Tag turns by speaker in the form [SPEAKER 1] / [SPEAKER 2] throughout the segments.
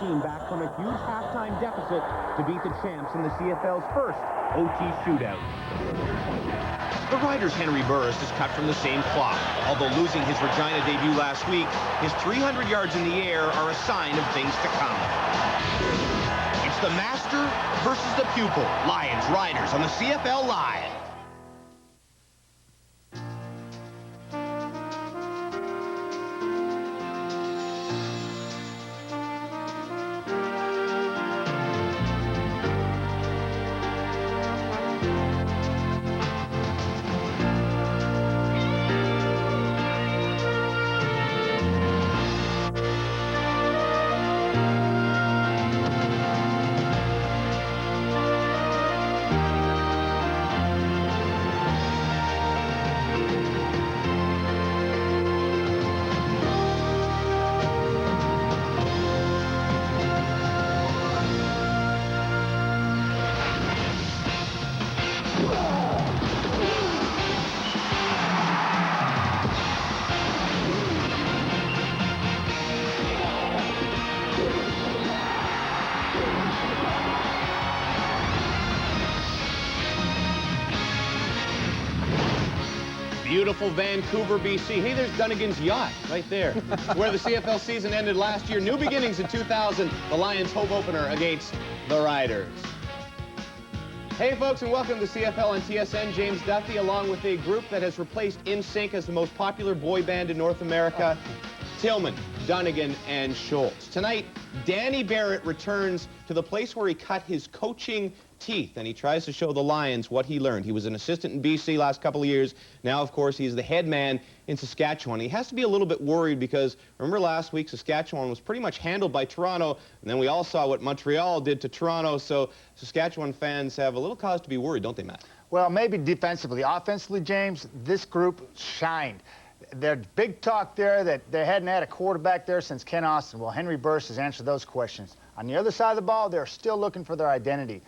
[SPEAKER 1] team back from a huge halftime deficit to beat the champs in the CFL's first OT shootout. The Riders' Henry Burris is cut from the same cloth. Although losing his Regina debut last week, his 300 yards in the air are a sign of things to come. It's the master versus the pupil. Lions Riders on the CFL Live.
[SPEAKER 2] Beautiful Vancouver, BC. Hey, there's Dunnigan's yacht right there, where the CFL season ended last year. New beginnings in 2000, the Lions' home opener against the Riders. Hey, folks, and welcome to CFL on TSN. James Duffy, along with a group that has replaced NSYNC as the most popular boy band in North America, Tillman, Dunnigan, and Schultz. Tonight, Danny Barrett returns to the place where he cut his coaching teeth, and he tries to show the Lions what he learned. He was an assistant in BC last couple of years. Now, of course, he's the head man in Saskatchewan. He has to be a little bit worried because, remember last week, Saskatchewan was pretty much handled by Toronto, and then we all saw what Montreal did to Toronto, so Saskatchewan fans have a little cause to be worried, don't they, Matt?
[SPEAKER 3] Well, maybe defensively. Offensively, James, this group shined. There's big talk there that they hadn't had a quarterback there since Ken Austin. Well, Henry Burris has answered those questions. On the other side of the ball, they're still looking for their identity.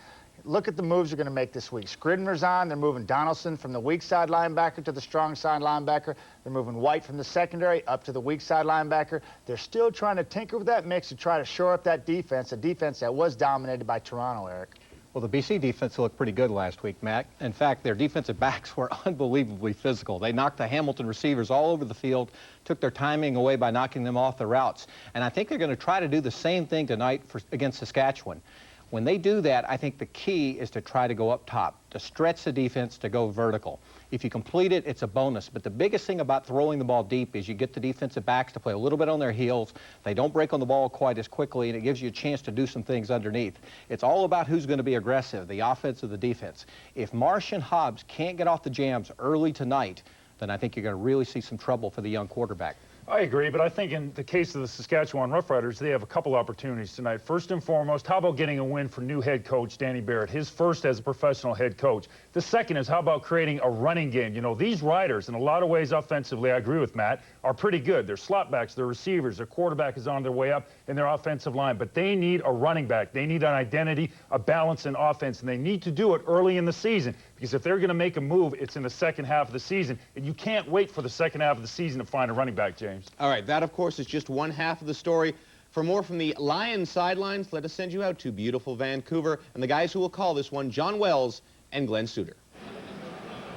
[SPEAKER 3] Look at the moves they're going to make this week. Scribner's on. They're moving Donaldson from the weak side linebacker to the strong side linebacker. They're moving White from the secondary up to the weak side linebacker. They're still trying to tinker with that mix to try to shore up that defense, a defense that was dominated by Toronto, Eric.
[SPEAKER 4] Well, the BC defense looked pretty good last week, Matt. In fact, their defensive backs were unbelievably physical. They knocked the Hamilton receivers all over the field, took their timing away by knocking them off the routes. And I think they're going to try to do the same thing tonight against Saskatchewan. When they do that, I think the key is to try to go up top, to stretch the defense, to go vertical. If you complete it, it's a bonus. But the biggest thing about throwing the ball deep is you get the defensive backs to play a little bit on their heels. They don't break on the ball quite as quickly, and it gives you a chance to do some things underneath. It's all about who's going to be aggressive, the offense or the defense. If Marsh and Hobbs can't get off the jams early tonight, then I think you're going to really see some trouble for the young quarterback.
[SPEAKER 5] I agree, but I think in the case of the Saskatchewan Roughriders, they have a couple opportunities tonight. First and foremost, how about getting a win for new head coach Danny Barrett, his first as a professional head coach? The second is how about creating a running game? You know, these Riders, in a lot of ways offensively, I agree with Matt, are pretty good. Their slot backs, their receivers, their quarterback is on their way up in their offensive line, but they need a running back. They need an identity, a balance in offense, and they need to do it early in the season, because if they're going to make a move, it's in the second half of the season, and you can't wait for the second half of the season to find a running back, James.
[SPEAKER 2] All right, that, of course, is just one half of the story. For more from the Lions sidelines, let us send you out to beautiful Vancouver and the guys who will call this one, John Wells and Glenn Suter.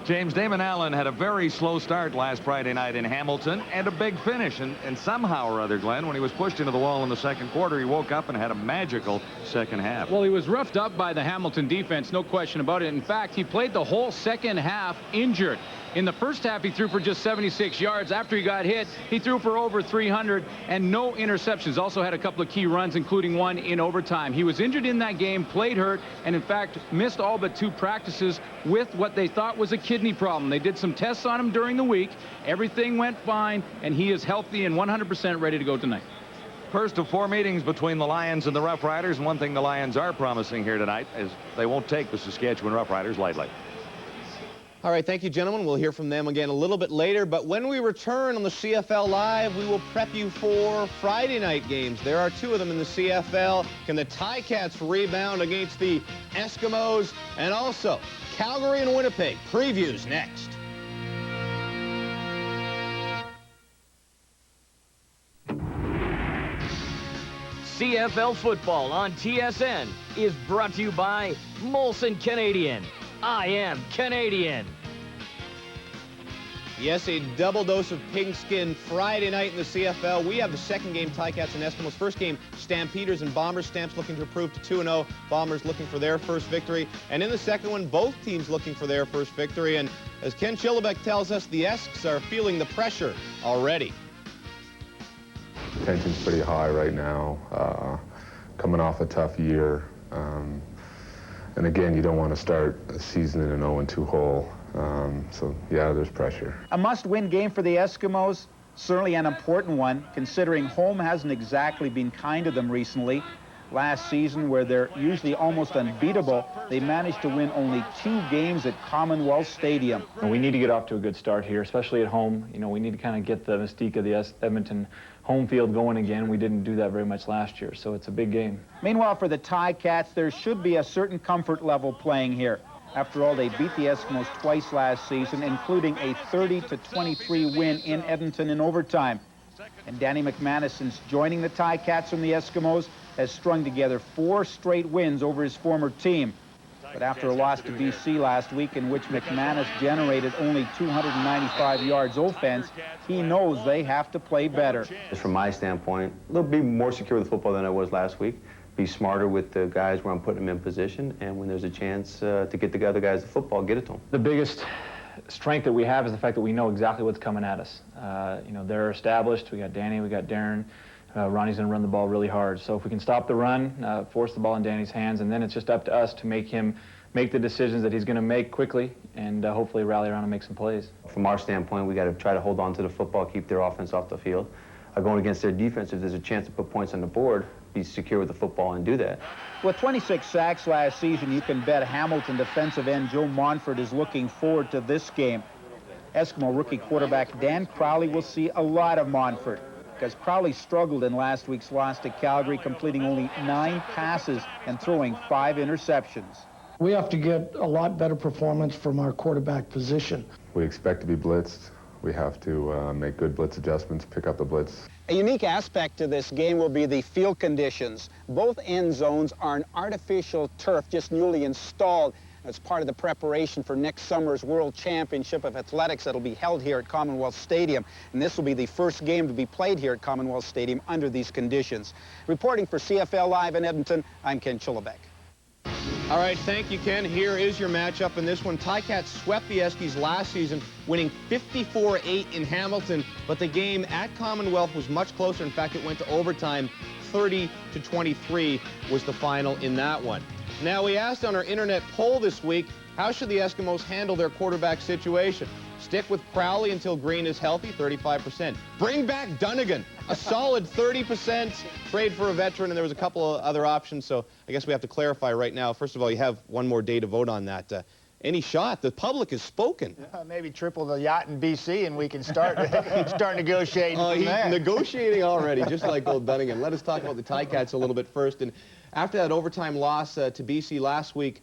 [SPEAKER 6] James, Damon Allen had a very slow start last Friday night in Hamilton and a big finish. And somehow or other, Glenn, when he was pushed into the wall in the second quarter, he woke up and had a magical second half.
[SPEAKER 7] Well, he was roughed up by the Hamilton defense, no question about it. In fact, he played the whole second half injured. In the first half, he threw for just 76 yards. After he got hit, he threw for over 300 and no interceptions. Also had a couple of key runs, including one in overtime. He was injured in that game, played hurt, and in fact, missed all but 2 practices with what they thought was a kidney problem. They did some tests on him during the week. Everything went fine, and he is healthy and 100% ready to go tonight.
[SPEAKER 6] First of 4 meetings between the Lions and the Roughriders, and one thing the Lions are promising here tonight is they won't take the Saskatchewan Roughriders lightly.
[SPEAKER 2] All right, thank you, gentlemen. We'll hear from them again a little bit later. But when we return on the CFL Live, we will prep you for Friday night games. There are 2 of them in the CFL. Can the Ticats rebound against the Eskimos? And also, Calgary and Winnipeg. Previews next.
[SPEAKER 8] CFL football on TSN is brought to you by Molson Canadian. I am Canadian.
[SPEAKER 2] Yes, a double dose of pigskin Friday night in the CFL. We have the second game, Ticats and Eskimos. First game, Stampeders and Bombers. Stamps looking to improve to 2-0. Bombers looking for their first victory. And in the second one, both teams looking for their first victory. And as Ken Chillibeck tells us, the Esks are feeling the pressure already.
[SPEAKER 9] Tension's pretty high right now, coming off a tough year. And again, you don't want to start a season in an 0-2 hole. So, yeah, there's pressure.
[SPEAKER 10] A must-win game for the Eskimos, certainly an important one, considering home hasn't exactly been kind to them recently. Last season, where they're usually almost unbeatable, they managed to win only 2 games at Commonwealth Stadium.
[SPEAKER 11] And we need to get off to a good start here, especially at home. You know, we need to kind of get the mystique of the Edmonton home field going again. We didn't do that very much last year, so it's a big game.
[SPEAKER 10] Meanwhile, for the Ticats, there should be a certain comfort level playing here. After all, they beat the Eskimos twice last season, including a 30-23 win in Edmonton in overtime. And Danny McManus, since joining the Ticats from the Eskimos, has strung together 4 straight wins over his former team. But after a loss to BC last week, in which McManus generated only 295 yards offense, he knows they have to play better.
[SPEAKER 12] Just from my standpoint, a little bit more secure with football than I was last week. Be smarter with the guys where I'm putting them in position, and when there's a chance to get the other guys the football, get it to them.
[SPEAKER 11] The biggest strength that we have is the fact that we know exactly what's coming at us. You know, they're established. We got Danny, we got Darren. Ronnie's going to run the ball really hard. So if we can stop the run, force the ball in Danny's hands, and then it's just up to us to make him make the decisions that he's going to make quickly and hopefully rally around and make some plays.
[SPEAKER 12] From our standpoint, we got to try to hold on to the football, keep their offense off the field. Going against their defense, if there's a chance to put points on the board, be secure with the football and do that.
[SPEAKER 10] With 26 sacks last season, you can bet Hamilton defensive end Joe Monfort is looking forward to this game. Eskimo rookie quarterback Dan Crowley will see a lot of Monfort, because Crowley struggled in last week's loss to Calgary, completing only 9 passes and throwing 5 interceptions.
[SPEAKER 13] We have to get a lot better performance from our quarterback position.
[SPEAKER 9] We expect to be blitzed. We have to make good blitz adjustments, pick up the blitz.
[SPEAKER 14] A unique aspect to this game will be the field conditions. Both end zones are an artificial turf just newly installed. It's part of the preparation for next summer's World Championship of Athletics that will be held here at Commonwealth Stadium. And this will be the first game to be played here at Commonwealth Stadium under these conditions. Reporting for CFL Live in Edmonton, I'm Ken Chillibeck.
[SPEAKER 2] All right, thank you, Ken. Here is your matchup in this one. Ticats swept the Eskies last season, winning 54-8 in Hamilton, but the game at Commonwealth was much closer. In fact, it went to overtime. 30-23 was the final in that one. Now, we asked on our internet poll this week, how should the Eskimos handle their quarterback situation? Stick with Crowley until Green is healthy, 35%. Bring back Dunnigan, a solid 30%. Trade for a veteran, and there was a couple of other options, so I guess we have to clarify right now. First of all, you have one more day to vote on that. Any shot? The public has spoken.
[SPEAKER 3] Maybe triple the yacht in BC, and we can start negotiating from there.
[SPEAKER 2] Negotiating already, just like old Dunnigan. Let us talk about the Ticats a little bit first. And after that overtime loss to BC last week,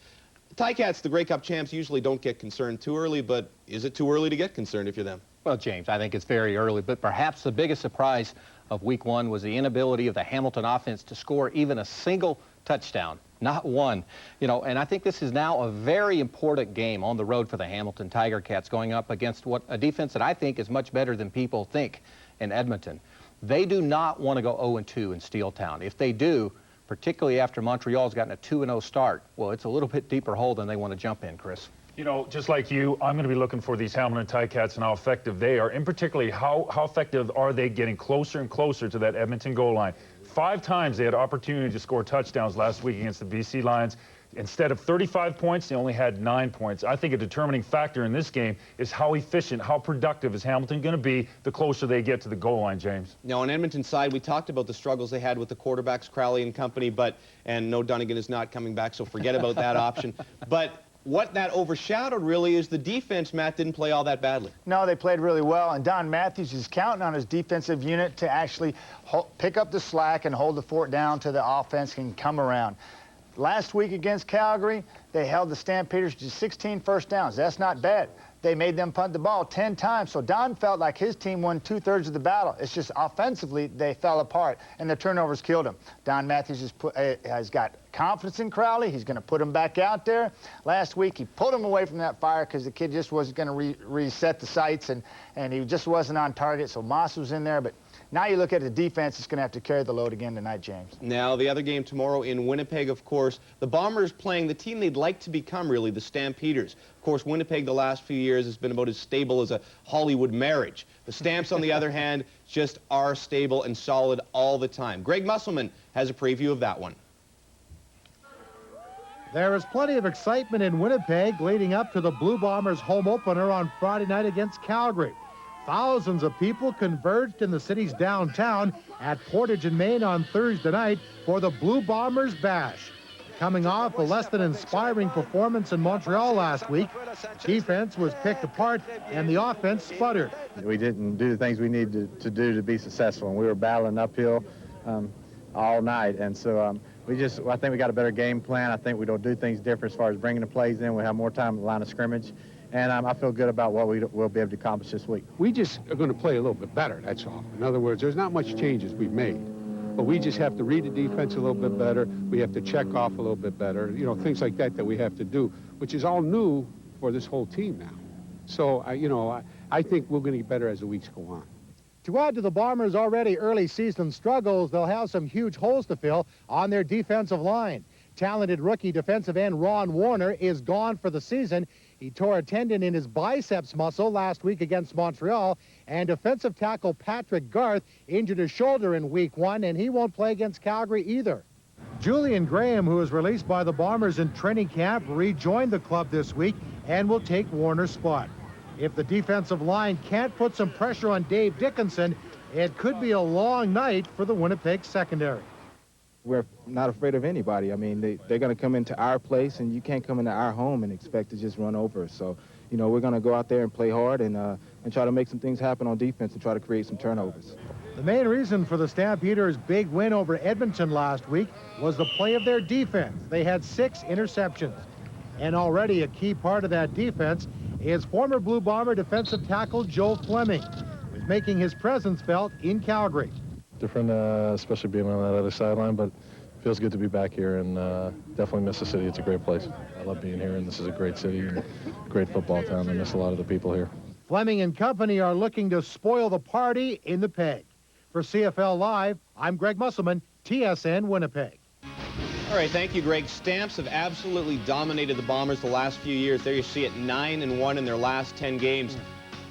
[SPEAKER 2] Ticats, the Grey Cup champs, usually don't get concerned too early, but is it too early to get concerned if you're them?
[SPEAKER 4] Well, James, I think it's very early, but perhaps the biggest surprise of week 1 was the inability of the Hamilton offense to score even a single touchdown. Not one. You know, and I think this is now a very important game on the road for the Hamilton Tiger Cats, going up against a defense that I think is much better than people think in Edmonton. They do not want to go 0-2 in Steeltown. If they do, particularly after Montreal's gotten a 2-0 start, well, it's a little bit deeper hole than they want to jump in, Chris.
[SPEAKER 5] You know, just like you, I'm going to be looking for these Hamilton Ticats and how effective they are, and particularly how effective are they getting closer and closer to that Edmonton goal line. 5 times they had opportunity to score touchdowns last week against the BC Lions. Instead of 35 points, they only had 9 points. I think a determining factor in this game is how efficient, how productive is Hamilton going to be the closer they get to the goal line, James.
[SPEAKER 2] Now, on Edmonton's side, we talked about the struggles they had with the quarterbacks, Crowley and company, and no, Dunnigan is not coming back, so forget about that option. But what that overshadowed really is the defense. Matt didn't play all that badly.
[SPEAKER 3] No, they played really well, and Don Matthews is counting on his defensive unit to actually pick up the slack and hold the fort down till the offense can come around. Last week against Calgary, they held the Stampeders to 16 first downs. That's not bad. they made them punt the ball 10 times. So Don felt like his team won 2/3 of the battle. It's just offensively they fell apart, and the turnovers killed him. Don Matthews has got confidence in Crowley. He's going to put him back out there. Last week he pulled him away from that fire because the kid just wasn't going to reset the sights, and he just wasn't on target. So Moss was in there, but now you look at the defense, it's going to have to carry the load again tonight, James.
[SPEAKER 2] Now, the other game tomorrow in Winnipeg, of course, the Bombers playing the team they'd like to become, really, the Stampeders. Of course, Winnipeg the last few years has been about as stable as a Hollywood marriage. The Stamps, on the other hand, just are stable and solid all the time. Greg Musselman has a preview of that one.
[SPEAKER 15] There is plenty of excitement in Winnipeg leading up to the Blue Bombers' home opener on Friday night against Calgary. Thousands of people converged in the city's downtown at Portage and Main on Thursday night for the Blue Bombers Bash. Coming off a less than inspiring performance in Montreal last week, defense was picked apart and the offense sputtered.
[SPEAKER 16] We didn't do the things we needed to do to be successful, and we were battling uphill all night. And so I think we got a better game plan. I think we don't do things different as far as bringing the plays in. We have more time in the line of scrimmage. And I feel good about what we'll be able to accomplish this week.
[SPEAKER 17] We just are going to play a little bit better, that's all. In other words, there's not much changes we've made. But we just have to read the defense a little bit better. We have to check off a little bit better. You know, things like that we have to do, which is all new for this whole team now. So, I think we're going to get better as the weeks go on.
[SPEAKER 15] To add to the Bombers' already early season struggles, they'll have some huge holes to fill on their defensive line. Talented rookie defensive end Ron Warner is gone for the season. He tore a tendon in his biceps muscle last week against Montreal, and defensive tackle Patrick Garth injured his shoulder in Week 1, and he won't play against Calgary either. Julian Graham, who was released by the Bombers in training camp, rejoined the club this week and will take Warner's spot. If the defensive line can't put some pressure on Dave Dickinson, it could be a long night for the Winnipeg secondary.
[SPEAKER 18] We're not afraid of anybody. I mean, they're going to come into our place, and you can't come into our home and expect to just run over us. So, we're going to go out there and play hard and try to make some things happen on defense and try to create some turnovers.
[SPEAKER 15] The main reason for the Stampeders' big win over Edmonton last week was the play of their defense. They had 6 interceptions. And already a key part of that defense is former Blue Bomber defensive tackle Joe Fleming, who's making his presence felt in Calgary.
[SPEAKER 9] Different, especially being on that other sideline, but it feels good to be back here, and definitely miss the city. It's a great place. I love being here, and this is a great city and great football town. I miss a lot of the people here.
[SPEAKER 15] Fleming and company are looking to spoil the party in the Peg. For CFL Live, I'm Greg Musselman, TSN Winnipeg.
[SPEAKER 2] All right, thank you, Greg. Stamps have absolutely dominated the Bombers the last few years. There you see it, 9-1 in their last 10 games.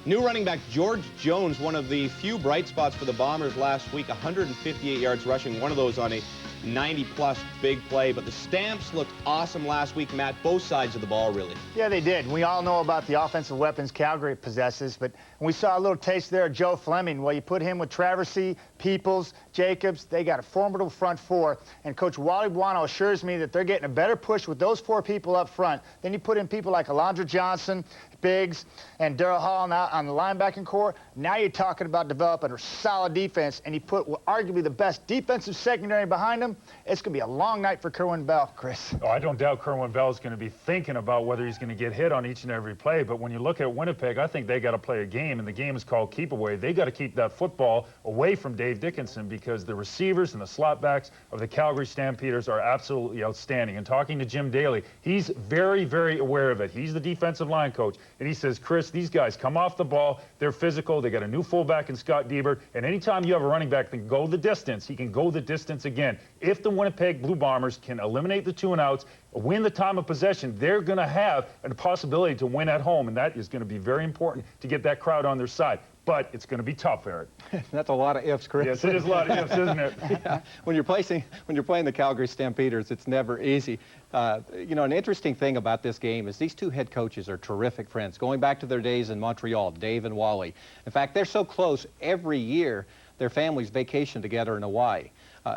[SPEAKER 2] New running back George Jones, one of the few bright spots for the Bombers last week, 158 yards rushing, one of those on a 90-plus big play. But the Stamps looked awesome last week, Matt, both sides of the ball, really.
[SPEAKER 3] Yeah, they did. We all know about the offensive weapons Calgary possesses, but we saw a little taste there of Joe Fleming. Well, you put him with Traversy, Peoples, Jacobs. They got a formidable front four, and Coach Wally Buono assures me that they're getting a better push with those 4 people up front. Then you put in people like Alondra Johnson, Biggs, and Darryl Hall on the linebacking core. Now you're talking about developing a solid defense, and you put arguably the best defensive secondary behind them. It's going to be a long night for Kerwin Bell, Chris.
[SPEAKER 5] Oh, I don't doubt Kerwin Bell is going to be thinking about whether he's going to get hit on each and every play. But when you look at Winnipeg, I think they got to play a game, and the game is called keep away. They got to keep that football away from Dave Dickinson, because the receivers and the slot backs of the Calgary Stampeders are absolutely outstanding. And talking to Jim Daly, he's very, very aware of it. He's the defensive line coach, and he says, Chris, these guys come off the ball, they're physical, they got a new fullback in Scott Diebert, and anytime you have a running back that can go the distance, he can go the distance again. If the Winnipeg Blue Bombers can eliminate the 2-and-outs, win the time of possession, they're going to have a possibility to win at home, and that is going to be very important to get that crowd on their side. But it's going to be tough, Eric.
[SPEAKER 4] That's a lot of ifs, Chris.
[SPEAKER 5] Yes, it is a lot of ifs, isn't it?
[SPEAKER 4] Yeah. When you're playing the Calgary Stampeders, it's never easy. An interesting thing about this game is these 2 head coaches are terrific friends, going back to their days in Montreal, Dave and Wally. In fact, they're so close every year their families vacation together in Hawaii.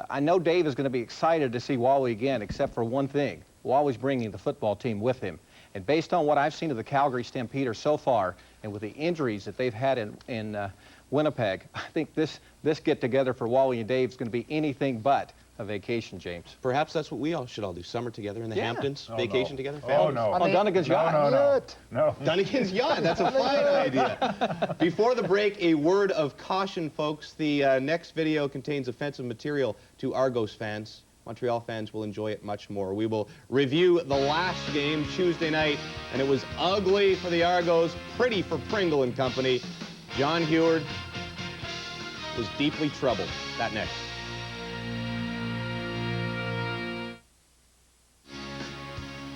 [SPEAKER 4] I know Dave is going to be excited to see Wally again, except for one thing. Wally's bringing the football team with him. And based on what I've seen of the Calgary Stampeders so far, and with the injuries that they've had in Winnipeg, I think this get-together for Wally and Dave is going to be anything but a vacation, James.
[SPEAKER 2] Perhaps that's what we all should all do. Summer together in the Hamptons, vacation together.
[SPEAKER 5] Oh, no.
[SPEAKER 4] On Dunnigan's yacht.
[SPEAKER 5] No.
[SPEAKER 2] Dunnigan's yacht. That's a fine idea. Before the break, a word of caution, folks. The next video contains offensive material to Argos fans. Montreal fans will enjoy it much more. We will review the last game Tuesday night, and it was ugly for the Argos, pretty for Pringle and company. John Heward was deeply troubled. That next.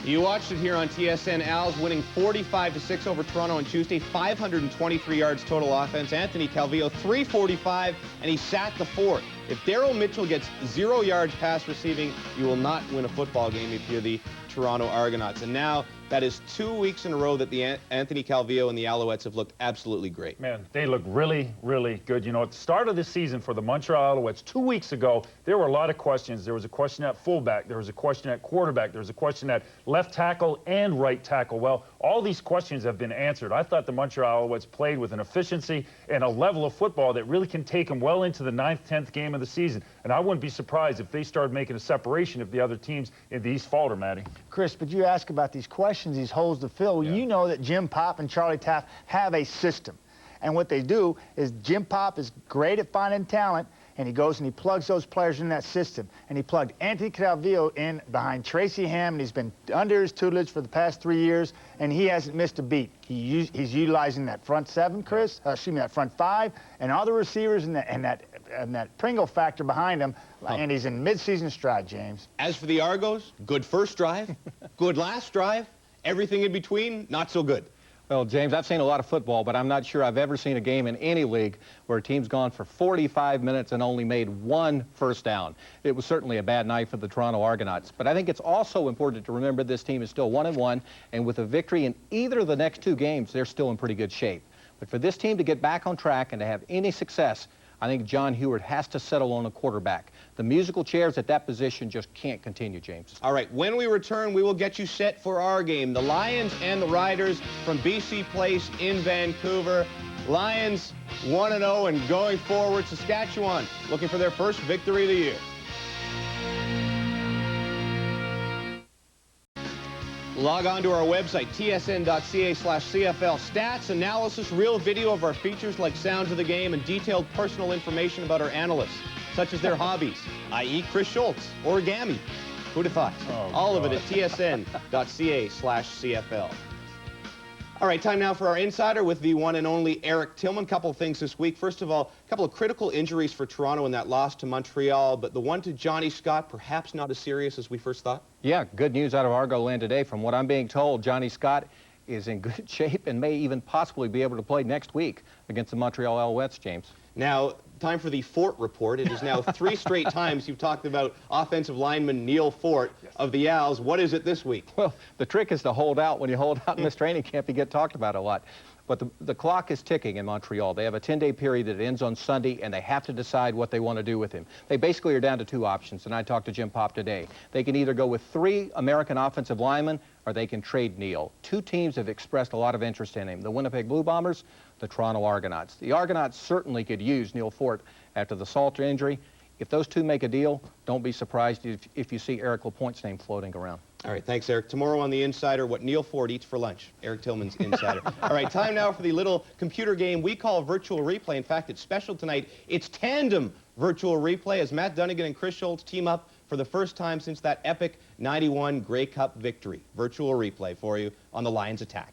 [SPEAKER 2] You watched it here on TSN. Als winning 45-6 over Toronto on Tuesday. 523 yards total offense. Anthony Calvillo 345, and he sat the fort. If Daryl Mitchell gets 0 yards pass receiving, you will not win a football game if you're the Toronto Argonauts. And now that is 2 weeks in a row that the Anthony Calvillo and the Alouettes have looked absolutely great.
[SPEAKER 5] Man, they look really, really good. You know, at the start of the season for the Montreal Alouettes 2 weeks ago, there were a lot of questions. There was a question at fullback. There was a question at quarterback. There was a question at left tackle and right tackle. Well, all these questions have been answered. I thought the Montreal Alouettes played with an efficiency and a level of football that really can take them well into the 9th, 10th game of the season. And I wouldn't be surprised if they started making a separation if the other teams in the East falter, Matty.
[SPEAKER 3] Chris, but you ask about these questions, these holes to fill. Yeah. You know that Jim Pop and Charlie Taft have a system. And what they do is Jim Pop is great at finding talent, and he goes and he plugs those players in that system. And he plugged Anthony Calvillo in behind Tracy Ham, and he's been under his tutelage for the past 3 years, and he hasn't missed a beat. He's utilizing that front seven, Chris, that front five, and all the receivers and that Pringle factor behind him, and he's in mid-season stride, James.
[SPEAKER 2] As for the Argos, good first drive, good last drive, everything in between, not so good.
[SPEAKER 4] Well, James, I've seen a lot of football, but I'm not sure I've ever seen a game in any league where a team's gone for 45 minutes and only made 1 first down. It was certainly a bad night for the Toronto Argonauts. But I think it's also important to remember this team is still 1-1, and with a victory in either of the next 2 games, they're still in pretty good shape. But for this team to get back on track and to have any success, I think John Heward has to settle on a quarterback. The musical chairs at that position just can't continue, James.
[SPEAKER 2] All right, when we return, we will get you set for our game. The Lions and the Riders from BC Place in Vancouver. Lions 1-0 and going forward. Saskatchewan looking for their first victory of the year. Log on to our website, tsn.ca/CFL. Stats, analysis, real video of our features like sounds of the game, and detailed personal information about our analysts, such as their hobbies, i.e. Chris Schultz, origami. Who'd have thought?
[SPEAKER 5] Oh,
[SPEAKER 2] all
[SPEAKER 5] God.
[SPEAKER 2] of it at tsn.ca/CFL. All right, time now for our insider with the one and only Eric Tillman. Couple of things this week. First of all, a couple of critical injuries for Toronto in that loss to Montreal, but the one to Johnny Scott, perhaps not as serious as we first thought.
[SPEAKER 4] Yeah, good news out of Argo land today. From what I'm being told, Johnny Scott is in good shape and may even possibly be able to play next week against the Montreal Alouettes, James.
[SPEAKER 2] Now, time for the Fort Report. It is now 3 straight times you've talked about offensive lineman Neil Fort of the Als. What is it this week?
[SPEAKER 4] Well, the trick is to hold out. When you hold out in this training camp, you get talked about a lot. But the clock is ticking in Montreal. They have a 10-day period that ends on Sunday, and they have to decide what they want to do with him. They basically are down to 2 options, and I talked to Jim Pop today. They can either go with 3 American offensive linemen, or they can trade Neil. 2 teams have expressed a lot of interest in him, the Winnipeg Blue Bombers, the Toronto Argonauts. The Argonauts certainly could use Neil Fort after the Salter injury. If those 2 make a deal, don't be surprised if you see Eric Lapointe's name floating around.
[SPEAKER 2] All right, thanks, Eric. Tomorrow on The Insider, what Neil Ford eats for lunch. Eric Tillman's Insider. All right, time now for the little computer game we call Virtual Replay. In fact, it's special tonight. It's tandem Virtual Replay as Matt Dunnigan and Chris Schultz team up for the first time since that epic 91 Grey Cup victory. Virtual Replay for you on the Lions Attack.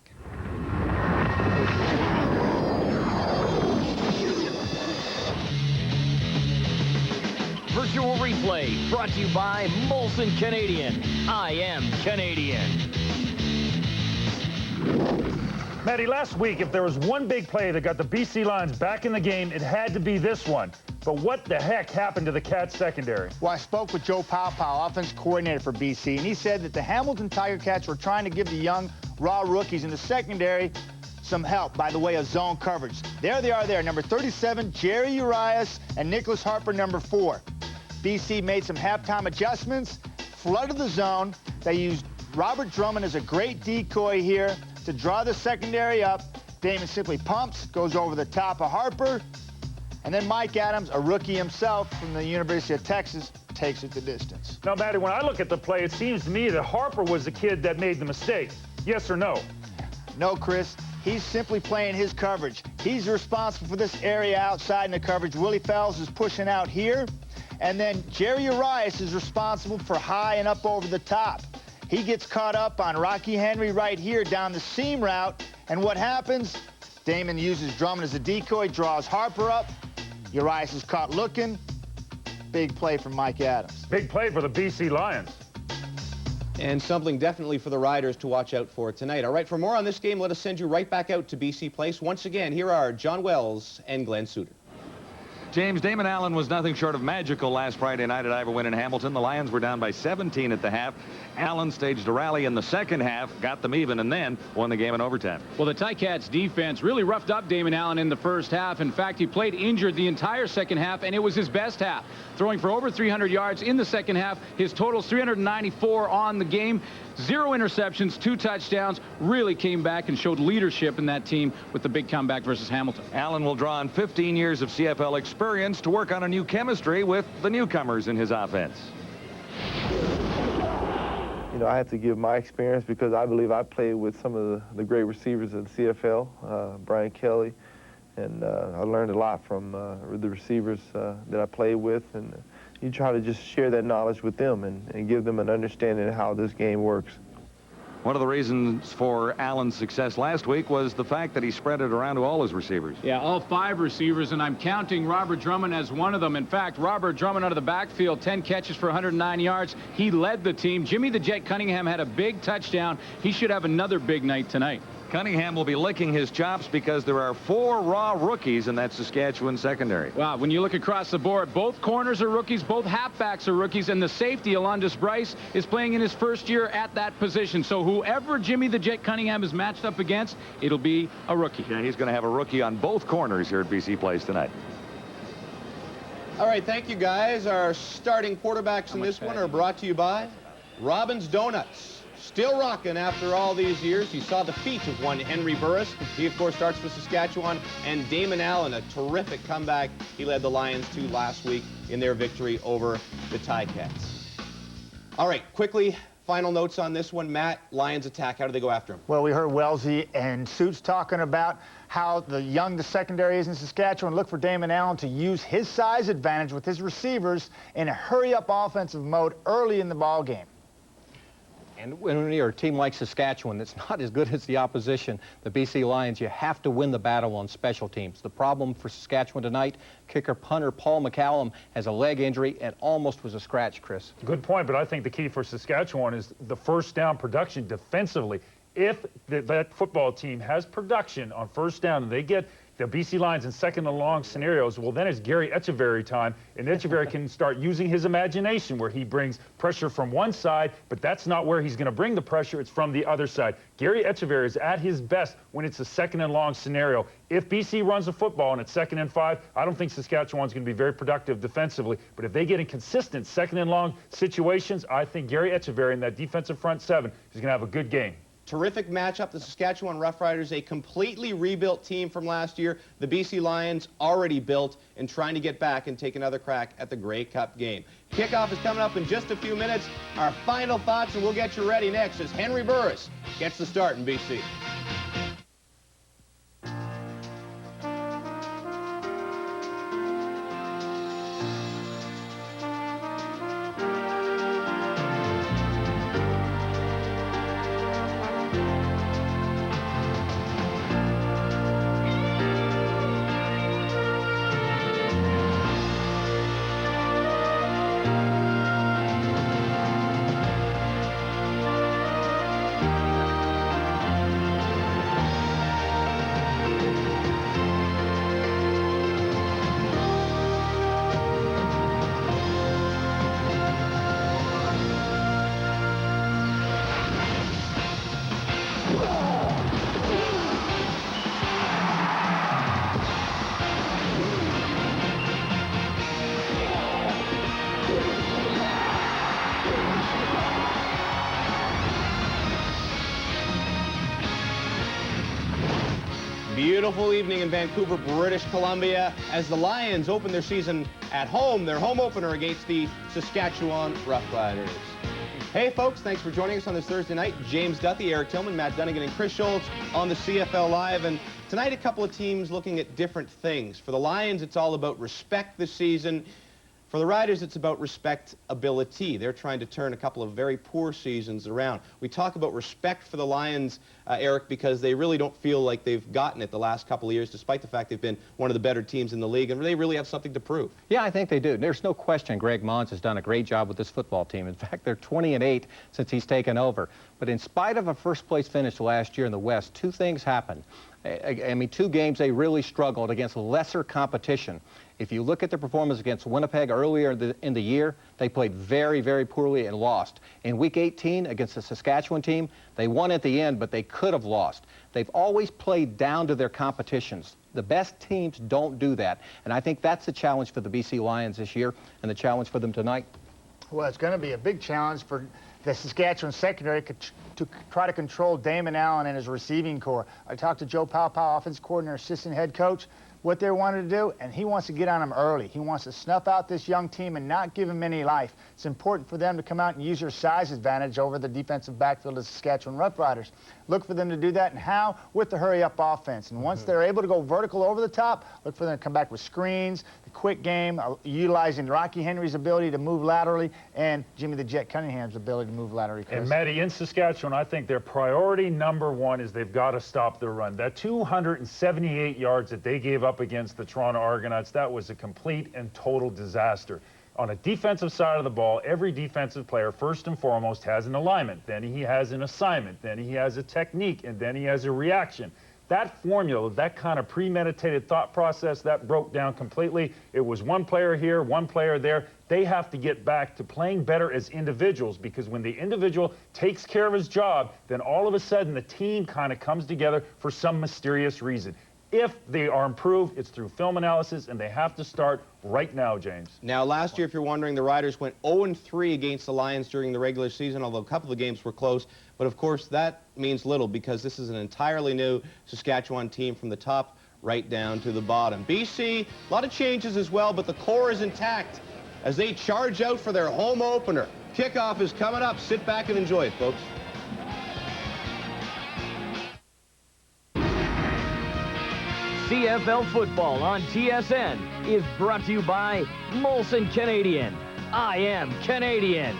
[SPEAKER 8] Virtual Replay brought to you by Molson Canadian. I am Canadian.
[SPEAKER 5] Matty, last week, if there was one big play that got the BC Lions back in the game, it had to be this one. But what the heck happened to the Cats secondary?
[SPEAKER 3] Well, I spoke with Joe Powell, offense coordinator for BC, and he said that the Hamilton Tiger Cats were trying to give the young, raw rookies in the secondary some help by the way of zone coverage. There they are there, number 37, Jerry Urias, and Nicholas Harper, number 4. BC made some halftime adjustments, flooded the zone. They used Robert Drummond as a great decoy here to draw the secondary up. Damon simply pumps, goes over the top of Harper, and then Mike Adams, a rookie himself from the University of Texas, takes it the distance.
[SPEAKER 5] Now, Matty, when I look at the play, it seems to me that Harper was the kid that made the mistake. Yes or no?
[SPEAKER 3] No, Chris. He's simply playing his coverage. He's responsible for this area outside in the coverage. Willie Fells is pushing out here. And then Jerry Urias is responsible for high and up over the top. He gets caught up on Rocky Henry right here down the seam route. And what happens? Damon uses Drummond as a decoy, draws Harper up. Urias is caught looking. Big play from Mike Adams.
[SPEAKER 5] Big play for the BC Lions.
[SPEAKER 2] And something definitely for the Riders to watch out for tonight. All right, for more on this game, let us send you right back out to BC Place. Once again, here are John Wells and Glenn Suter.
[SPEAKER 6] James, Damon Allen was nothing short of magical last Friday night at Ivor Wynn in Hamilton. The Lions were down by 17 at the half. Allen staged a rally in the second half, got them even, and then won the game in overtime.
[SPEAKER 7] Well, the Ticats defense really roughed up Damon Allen in the first half. In fact, he played injured the entire second half, and it was his best half. Throwing for over 300 yards in the second half. His total's 394 on the game. 0 interceptions, 2 touchdowns. Really came back and showed leadership in that team with the big comeback versus Hamilton.
[SPEAKER 6] Allen will draw on 15 years of CFL experience to work on a new chemistry with the newcomers in his offense.
[SPEAKER 19] You know, I have to give my experience because I believe I played with some of the great receivers in the CFL, Brian Kelly, and I learned a lot from the receivers that I played with, and you try to just share that knowledge with them and give them an understanding of how this game works.
[SPEAKER 6] One of the reasons for Allen's success last week was the fact that he spread it around to all his receivers.
[SPEAKER 7] Yeah, all 5 receivers, and I'm counting Robert Drummond as one of them. In fact, Robert Drummond out of the backfield, 10 catches for 109 yards. He led the team. Jimmy the Jet Cunningham had a big touchdown. He should have another big night tonight.
[SPEAKER 6] Cunningham will be licking his chops because there are 4 raw rookies in that Saskatchewan secondary.
[SPEAKER 7] Wow, when you look across the board, both corners are rookies, both halfbacks are rookies, and the safety, Alondis Bryce, is playing in his first year at that position. So whoever Jimmy the Jet Cunningham is matched up against, it'll be a rookie.
[SPEAKER 6] Yeah, he's going to have a rookie on both corners here at BC Place tonight.
[SPEAKER 2] All right, thank you, guys. Our starting quarterbacks in this one are brought to you by Robbins Donuts. Still rocking after all these years. You saw the feat of one Henry Burris. He, of course, starts for Saskatchewan. And Damon Allen, a terrific comeback. He led the Lions to last week in their victory over the Ticats. All right, quickly, final notes on this one. Matt, Lions attack. How do they go after him?
[SPEAKER 3] Well, we heard Wellesley and Suits talking about how young the secondary is in Saskatchewan. Look for Damon Allen to use his size advantage with his receivers in a hurry-up offensive mode early in the ball game.
[SPEAKER 4] And when you're a team like Saskatchewan that's not as good as the opposition, the BC Lions, you have to win the battle on special teams. The problem for Saskatchewan tonight, kicker punter Paul McCallum has a leg injury and almost was a scratch, Chris.
[SPEAKER 5] Good point, but I think the key for Saskatchewan is the first down production defensively. If that football team has production on first down and they get the BC Lions in second and long scenarios, well, then it's Gary Echeverry time, and Echeverry can start using his imagination where he brings pressure from one side, but that's not where he's going to bring the pressure. It's from the other side. Gary Echeverry is at his best when it's a second and long scenario. If BC runs the football and it's 2nd and 5, I don't think Saskatchewan's going to be very productive defensively, but if they get in consistent 2nd and long situations, I think Gary Echeverry in that defensive front 7 is going to have a good game.
[SPEAKER 2] Terrific matchup. The Saskatchewan Roughriders, a completely rebuilt team from last year. The BC Lions already built and trying to get back and take another crack at the Grey Cup game. Kickoff is coming up in just a few minutes. Our final thoughts, and we'll get you ready next as Henry Burris gets the start in BC. beautiful evening in Vancouver, British Columbia, as the Lions open their season at home, their home opener against the Saskatchewan Roughriders. Hey folks, thanks for joining us on this Thursday night. James Duthie, Eric Tillman, Matt Dunnigan, and Chris Schultz on the CFL Live. And tonight, a couple of teams looking at different things. For the Lions, it's all about respect this season. For the Riders, it's about respectability. They're trying to turn a couple of very poor seasons around. We talk about respect for the Lions, Eric, because they really don't feel like they've gotten it the last couple of years, despite the fact they've been one of the better teams in the league, and they really have something to prove.
[SPEAKER 4] Yeah, I think they do. There's no question Greg Mons has done a great job with this football team. In fact, they're 20-8 since he's taken over. But in spite of a first-place finish last year in the West, two things happened. I mean, two games they really struggled against lesser competition. If you look at their performance against Winnipeg earlier in the year, they played very, very poorly and lost. In Week 18 against the Saskatchewan team, they won at the end, but they could have lost. They've always played down to their competitions. The best teams don't do that, and I think that's the challenge for the BC Lions this year and the challenge for them tonight.
[SPEAKER 3] Well, it's going to be a big challenge for the Saskatchewan secondary to try to control Damon Allen and his receiving core. I talked to Joe Powell, offensive coordinator, assistant head coach, what they wanted to do, and he wants to get on them early. He wants to snuff out this young team and not give them any life. It's important for them to come out and use their size advantage over the defensive backfield of the Saskatchewan Roughriders. Look for them to do that, and how? With the hurry-up offense. And once they're able to go vertical over the top, look for them to come back with screens, the quick game, utilizing Rocky Henry's ability to move laterally, and Jimmy the Jet Cunningham's ability to move laterally. Chris.
[SPEAKER 5] And Matty, in Saskatchewan, I think their priority #1 is they've got to stop the run. That 278 yards that they gave up against the Toronto Argonauts, that was a complete and total disaster. On a defensive side of the ball, every defensive player, first and foremost, has an alignment. Then he has an assignment. Then he has a technique. And then he has a reaction. That formula, that kind of premeditated thought process, that broke down completely. It was one player here, one player there. They have to get back to playing better as individuals, because when the individual takes care of his job, then all of a sudden the team kind of comes together for some mysterious reason. If they are improved, it's through film analysis, and they have to start right now, James.
[SPEAKER 2] Now, last year, if you're wondering, the Riders went 0-3 against the Lions during the regular season, although a couple of games were close. But, of course, that means little, because this is an entirely new Saskatchewan team from the top right down to the bottom. BC, a lot of changes as well, but the core is intact as they charge out for their home opener. Kickoff is coming up. Sit back and enjoy it, folks.
[SPEAKER 8] CFL football on TSN is brought to you by Molson Canadian. I am Canadian.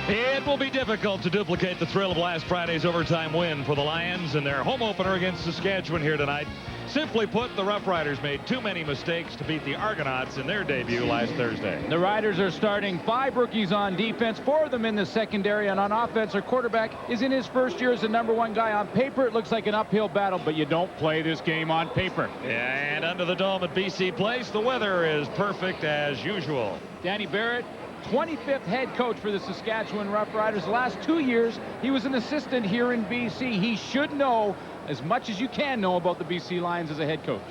[SPEAKER 6] It will be difficult to duplicate the thrill of last Friday's overtime win for the Lions in their home opener against Saskatchewan here tonight. Simply put, the Roughriders made too many mistakes to beat the Argonauts in their debut last Thursday.
[SPEAKER 7] The Riders are starting 5 rookies on defense, 4 of them in the secondary, and on offense, their quarterback is in his first year as the #1 guy. On paper, it looks like an uphill battle, but you don't play this game on paper.
[SPEAKER 6] And under the dome at BC Place, the weather is perfect as usual.
[SPEAKER 7] Danny Barrett, 25th head coach for the Saskatchewan Roughriders. The last 2 years, he was an assistant here in BC. He should know as much as you can know about the BC Lions as a head coach.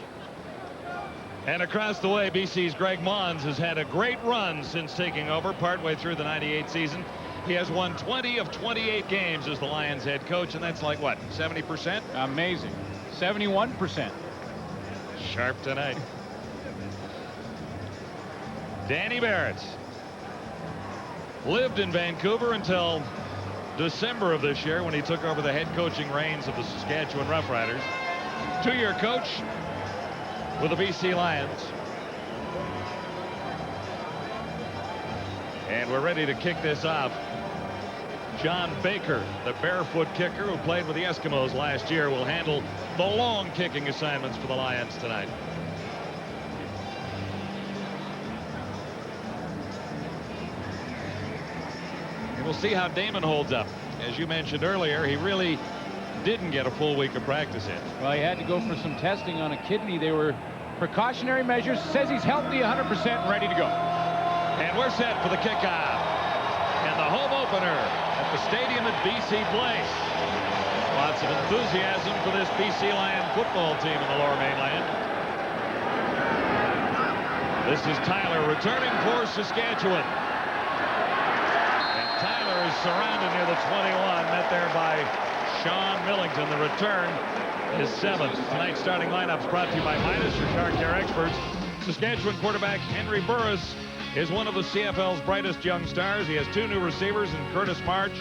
[SPEAKER 6] And across the way, BC's Greg Mons has had a great run since taking over partway through the '98 season. He has won 20 of 28 games as the Lions head coach, and that's like, what, 70%?
[SPEAKER 7] Amazing. 71%.
[SPEAKER 6] Sharp tonight. Danny Barrett lived in Vancouver until December of this year when he took over the head coaching reins of the Saskatchewan Roughriders. 2-year coach with the BC Lions. And we're ready to kick this off. John Baker, the barefoot kicker who played with the Eskimos last year, will handle the long kicking assignments for the Lions tonight. We'll see how Damon holds up. As you mentioned earlier, he really didn't get a full week of practice in.
[SPEAKER 7] Well, he had to go for some testing on a kidney. They were precautionary measures. Says he's healthy, 100% ready to go.
[SPEAKER 6] And we're set for the kickoff. And the home opener at the stadium at BC Place. Lots of enthusiasm for this BC Lion football team in the Lower Mainland. This is Tyler returning for Saskatchewan. Tyler Bears surrounded near the 21, met there by Sean Millington. The return is 7th. Tonight's starting lineups brought to you by Midas, your car care experts. Saskatchewan quarterback Henry Burris is one of the CFL's brightest young stars. He has 2 new receivers in Curtis March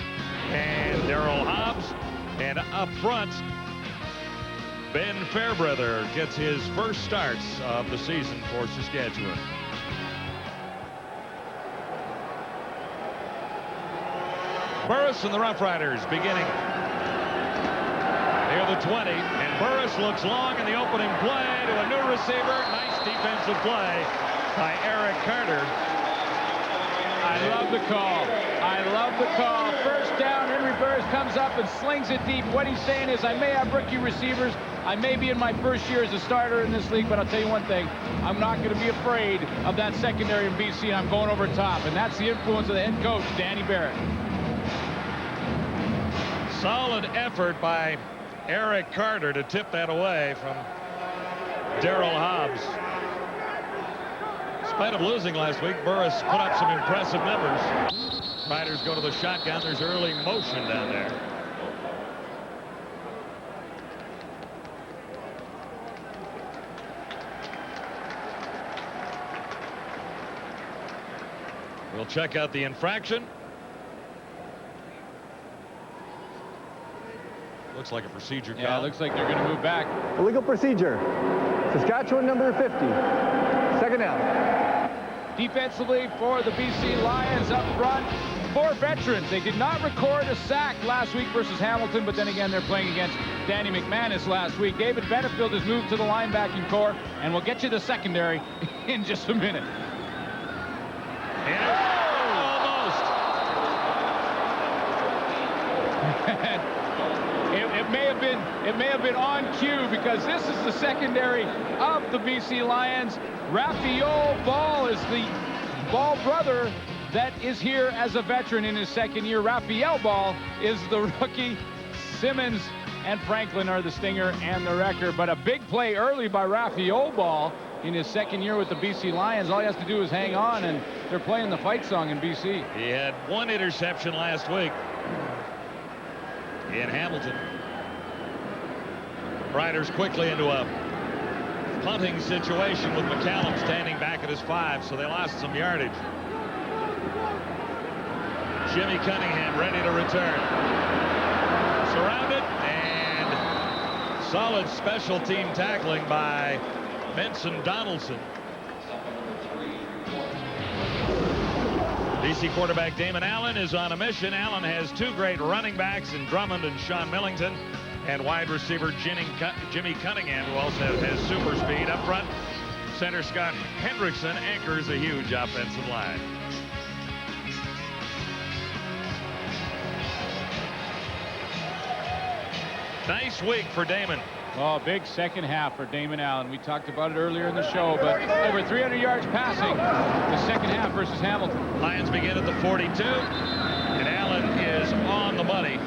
[SPEAKER 6] and Daryl Hobbs. And up front, Ben Fairbrother gets his first starts of the season for Saskatchewan. Burris and the Roughriders beginning near the 20, and Burris looks long in the opening play to a new receiver. Nice defensive play by Eric Carter.
[SPEAKER 7] I love the call. I love the call. First down, Henry Burris comes up and slings it deep. What he's saying is, I may have rookie receivers. I may be in my first year as a starter in this league, but I'll tell you one thing. I'm not going to be afraid of that secondary in BC. I'm going over top, and that's the influence of the head coach, Danny Barrett.
[SPEAKER 6] Solid effort by Eric Carter to tip that away from Daryl Hobbs. In spite of losing last week, Burris put up some impressive numbers. Riders go to the shotgun. There's early motion down there. We'll check out the infraction. Looks like a procedure call.
[SPEAKER 7] Yeah, looks like they're going to move back.
[SPEAKER 20] Illegal procedure. Saskatchewan number 50. Second down.
[SPEAKER 7] Defensively for the BC Lions up front, 4 veterans. They did not record a sack last week versus Hamilton, but then again, they're playing against Danny McManus last week. David Benefield has moved to the linebacking core, and we'll get you the secondary in just a minute.
[SPEAKER 6] Almost.
[SPEAKER 7] It may have been on cue, because this is the secondary of the BC Lions. Raphael Ball is the Ball brother that is here as a veteran in his second year. Raphael Ball is the rookie. Simmons and Franklin are the stinger and the wrecker. But a big play early by Raphael Ball in his second year with the BC Lions. All he has to do is hang on, and they're playing the fight song in BC.
[SPEAKER 6] He had 1 interception last week in Hamilton. Riders quickly into a punting situation with McCallum standing back at his 5, so they lost some yardage. Jimmy Cunningham ready to return. Surrounded, and solid special team tackling by Benson Donaldson. BC quarterback Damon Allen is on a mission. Allen has 2 great running backs in Drummond and Sean Millington, and wide receiver Jimmy Cunningham, who also has super speed. Up front, center Scott Hendrickson anchors a huge offensive line. Nice week for Damon.
[SPEAKER 7] Oh, big second half for Damon Allen. We talked about it earlier in the show, but over 300 yards passing the second half versus Hamilton.
[SPEAKER 6] Lions begin at the 42, and Allen is on the money.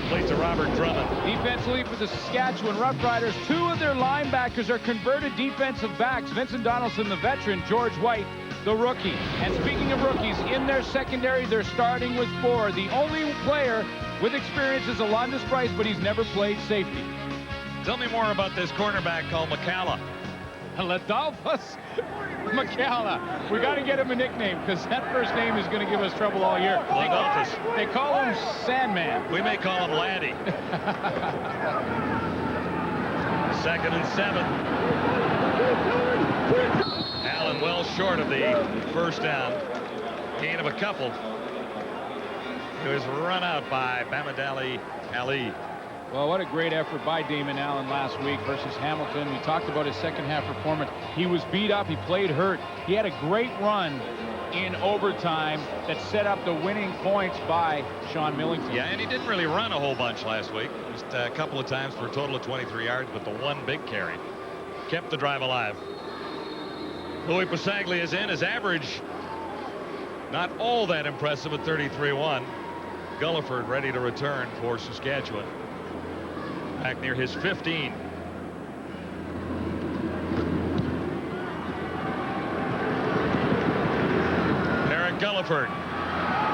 [SPEAKER 6] Complete to Robert Drummond.
[SPEAKER 7] Defensively for the Saskatchewan Roughriders, 2 of their linebackers are converted defensive backs. Vincent Donaldson, the veteran, George White, the rookie. And speaking of rookies, in their secondary, they're starting with 4. The only player with experience is Alondis Price, but he's never played safety.
[SPEAKER 6] Tell me more about this cornerback called McCalla.
[SPEAKER 7] Ladolphus McCalla. We got to get him a nickname, because that first name is going to give us trouble all year. They call him Sandman.
[SPEAKER 6] We may call him Laddie. 2nd and 7. Allen well short of the first down. Gain of a couple. He was run out by Bamadali Ali.
[SPEAKER 7] Well, what a great effort by Damon Allen last week versus Hamilton. We talked about his second half performance. He was beat up. He played hurt. He had a great run in overtime that set up the winning points by Sean Millington.
[SPEAKER 6] Yeah, and he didn't really run a whole bunch last week. Just a couple of times for a total of 23 yards, but the 1 big carry kept the drive alive. Louis Pasaglia is in. His average not all that impressive at 33-1. Gulliford ready to return for Saskatchewan. Back near his 15. Eric Gulliford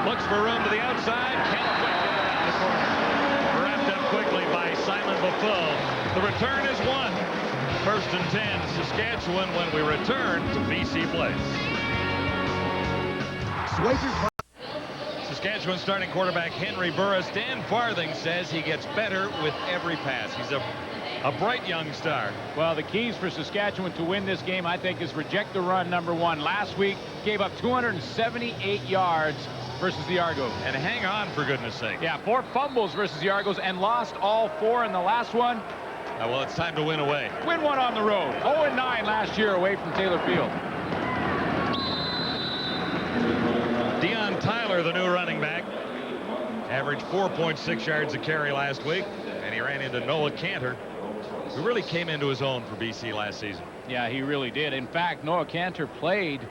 [SPEAKER 6] Looks for room to the outside. Can't quite get around the corner. Wrapped up quickly by Simon Buffel. The return is 1. First and 10, Saskatchewan when we return to BC Place. Saskatchewan starting quarterback Henry Burris. Dan Farthing says he gets better with every pass. He's a bright young star.
[SPEAKER 7] Well, the keys for Saskatchewan to win this game, I think, is reject the run, number 1. Last week, gave up 278 yards versus the Argos.
[SPEAKER 6] And hang on, for goodness sake.
[SPEAKER 7] Yeah, 4 fumbles versus the Argos and lost all 4 in the last one.
[SPEAKER 6] Well, it's time to win away.
[SPEAKER 7] Win one on the road. 0-9 last year away from Taylor Field.
[SPEAKER 6] Deon Tyler, the new running back, averaged 4.6 yards a carry last week, and he ran into Noah Cantor, who really came into his own for BC last season.
[SPEAKER 7] Yeah, he really did. In fact, Noah Cantor played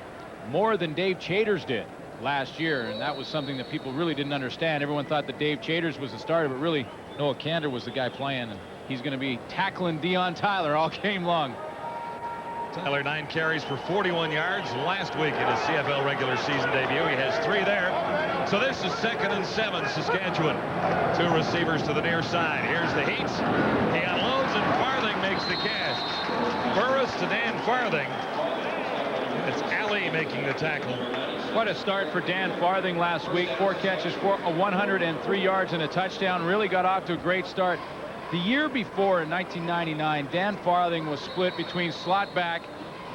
[SPEAKER 7] more than Dave Chaters did last year, and that was something that people really didn't understand. Everyone thought that Dave Chaters was the starter, but really Noah Cantor was the guy playing, and he's going to be tackling Deon Tyler all game long.
[SPEAKER 6] Tyler, 9 carries for 41 yards last week in his CFL regular season debut. He has 3 there. So this is 2nd and 7, Saskatchewan. 2 receivers to the near side. Here's the heat. He unloads, and Farthing makes the catch. Burris to Dan Farthing. It's Ali making the tackle.
[SPEAKER 7] What a start for Dan Farthing last week. 4 catches for 103 yards and a touchdown. Really got off to a great start. The year before, in 1999, Dan Farthing was split between slot back.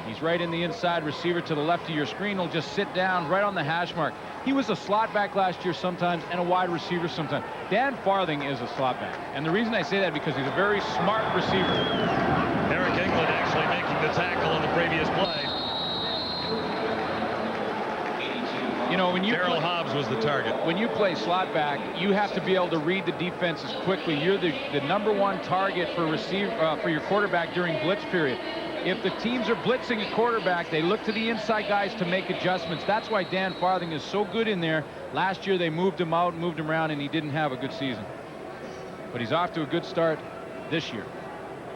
[SPEAKER 7] He's right in the inside receiver to the left of your screen. He'll just sit down right on the hash mark. He was a slot back last year sometimes and a wide receiver sometimes. Dan Farthing is a slot back. And the reason I say that because he's a very smart receiver.
[SPEAKER 6] Eric England actually making the tackle on the previous play.
[SPEAKER 7] You know, when you
[SPEAKER 6] Darrell Hobbs was the target.
[SPEAKER 7] When you play slot back, you have to be able to read the defenses quickly. You're the number 1 target for for your quarterback during blitz period. If the teams are blitzing a quarterback, they look to the inside guys to make adjustments. That's why Dan Farthing is so good in there. Last year they moved him out, moved him around, and he didn't have a good season. But he's off to a good start this year.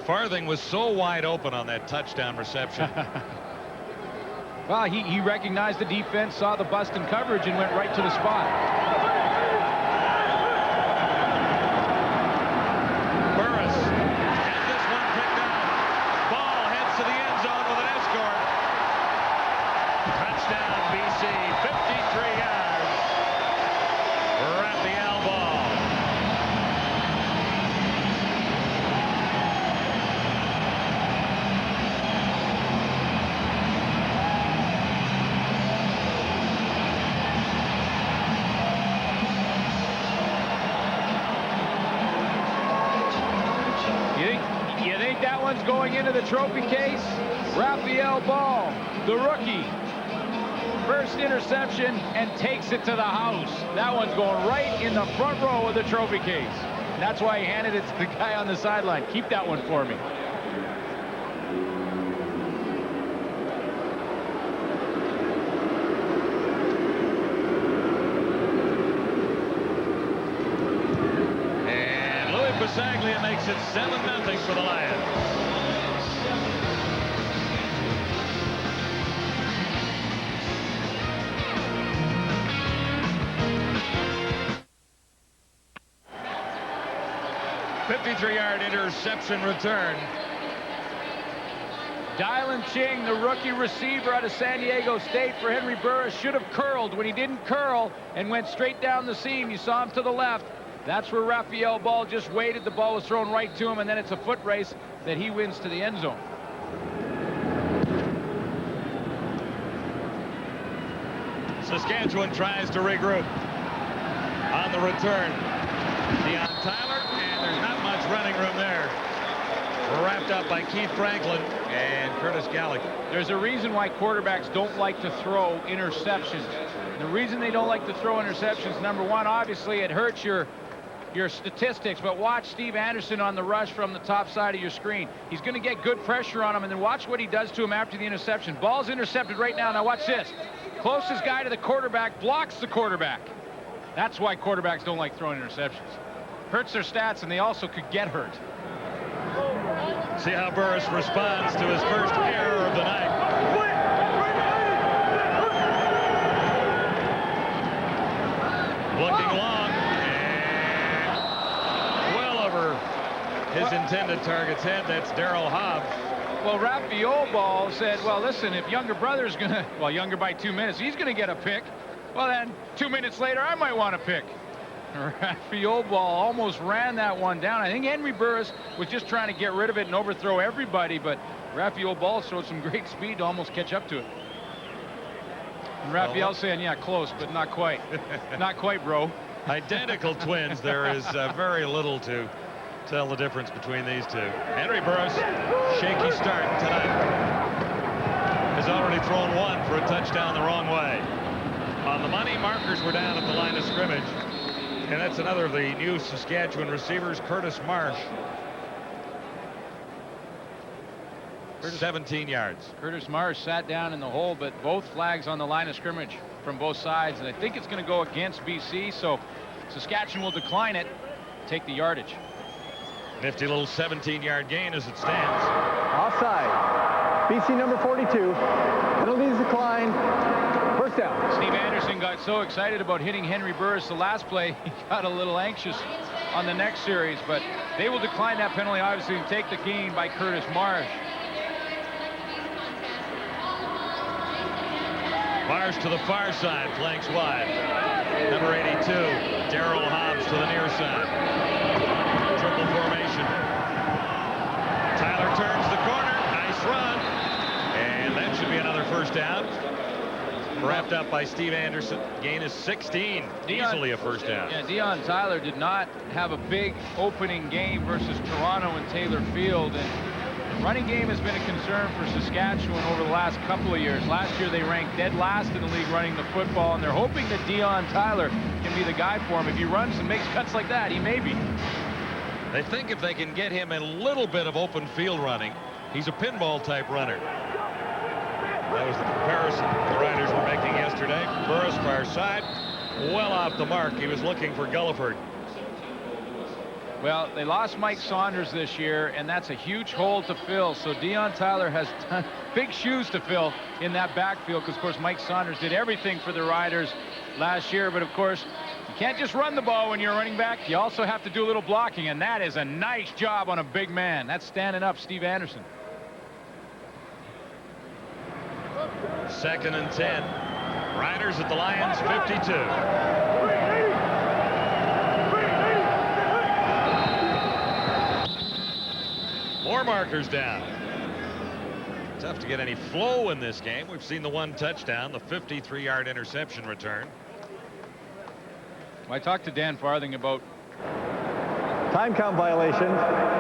[SPEAKER 6] Farthing was so wide open on that touchdown reception.
[SPEAKER 7] Well, he recognized the defense, saw the bust in coverage, and went right to the spot.
[SPEAKER 6] Burris has this one picked out. Ball heads to the end zone with an escort. Touchdown, BC, 53 yards. Raphael Ball.
[SPEAKER 7] That one's going into the trophy case. Raphael Ball, the rookie. First interception and takes it to the house. That one's going right in the front row of the trophy case. That's why he handed it to the guy on the sideline. Keep that one for me.
[SPEAKER 6] Saglia makes it 7-0 for the Lions. '53-yard interception return.
[SPEAKER 7] Dylan Ching, the rookie receiver out of San Diego State for Henry Burris, should have curled when he didn't curl and went straight down the seam. You saw him to the left. That's where Raphael Ball just waited. The ball was thrown right to him, and then it's a foot race that he wins to the end zone.
[SPEAKER 6] Saskatchewan tries to regroup. On the return, Deon Tyler, and there's not much running room there. Wrapped up by Keith Franklin and Curtis Gallagher.
[SPEAKER 7] There's a reason why quarterbacks don't like to throw interceptions. The reason they don't like to throw interceptions, number 1, obviously it hurts your statistics, but watch Steve Anderson on the rush from the top side of your screen. He's going to get good pressure on him, and then watch what he does to him after the interception. Ball's intercepted right now. Now watch this. Closest guy to the quarterback blocks the quarterback. That's why quarterbacks don't like throwing interceptions. Hurts their stats, and they also could get hurt.
[SPEAKER 6] See how Burris responds to his first error of the night. his intended target's head. That's Daryl Hobbs.
[SPEAKER 7] Well, Raphael Ball said, well, listen, if younger brother's going to, well, younger by 2 minutes, he's going to get a pick. Well, then 2 minutes later, I might want a pick. Raphael Ball almost ran that one down. I think Henry Burris was just trying to get rid of it and overthrow everybody, but Raphael Ball showed some great speed to almost catch up to it. And Raphael saying, yeah, close, but not quite. Not quite, bro.
[SPEAKER 6] Identical twins. There is very little to tell the difference between these two. Henry Burris, shaky start tonight. Has already thrown one for a touchdown the wrong way. On the money, markers were down at the line of scrimmage. And that's another of the new Saskatchewan receivers, Curtis Marsh. 17 yards.
[SPEAKER 7] Curtis Marsh sat down in the hole, but both flags on the line of scrimmage from both sides. And I think it's going to go against BC, so Saskatchewan will decline it, take the yardage.
[SPEAKER 6] Nifty little 17-yard gain as it stands.
[SPEAKER 20] Offside. BC number 42. Penalties declined. First down.
[SPEAKER 7] Steve Anderson got so excited about hitting Henry Burris the last play, he got a little anxious on the next series, but they will decline that penalty, obviously, and take the gain by Curtis Marsh.
[SPEAKER 6] Marsh to the far side, flanks wide. Number 82, Daryl Hobbs to the near side. Triple formation. Tyler turns the corner. Nice run. And that should be another first down. Wrapped up by Steve Anderson. Gain is 16. Easily a first down.
[SPEAKER 7] Yeah, Dion Tyler did not have a big opening game versus Toronto and Taylor Field. And running game has been a concern for Saskatchewan over the last couple of years. Last year they ranked dead last in the league running the football, and they're hoping that Dion Tyler can be the guy for him. If he runs and makes cuts like that, he may be.
[SPEAKER 6] They think if they can get him a little bit of open field running, he's a pinball type runner. That was the comparison the Riders were making yesterday. Burris far side, well off the mark. He was looking for Gulliford.
[SPEAKER 7] Well, they lost Mike Saunders this year, and that's a huge hole to fill. So Dion Tyler has big shoes to fill in that backfield, because, of course, Mike Saunders did everything for the Riders last year. But, of course, you can't just run the ball when you're running back. You also have to do a little blocking, and that is a nice job on a big man. That's standing up Steve Anderson.
[SPEAKER 6] 2nd and 10. Riders at the Lions 52. More markers down. Tough to get any flow in this game. We've seen the one touchdown, the 53-yard interception return.
[SPEAKER 7] I talked to Dan Farthing about
[SPEAKER 20] time count violation.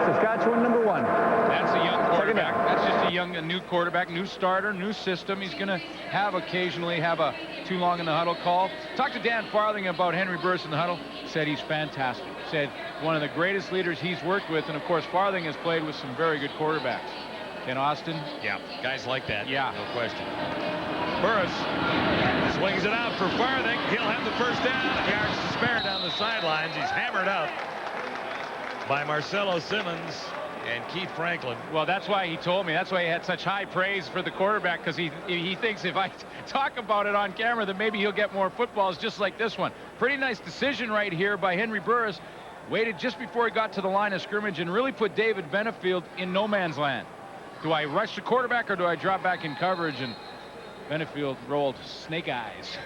[SPEAKER 20] Saskatchewan number 1.
[SPEAKER 7] That's a young quarterback. That's just a new quarterback, new starter, new system. He's going to occasionally have a too long in the huddle call. Talked to Dan Farthing about Henry Burris in the huddle. Said he's fantastic. Said one of the greatest leaders he's worked with. And, of course, Farthing has played with some very good quarterbacks. Ken Austin.
[SPEAKER 6] Yeah, guys like that.
[SPEAKER 7] Yeah.
[SPEAKER 6] No question. Burris swings it out for Farthing. He'll have the first down. Yards to spare down the sidelines. He's hammered up by Marcelo Simmons and Keith Franklin.
[SPEAKER 7] Well, that's why he told me. That's why he had such high praise for the quarterback, because he thinks if I talk about it on camera, that maybe he'll get more footballs just like this one. Pretty nice decision right here by Henry Burris. Waited just before he got to the line of scrimmage and really put David Benefield in no man's land. Do I rush the quarterback or do I drop back in coverage? And Benefield rolled snake eyes.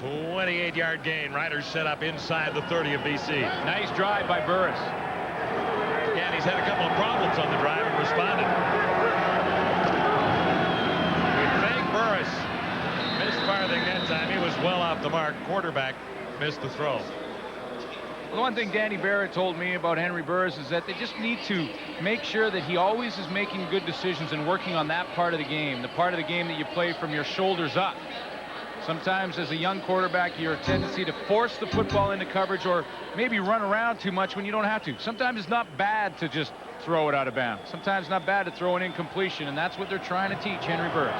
[SPEAKER 6] 28-yard gain. Riders set up inside the 30 of BC.
[SPEAKER 7] Nice drive by Burris.
[SPEAKER 6] Yeah, and he's had a couple of problems on the drive and responded. Fake Burris missed Farthing that time. He was well off the mark. Quarterback missed the throw.
[SPEAKER 7] The one thing Danny Barrett told me about Henry Burris is that they just need to make sure that he always is making good decisions and working on that part of the game, the part of the game that you play from your shoulders up. Sometimes as a young quarterback, your tendency to force the football into coverage or maybe run around too much when you don't have to. Sometimes it's not bad to just throw it out of bounds. Sometimes it's not bad to throw an incompletion, and that's what they're trying to teach Henry Burris.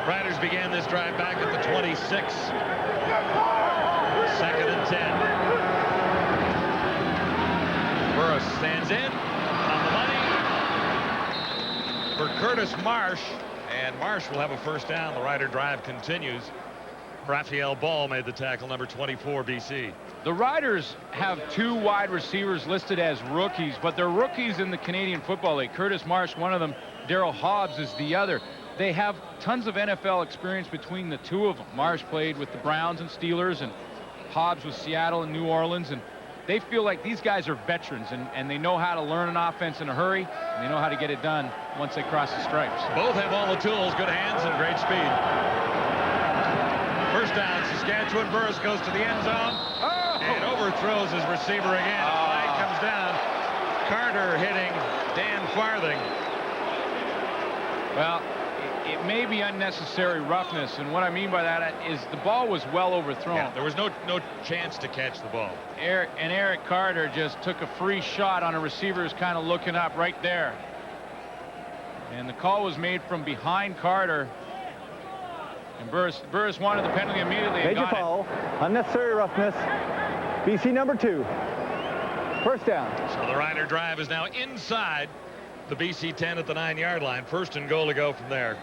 [SPEAKER 6] Riders began this drive back at the 26. 2nd and 10. Burris stands in on the money for Curtis Marsh, and Marsh will have a first down. The Rider drive continues. Raphael Ball made the tackle, number 24, BC.
[SPEAKER 7] The Riders have 2 wide receivers listed as rookies, but they're rookies in the Canadian Football League. Curtis Marsh, one of them. Daryl Hobbs is the other. They have tons of NFL experience between the 2 of them. Marsh played with the Browns and Steelers, and Hobbs with Seattle and New Orleans, and they feel like these guys are veterans, and they know how to learn an offense in a hurry, and they know how to get it done once they cross the stripes.
[SPEAKER 6] Both have all the tools, good hands, and great speed. First down, Saskatchewan. Burris goes to the end zone and overthrows his receiver again. Flag comes down. Carter hitting Dan Farthing.
[SPEAKER 7] Well, it may be unnecessary roughness, and what I mean by that is the ball was well overthrown.
[SPEAKER 6] Yeah, there was no chance to catch the ball.
[SPEAKER 7] Eric Carter just took a free shot on a receiver who's kind of looking up right there. And the call was made from behind Carter. And Burris wanted the penalty immediately.
[SPEAKER 20] Major foul, unnecessary roughness. BC number 2. First down.
[SPEAKER 6] So the Rider drive is now inside the BC 10 at the 9-yard line. First and goal to go from there.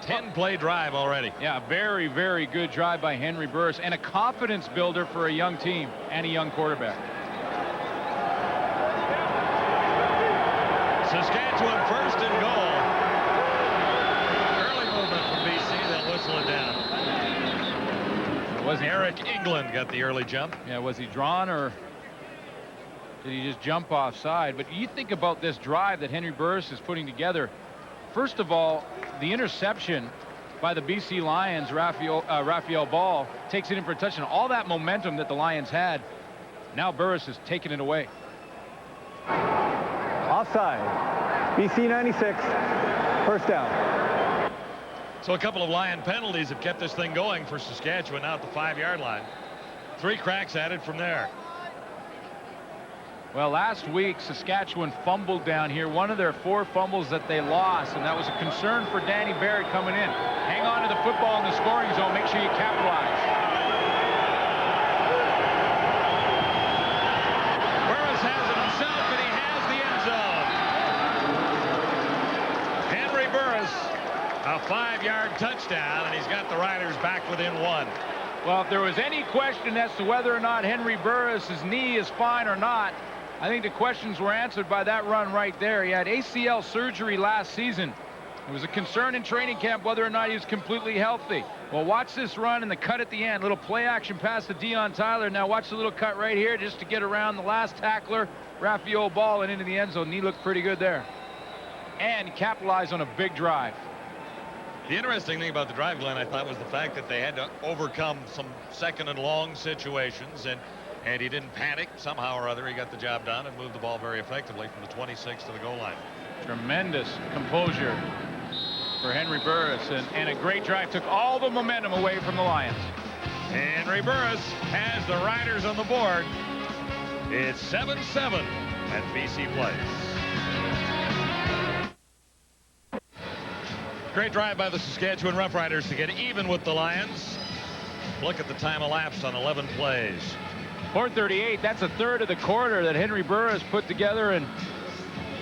[SPEAKER 6] 10-play drive already.
[SPEAKER 7] Yeah, very, very good drive by Henry Burris, and a confidence builder for a young team and a young quarterback.
[SPEAKER 6] Saskatchewan first and goal. Early movement from BC, they'll whistle it down.
[SPEAKER 7] Was
[SPEAKER 6] Eric England got the early jump.
[SPEAKER 7] Yeah, was he drawn, or did he just jump offside? But you think about this drive that Henry Burris is putting together. First of all, the interception by the BC Lions, Raphael Ball, takes it in for a touchdown. All that momentum that the Lions had, now Burris is taking it away.
[SPEAKER 20] Offside. BC 96. First down.
[SPEAKER 6] So a couple of Lion penalties have kept this thing going for Saskatchewan now at the 5-yard line. 3 cracks at it from there.
[SPEAKER 7] Well, last week, Saskatchewan fumbled down here, one of their 4 fumbles that they lost, and that was a concern for Danny Barrett coming in. Hang on to the football in the scoring zone. Make sure you capitalize.
[SPEAKER 6] Burris has it himself, and he has the end zone. Henry Burris, a 5-yard touchdown, and he's got the Riders back within 1.
[SPEAKER 7] Well, if there was any question as to whether or not Henry Burris's knee is fine or not, I think the questions were answered by that run right there. He had ACL surgery last season. It was a concern in training camp whether or not he was completely healthy. Well, watch this run and the cut at the end. Little play action pass to Deon Tyler. Now watch the little cut right here just to get around the last tackler, Raphael Ball, and into the end zone. Knee looked pretty good there. And capitalized on a big drive.
[SPEAKER 6] The interesting thing about the drive, Glenn, I thought, was the fact that they had to overcome some 2nd and long situations, and he didn't panic. Somehow or other, he got the job done and moved the ball very effectively from the 26 to the goal line.
[SPEAKER 7] Tremendous composure for Henry Burris, and a great drive. Took all the momentum away from the Lions.
[SPEAKER 6] Henry Burris has the Riders on the board. It's 7-7 at BC plays. Great drive by the Saskatchewan Roughriders to get even with the Lions. Look at the time elapsed on 11 plays.
[SPEAKER 7] 4:38. That's a third of the quarter that Henry Burris put together, and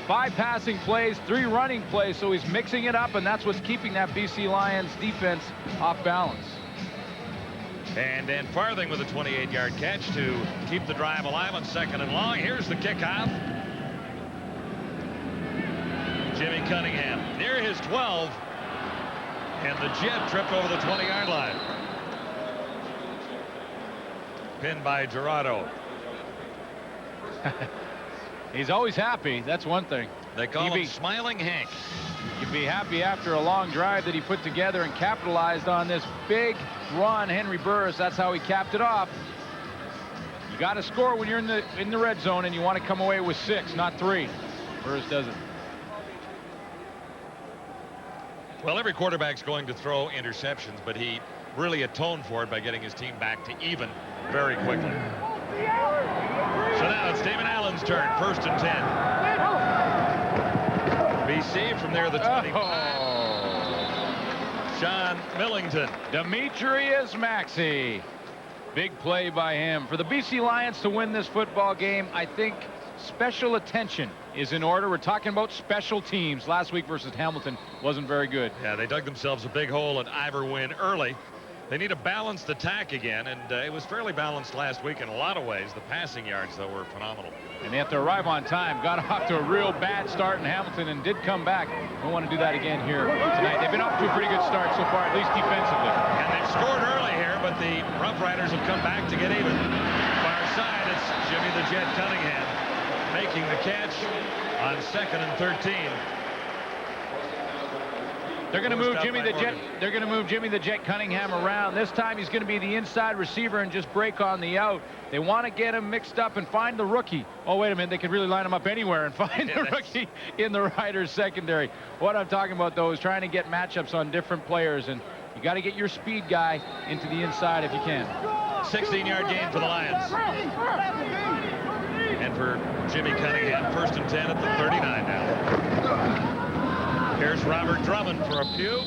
[SPEAKER 7] 5 passing plays, 3 running plays. So he's mixing it up, and that's what's keeping that BC Lions defense off balance.
[SPEAKER 6] And Dan Farthing with a 28-yard catch to keep the drive alive on 2nd and long. Here's the kickoff. Jimmy Cunningham near his 12. And the jet tripped over the 20-yard line. Pinned by Gerardo.
[SPEAKER 7] He's always happy. That's one thing.
[SPEAKER 6] They call him Smiling Hank.
[SPEAKER 7] You'd be happy after a long drive that he put together and capitalized on this big run. Henry Burris, that's how he capped it off. You got to score when you're in the red zone, and you want to come away with 6, not 3. Burris does it.
[SPEAKER 6] Well, every quarterback's going to throw interceptions, but he really atoned for it by getting his team back to even very quickly. So now it's Damon Allen's turn. 1st and 10. BC from there, the 25. Sean Millington.
[SPEAKER 7] Demetrius Maxey. Big play by him. For the BC Lions to win this football game, I think special attention is in order. We're talking about special teams. Last week versus Hamilton wasn't very good.
[SPEAKER 6] Yeah, they dug themselves a big hole at Ivor Wynn early. They need a balanced attack again, and it was fairly balanced last week in a lot of ways. The passing yards, though, were phenomenal.
[SPEAKER 7] And they have to arrive on time. Got off to a real bad start in Hamilton and did come back. Don't want to do that again here tonight. They've been off to a pretty good start so far, at least defensively.
[SPEAKER 6] And they've scored early here, but the Roughriders have come back to get even. Far side, it's Jimmy the Jet Cunningham making the catch on 2nd and 13.
[SPEAKER 7] They're going to move Jimmy the Jet. They're going to move Jimmy the Jet Cunningham around. This time he's going to be the inside receiver and just break on the out. They want to get him mixed up and find the rookie. Oh, wait a minute. They could really line him up anywhere and find the rookie in the Riders secondary. What I'm talking about, though, is trying to get matchups on different players, and you got to get your speed guy into the inside if you can.
[SPEAKER 6] 16-yard gain for the Lions. And for Jimmy Cunningham, 1st and 10 at the 39 now. Here's Robert Drummond for a few.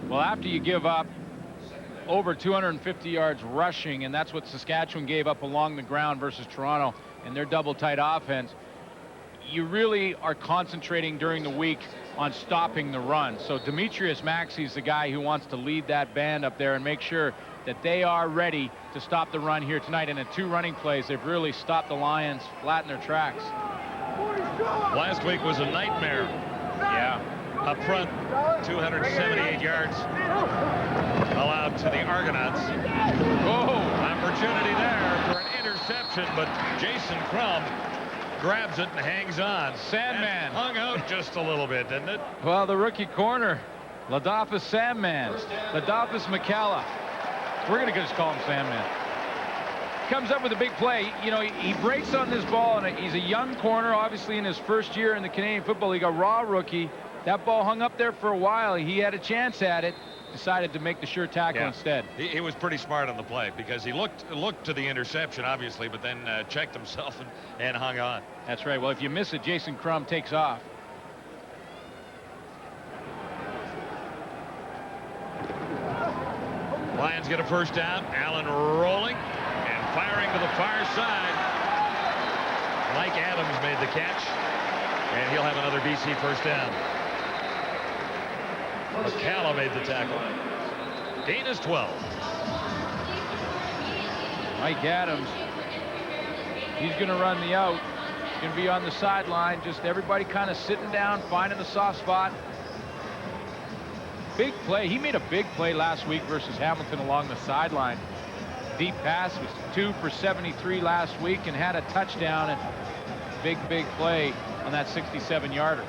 [SPEAKER 7] Well, after you give up over 250 yards rushing, and that's what Saskatchewan gave up along the ground versus Toronto and their double tight offense, you really are concentrating during the week on stopping the run. So Demetrius Maxey's the guy who wants to lead that band up there and make sure that they are ready to stop the run here tonight. And in 2 running plays, they've really stopped the Lions flat in their tracks.
[SPEAKER 6] Last week was a nightmare.
[SPEAKER 7] Yeah.
[SPEAKER 6] Up front, 278 yards allowed to the Argonauts. Oh, opportunity there for an interception, but Jason Crum grabs it and hangs on.
[SPEAKER 7] Sandman.
[SPEAKER 6] And hung out just a little bit, didn't it?
[SPEAKER 7] Well, the rookie corner, Ladolphus Sandman, Ladolphus McCalla. We're going to just call him Sandman. Comes up with a big play. You know, he breaks on this ball, and he's a young corner, obviously in his first year in the Canadian Football League, a raw rookie. That ball hung up there for a while. He had a chance at it, decided to make the sure tackle instead.
[SPEAKER 6] He was pretty smart on the play because he looked to the interception, obviously, but then checked himself and hung on.
[SPEAKER 7] That's right. Well, if you miss it, Jason Crum takes off.
[SPEAKER 6] Lions get a 1st down. Allen rolling and firing to the far side. Mike Adams made the catch, and he'll have another BC 1st down. McCalla made the tackle. Gain is 12.
[SPEAKER 7] Mike Adams, he's going to run the out. He's going to be on the sideline. Just everybody kind of sitting down, finding the soft spot. Big play. He made a big play last week versus Hamilton along the sideline. Deep pass, was 2 for 73 last week and had a touchdown, and big play on that 67-yarder.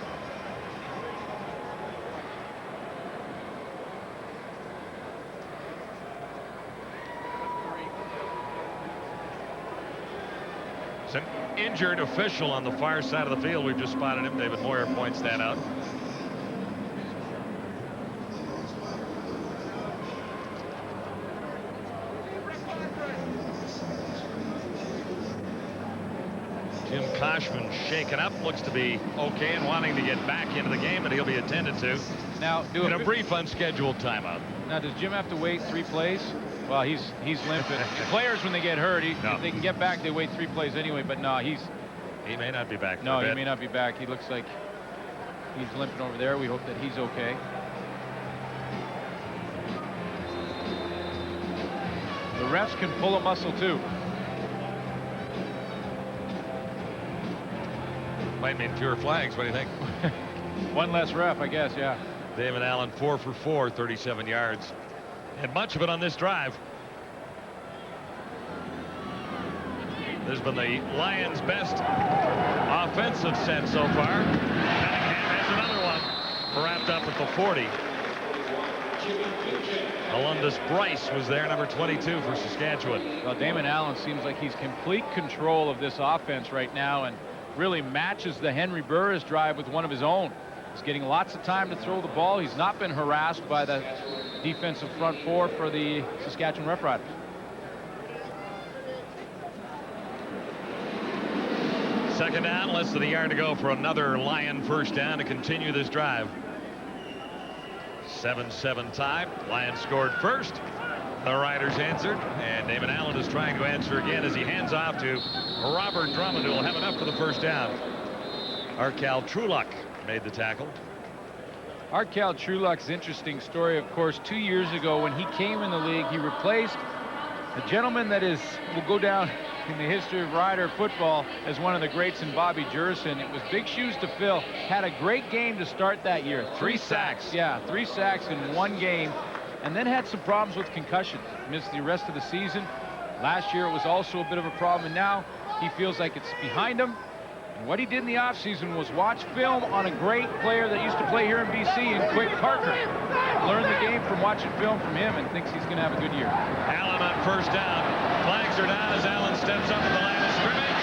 [SPEAKER 6] It's an injured official on the far side of the field. We've just spotted him. David Moyer points that out. Jim Koshman shaken up, looks to be okay and wanting to get back into the game, and he'll be attended to.
[SPEAKER 7] Now,
[SPEAKER 6] in a brief unscheduled timeout.
[SPEAKER 7] Now, does Jim have to wait 3 plays? Well, he's limping. Players, when they get hurt, if they can get back, they wait 3 plays anyway. But no, he
[SPEAKER 6] may not be back.
[SPEAKER 7] No, he may not be back. He looks like he's limping over there. We hope that he's okay. The refs can pull a muscle too.
[SPEAKER 6] Might mean fewer flags. What do you think?
[SPEAKER 7] 1 less ref, I guess. Yeah.
[SPEAKER 6] David Allen 4 for 4, 37 yards. And much of it on this drive. There's been the Lions' best offensive set so far. Cunningham has another one wrapped up at the 40. Alundis Bryce was there, number 22 for Saskatchewan.
[SPEAKER 7] Well, Damon Allen seems like he's complete control of this offense right now and really matches the Henry Burris drive with one of his own. He's getting lots of time to throw the ball. He's not been harassed by the defensive front 4 for the Saskatchewan Roughriders.
[SPEAKER 6] Second down, less than a yard to go for another Lion 1st down to continue this drive. 7-7 tie. Lions scored first. The Riders answered, and Damon Allen is trying to answer again as he hands off to Robert Drummond, who will have enough for the 1st down. Arkal Trulak made the tackle.
[SPEAKER 7] Arkell Trueluck's interesting story, of course, 2 years ago when he came in the league, he replaced a gentleman that will go down in the history of Rider football as one of the greats in Bobby Jurison. It was big shoes to fill. Had a great game to start that year. 3 sacks. Yeah, 3 sacks in 1 game. And then had some problems with concussion. Missed the rest of the season. Last year it was also a bit of a problem, and now he feels like it's behind him. And what he did in the offseason was watch film on a great player that used to play here in BC, in Quick Parker. Learned the game from watching film from him and thinks he's going to have a good year.
[SPEAKER 6] Allen on first down. Flags are down as Allen steps up at the line of scrimmage.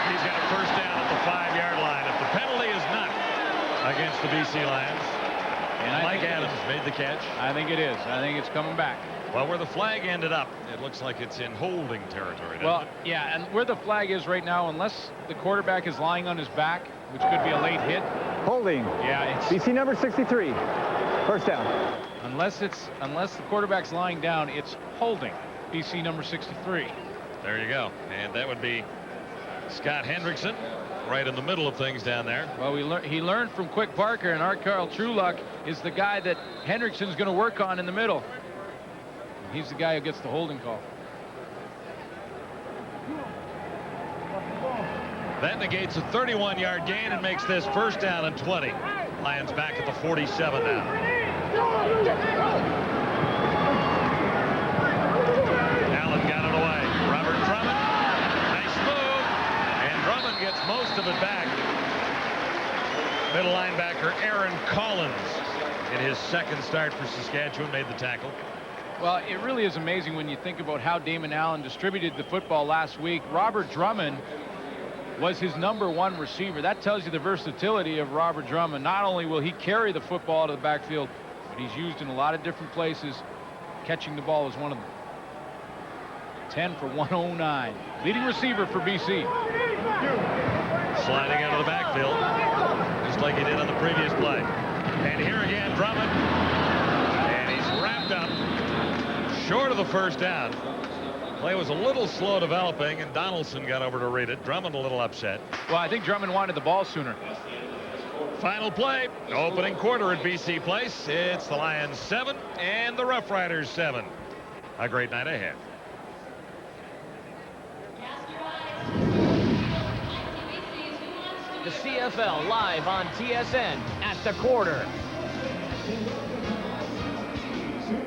[SPEAKER 6] He's got a first down at the 5-yard line. If the penalty is not against the BC Lions, and Mike Adams made the catch.
[SPEAKER 7] I think it is. I think it's coming back.
[SPEAKER 6] Well, where the flag ended up, it looks like it's in holding territory, doesn't it?
[SPEAKER 7] Yeah, and where the flag is right now, unless the quarterback is lying on his back, which could be a late hit.
[SPEAKER 20] Holding.
[SPEAKER 7] Yeah, it's
[SPEAKER 20] BC number 63. First down.
[SPEAKER 7] Unless the quarterback's lying down, it's holding. BC number 63.
[SPEAKER 6] There you go. And that would be Scott Hendrickson, right in the middle of things down there.
[SPEAKER 7] Well, he learned from Quick Parker, and Arkell Trueluck is the guy that Hendrickson's going to work on in the middle. He's the guy who gets the holding call.
[SPEAKER 6] That negates a 31-yard gain and makes this first down and 20. Lions back at the 47 now. Allen got it away. Robert Drummond. Nice move. And Drummond gets most of it back. Middle linebacker Aaron Collins, in his second start for Saskatchewan, made the tackle.
[SPEAKER 7] Well, it really is amazing when you think about how Damon Allen distributed the football last week. Robert Drummond was his #1 receiver. That tells you the versatility of Robert Drummond. Not only will he carry the football to the backfield, but he's used in a lot of different places. Catching the ball is one of them. 10 for 109. Leading receiver for BC.
[SPEAKER 6] Sliding out of the backfield, just like he did on the previous play. And here again, Drummond. And he's wrapped up short of the first down. Play was a little slow developing, and Donaldson got over to read it. Drummond a little upset.
[SPEAKER 7] Well, I think Drummond wanted the ball sooner.
[SPEAKER 6] Final play, opening quarter at BC Place. It's the Lions 7 and the Roughriders 7. A great night ahead.
[SPEAKER 8] The CFL live on TSN at the quarter.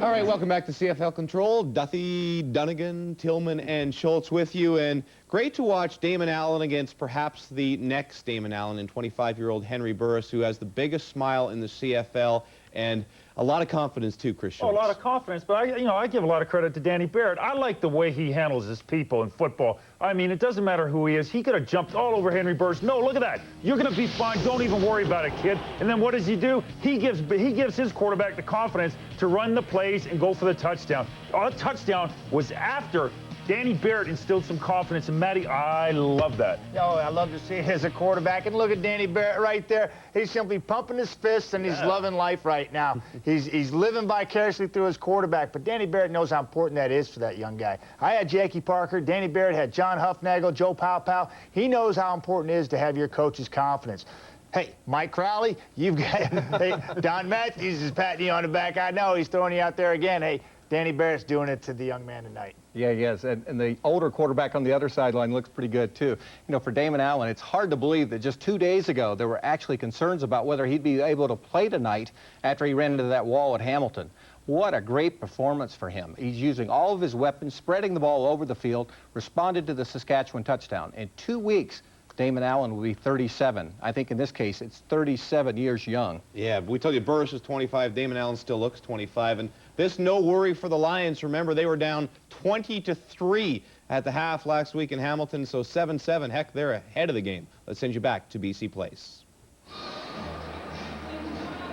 [SPEAKER 2] All right, welcome back to CFL Control. Duthie, Dunnigan, Tillman, and Schultz with you. And great to watch Damon Allen against perhaps the next Damon Allen and 25-year-old Henry Burris, who has the biggest smile in the CFL and a lot of confidence too, Chris Schultz.
[SPEAKER 5] Oh, a lot of confidence, but I give a lot of credit to Danny Barrett. I like the way he handles his people in football. I mean, it doesn't matter who he is. He could have jumped all over Henry Burris. No, look at that. You're going to be fine. Don't even worry about it, kid. And then what does he do? He gives his quarterback the confidence to run the plays and go for the touchdown. Our touchdown was after Danny Barrett instilled some confidence in Matty. I love that.
[SPEAKER 3] Oh, I love to see it as a quarterback. And look at Danny Barrett right there. He's simply pumping his fists, and he's loving life right now. He's living vicariously through his quarterback. But Danny Barrett knows how important that is for that young guy. I had Jackie Parker. Danny Barrett had John Huffnagel, Joe Powell. He knows how important it is to have your coach's confidence. Hey, Mike Crowley, you've got hey, Don Matthews is patting you on the back. I know he's throwing you out there again. Hey, Danny Barrett's doing it to the young man tonight.
[SPEAKER 4] Yeah, yes, and the older quarterback on the other sideline looks pretty good, too. You know, for Damon Allen, it's hard to believe that just 2 days ago there were actually concerns about whether he'd be able to play tonight after he ran into that wall at Hamilton. What a great performance for him. He's using all of his weapons, spreading the ball over the field, responded to the Saskatchewan touchdown. In 2 weeks, Damon Allen will be 37. I think in this case, it's 37 years young.
[SPEAKER 2] Yeah, we told you Burris is 25. Damon Allen still looks 25. And this no worry for the Lions. Remember, they were down 20-3 at the half last week in Hamilton. So 7-7. Heck, they're ahead of the game. Let's send you back to BC Place.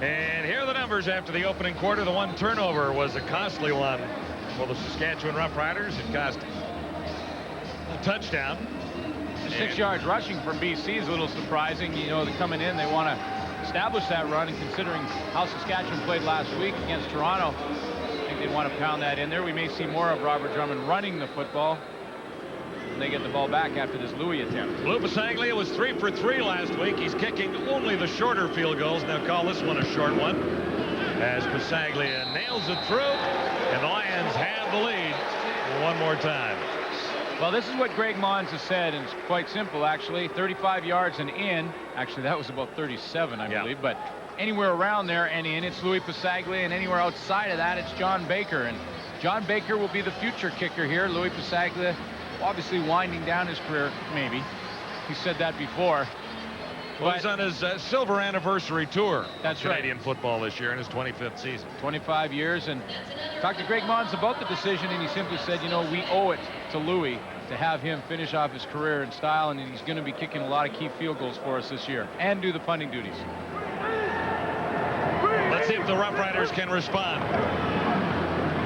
[SPEAKER 6] And here are the numbers after the opening quarter. The one turnover was a costly one for the Saskatchewan Roughriders. It cost a touchdown.
[SPEAKER 7] 6 yards rushing from BC is a little surprising. You know, they're coming in, they want to establish that run, and considering how Saskatchewan played last week against Toronto, I think they want to pound that in there. We may see more of Robert Drummond running the football. when they get the ball back after this Louis attempt.
[SPEAKER 6] Lou Pasaglia was 3 for 3 last week. He's kicking only the shorter field goals. Now call this one a short one, as Pasaglia nails it through, and the Lions have the lead one more time.
[SPEAKER 7] Well, this is what Greg Mons has said, and it's quite simple, actually. 35 yards and in. Actually, that was about 37, I believe, but anywhere around there and in, it's Louis Pasaglia, and anywhere outside of that, it's John Baker. And John Baker will be the future kicker here. Louis Pasaglia, obviously winding down his career, maybe. He said that before.
[SPEAKER 6] Well, he's on his silver anniversary tour.
[SPEAKER 7] That's
[SPEAKER 6] Canadian football this year in his 25th season.
[SPEAKER 7] 25 years, and talked to Greg Mons about the decision, and he simply said, you know, we owe it to Louis to have him finish off his career in style, and he's going to be kicking a lot of key field goals for us this year and do the punting duties.
[SPEAKER 6] Let's see if the Roughriders can respond.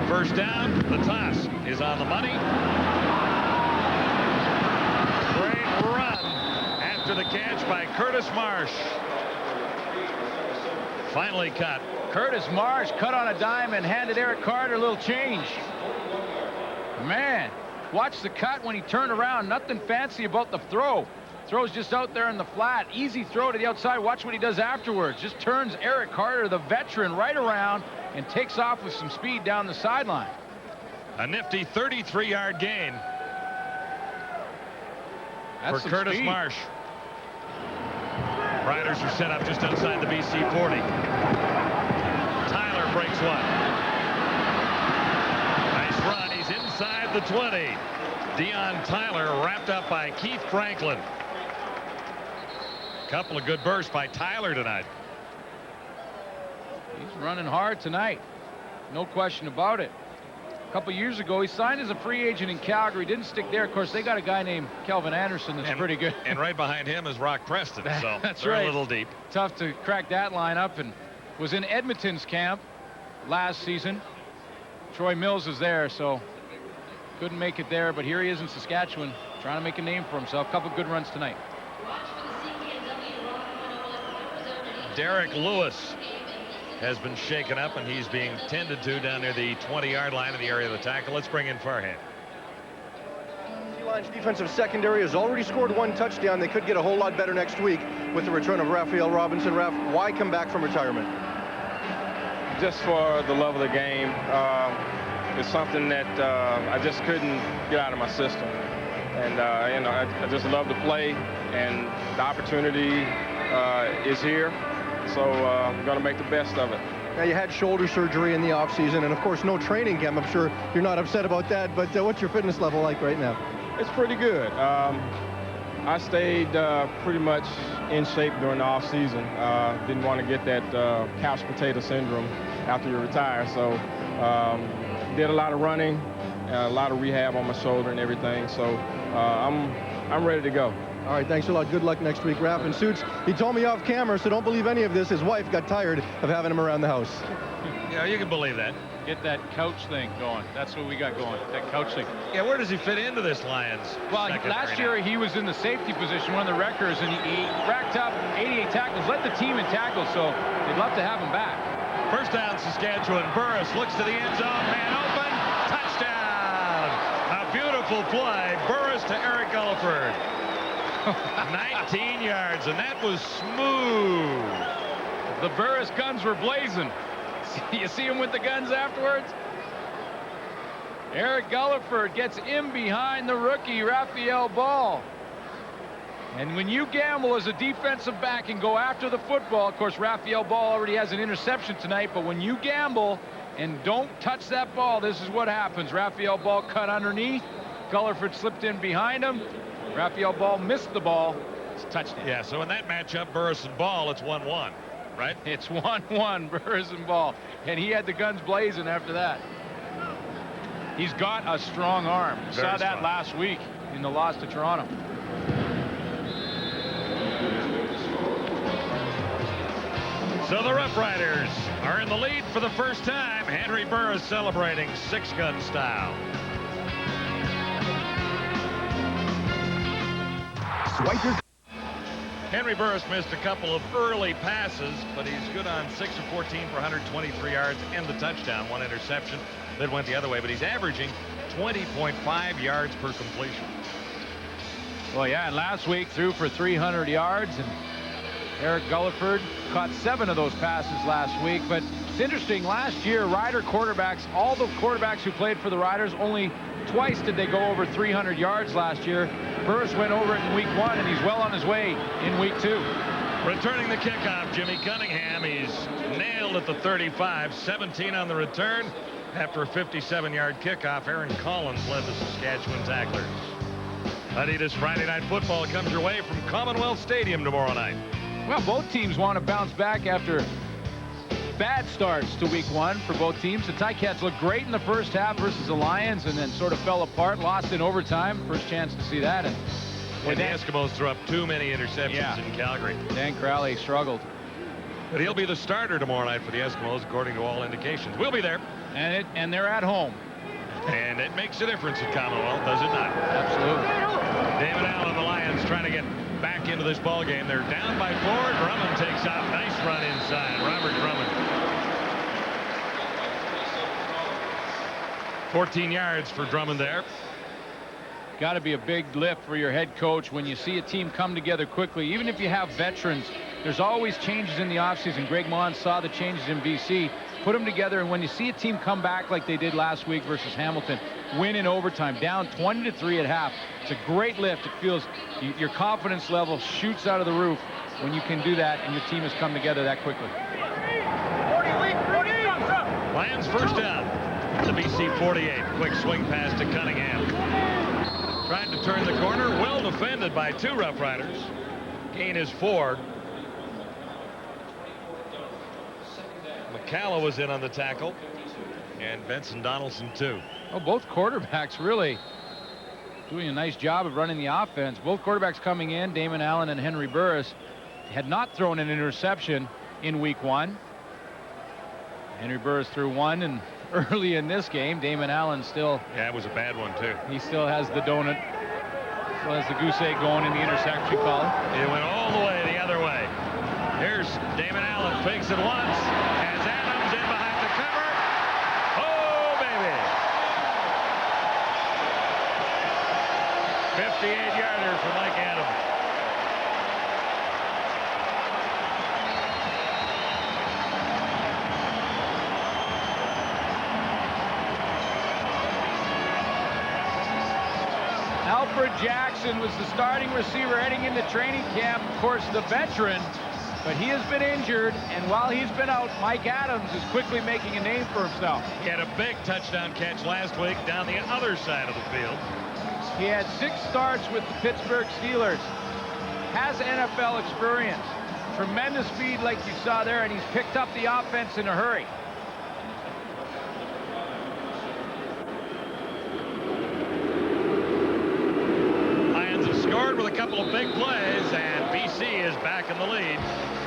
[SPEAKER 6] First down, the toss is on the money. Great run after the catch by Curtis Marsh. Finally cut.
[SPEAKER 7] Curtis Marsh cut on a dime and handed Eric Carter a little change. Man, watch the cut when he turned around. Nothing fancy about the throw. Throws just out there in the flat. Easy throw to the outside. Watch what he does afterwards. Just turns Eric Carter, the veteran, right around and takes off with some speed down the sideline.
[SPEAKER 6] A nifty 33-yard gain for Curtis
[SPEAKER 7] speed.
[SPEAKER 6] Marsh. Riders are set up just outside the BC 40. Tyler breaks one. Nice run. He's inside the 20. Dion Tyler wrapped up by Keith Franklin. Couple of good bursts by Tyler tonight.
[SPEAKER 7] He's running hard tonight. No question about it. A couple years ago, he signed as a free agent in Calgary. Didn't stick there. Of course, they got a guy named Kelvin Anderson that's pretty good.
[SPEAKER 6] And right behind him is Rock Preston. So
[SPEAKER 7] that's
[SPEAKER 6] they're
[SPEAKER 7] right.
[SPEAKER 6] a little deep.
[SPEAKER 7] Tough to crack that line up, and was in Edmonton's camp last season. Troy Mills is there, so couldn't make it there. But here he is in Saskatchewan, trying to make a name for himself. Couple good runs tonight.
[SPEAKER 6] Derek Lewis has been shaken up, and he's being tended to down near the 20-yard line in the area of the tackle. Let's bring in Farhan.
[SPEAKER 21] Lions defensive secondary has already scored 1 touchdown. They could get a whole lot better next week with the return of Raphael Robinson. Raph, why come back from retirement?
[SPEAKER 22] Just for the love of the game. It's something that I just couldn't get out of my system. And, you know, I just love to play, and the opportunity is here. So I'm going to make the best of it.
[SPEAKER 21] Now, you had shoulder surgery in the offseason, and, of course, no training camp. I'm sure you're not upset about that, but what's your fitness level like right now?
[SPEAKER 22] It's pretty good. I stayed pretty much in shape during the offseason. Didn't want to get that couch potato syndrome after you retire. So did a lot of running, a lot of rehab on my shoulder and everything. So I'm ready to go.
[SPEAKER 21] All right, thanks a lot. Good luck next week, Raph. And Suits, he told me off camera, so don't believe any of this. His wife got tired of having him around the house.
[SPEAKER 6] Yeah, you can believe that.
[SPEAKER 7] Get that couch thing going. That's what we got going, that couch thing.
[SPEAKER 6] Yeah, where does he fit into this Lions?
[SPEAKER 7] Well, last year he was in the safety position, one of the wreckers, and he racked up 88 tackles, led the team in tackles, so they'd love to have him back.
[SPEAKER 6] First down, Saskatchewan. Burris looks to the end zone. Man open. Touchdown. A beautiful play. Burris to Eric Gulliford. 19 yards, and that was smooth.
[SPEAKER 7] The Burris guns were blazing. You see him with the guns afterwards? Eric Gulliford gets in behind the rookie, Raphael Ball. And when you gamble as a defensive back and go after the football, of course, Raphael Ball already has an interception tonight, but when you gamble and don't touch that ball, this is what happens. Raphael Ball cut underneath. Gulliford slipped in behind him. Raphael Ball missed the ball. It's a touchdown.
[SPEAKER 6] Yeah, so in that matchup, Burris and Ball, it's 1-1, right?
[SPEAKER 7] It's 1-1, Burris and Ball. And he had the guns blazing after that. He's got a strong arm. Saw that last week in the loss to Toronto.
[SPEAKER 6] So the Roughriders are in the lead for the first time. Henry Burris celebrating 6-gun style. Henry Burris missed a couple of early passes, but he's good on 6 of 14 for 123 yards and the touchdown. 1 interception that went the other way, but he's averaging 20.5 yards per completion.
[SPEAKER 7] Well, yeah, and last week threw for 300 yards, and Eric Gulliford caught 7 of those passes last week. But it's interesting, last year, Rider quarterbacks, all the quarterbacks who played for the Riders, only twice did they go over 300 yards last year. Burris went over it in week 1, and he's well on his way in week 2.
[SPEAKER 6] Returning the kickoff, Jimmy Cunningham. He's nailed at the 35, 17 on the return. After a 57-yard kickoff, Aaron Collins led the Saskatchewan tacklers. Adidas Friday Night Football comes your way from Commonwealth Stadium tomorrow night.
[SPEAKER 7] Well, both teams want to bounce back after bad starts to week 1 for both teams. The Ticats looked great in the first half versus the Lions, and then sort of fell apart, lost in overtime. First chance to see that. And
[SPEAKER 6] the Eskimos threw up too many interceptions in Calgary.
[SPEAKER 7] Dan Crowley struggled.
[SPEAKER 6] But he'll be the starter tomorrow night for the Eskimos, according to all indications. We'll be there.
[SPEAKER 7] And they're at home.
[SPEAKER 6] And it makes a difference at Commonwealth, does it not?
[SPEAKER 7] Absolutely.
[SPEAKER 6] David Allen, the Lions, trying to get back into this ball game. They're down by 4. Drummond takes off. Nice run inside. Robert Drummond. 14 yards for Drummond there.
[SPEAKER 7] Got to be a big lift for your head coach when you see a team come together quickly. Even if you have veterans, there's always changes in the offseason. Greg Mon saw the changes in BC. Put them together, and when you see a team come back like they did last week versus Hamilton, win in overtime, down 20-3 at half, it's a great lift. It feels your confidence level shoots out of the roof when you can do that and your team has come together that quickly.
[SPEAKER 6] Lions first down. The BC 48. Quick swing pass to Cunningham. Trying to turn the corner. Well defended by 2 Roughriders. Gain is 4. McCalla was in on the tackle, and Benson Donaldson too.
[SPEAKER 7] Oh, both quarterbacks really doing a nice job of running the offense. Both quarterbacks coming in, Damon Allen and Henry Burris, had not thrown an interception in week 1. Henry Burris threw 1, and early in this game, Damon Allen still.
[SPEAKER 6] Yeah, it was a bad one too.
[SPEAKER 7] He still has the donut, still has the goose egg going in the interception column.
[SPEAKER 6] It went all the way the other way. Here's Damon Allen, fakes it once. Has Adams in behind the cover. Oh, baby. 58-yarder for Mike Adams.
[SPEAKER 7] Alfred Jackson was the starting receiver heading into training camp. Of course, the veteran. But he has been injured, and while he's been out, Mike Adams is quickly making a name for himself.
[SPEAKER 6] He had a big touchdown catch last week down the other side of the field.
[SPEAKER 7] He had 6 starts with the Pittsburgh Steelers. Has NFL experience. Tremendous speed like you saw there, and he's picked up the offense in a hurry.
[SPEAKER 6] Lions have scored with a couple of big plays, and BC is back in the lead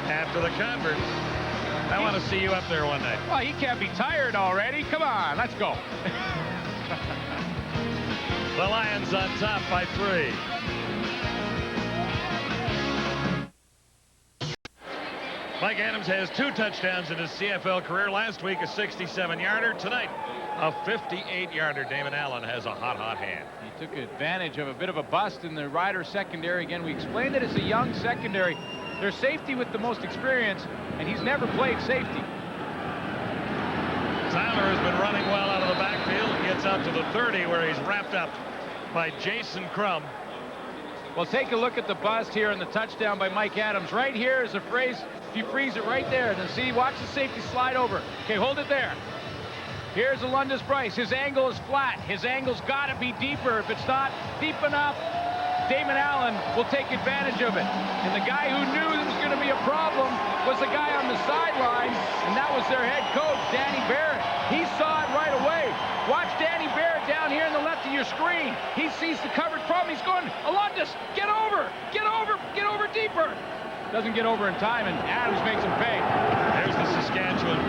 [SPEAKER 6] after the convert. I want to see you up there one night.
[SPEAKER 7] Well, he can't be tired already. Come on, let's go.
[SPEAKER 6] The Lions on top by 3. Mike Adams has 2 touchdowns in his CFL career. Last week, a 67-yarder. Tonight, a 58-yarder. Damon Allen has a hot hand.
[SPEAKER 7] He took advantage of a bit of a bust in the Rider secondary. Again, we explained that it's a young secondary. Their safety with the most experience, and he's never played safety.
[SPEAKER 6] Tyler has been running well out of the backfield. Gets out to the 30 where he's wrapped up by Jason Crum.
[SPEAKER 7] Well, take a look at the bust here and the touchdown by Mike Adams. Right here is a phrase. If you freeze it right there, then see, watch the safety slide over. Okay, hold it there. Here's Alundis Bryce. His angle is flat. His angle's got to be deeper. If it's not deep enough, Damon Allen will take advantage of it. And the guy who knew there was going to be a problem was the guy on the sideline, and that was their head coach, Danny Barrett. He saw it right away. Watch Danny Barrett down here on the left of your screen. He sees the covered problem. He's going, Alundis, get over, get over, get over deeper. Doesn't get over in time, and Adams makes him pay.
[SPEAKER 6] There's the Saskatchewan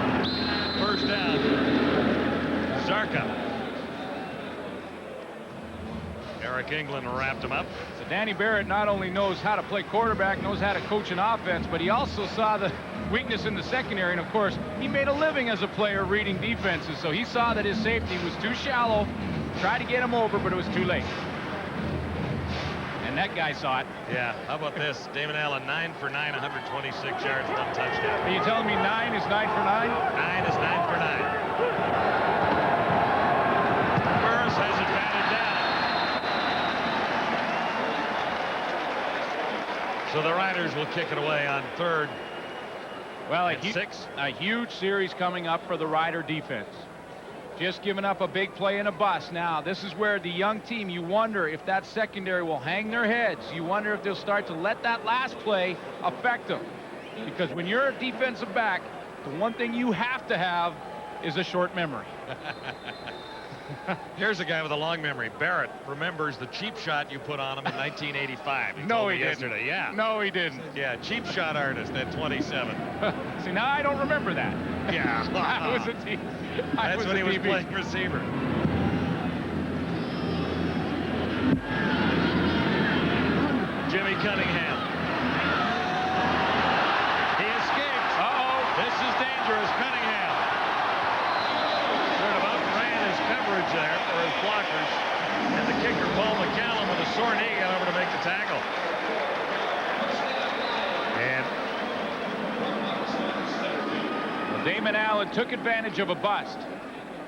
[SPEAKER 6] first down. Zarka. Eric England wrapped him up.
[SPEAKER 7] So Danny Barrett not only knows how to play quarterback, knows how to coach an offense, but he also saw the weakness in the secondary. And of course, he made a living as a player reading defenses. So he saw that his safety was too shallow, tried to get him over, but it was too late. And that guy saw it.
[SPEAKER 6] Yeah, how about this? Damon Allen, 9 for 9, 126 yards, 1 touchdown.
[SPEAKER 7] Are you telling me 9 is 9 for 9?
[SPEAKER 6] 9 is 9 for 9. Burris has it batted down. So the Riders will kick it away on third.
[SPEAKER 7] Well, a huge series coming up for the Rider defense. Just giving up a big play and a bust. Now, this is where the young team, you wonder if that secondary will hang their heads. You wonder if they'll start to let that last play affect them. Because when you're a defensive back, the one thing you have to have is a short memory.
[SPEAKER 6] Here's a guy with a long memory. Barrett remembers the cheap shot you put on him in 1985.
[SPEAKER 7] No, he
[SPEAKER 6] didn't.
[SPEAKER 7] yesterday.
[SPEAKER 6] Yeah.
[SPEAKER 7] No, he didn't.
[SPEAKER 6] Yeah, cheap shot artist at 27.
[SPEAKER 7] See, now I don't remember that.
[SPEAKER 6] Yeah.
[SPEAKER 7] I was a team.
[SPEAKER 6] That's when he was playing receiver. Jimmy Cunningham. He escapes. This is dangerous. Cunningham. Sort of outran his coverage there, or his blockers. And the kicker, Paul McCallum, with a sore knee, got over to make the tackle. And
[SPEAKER 7] Damon Allen took advantage of a bust.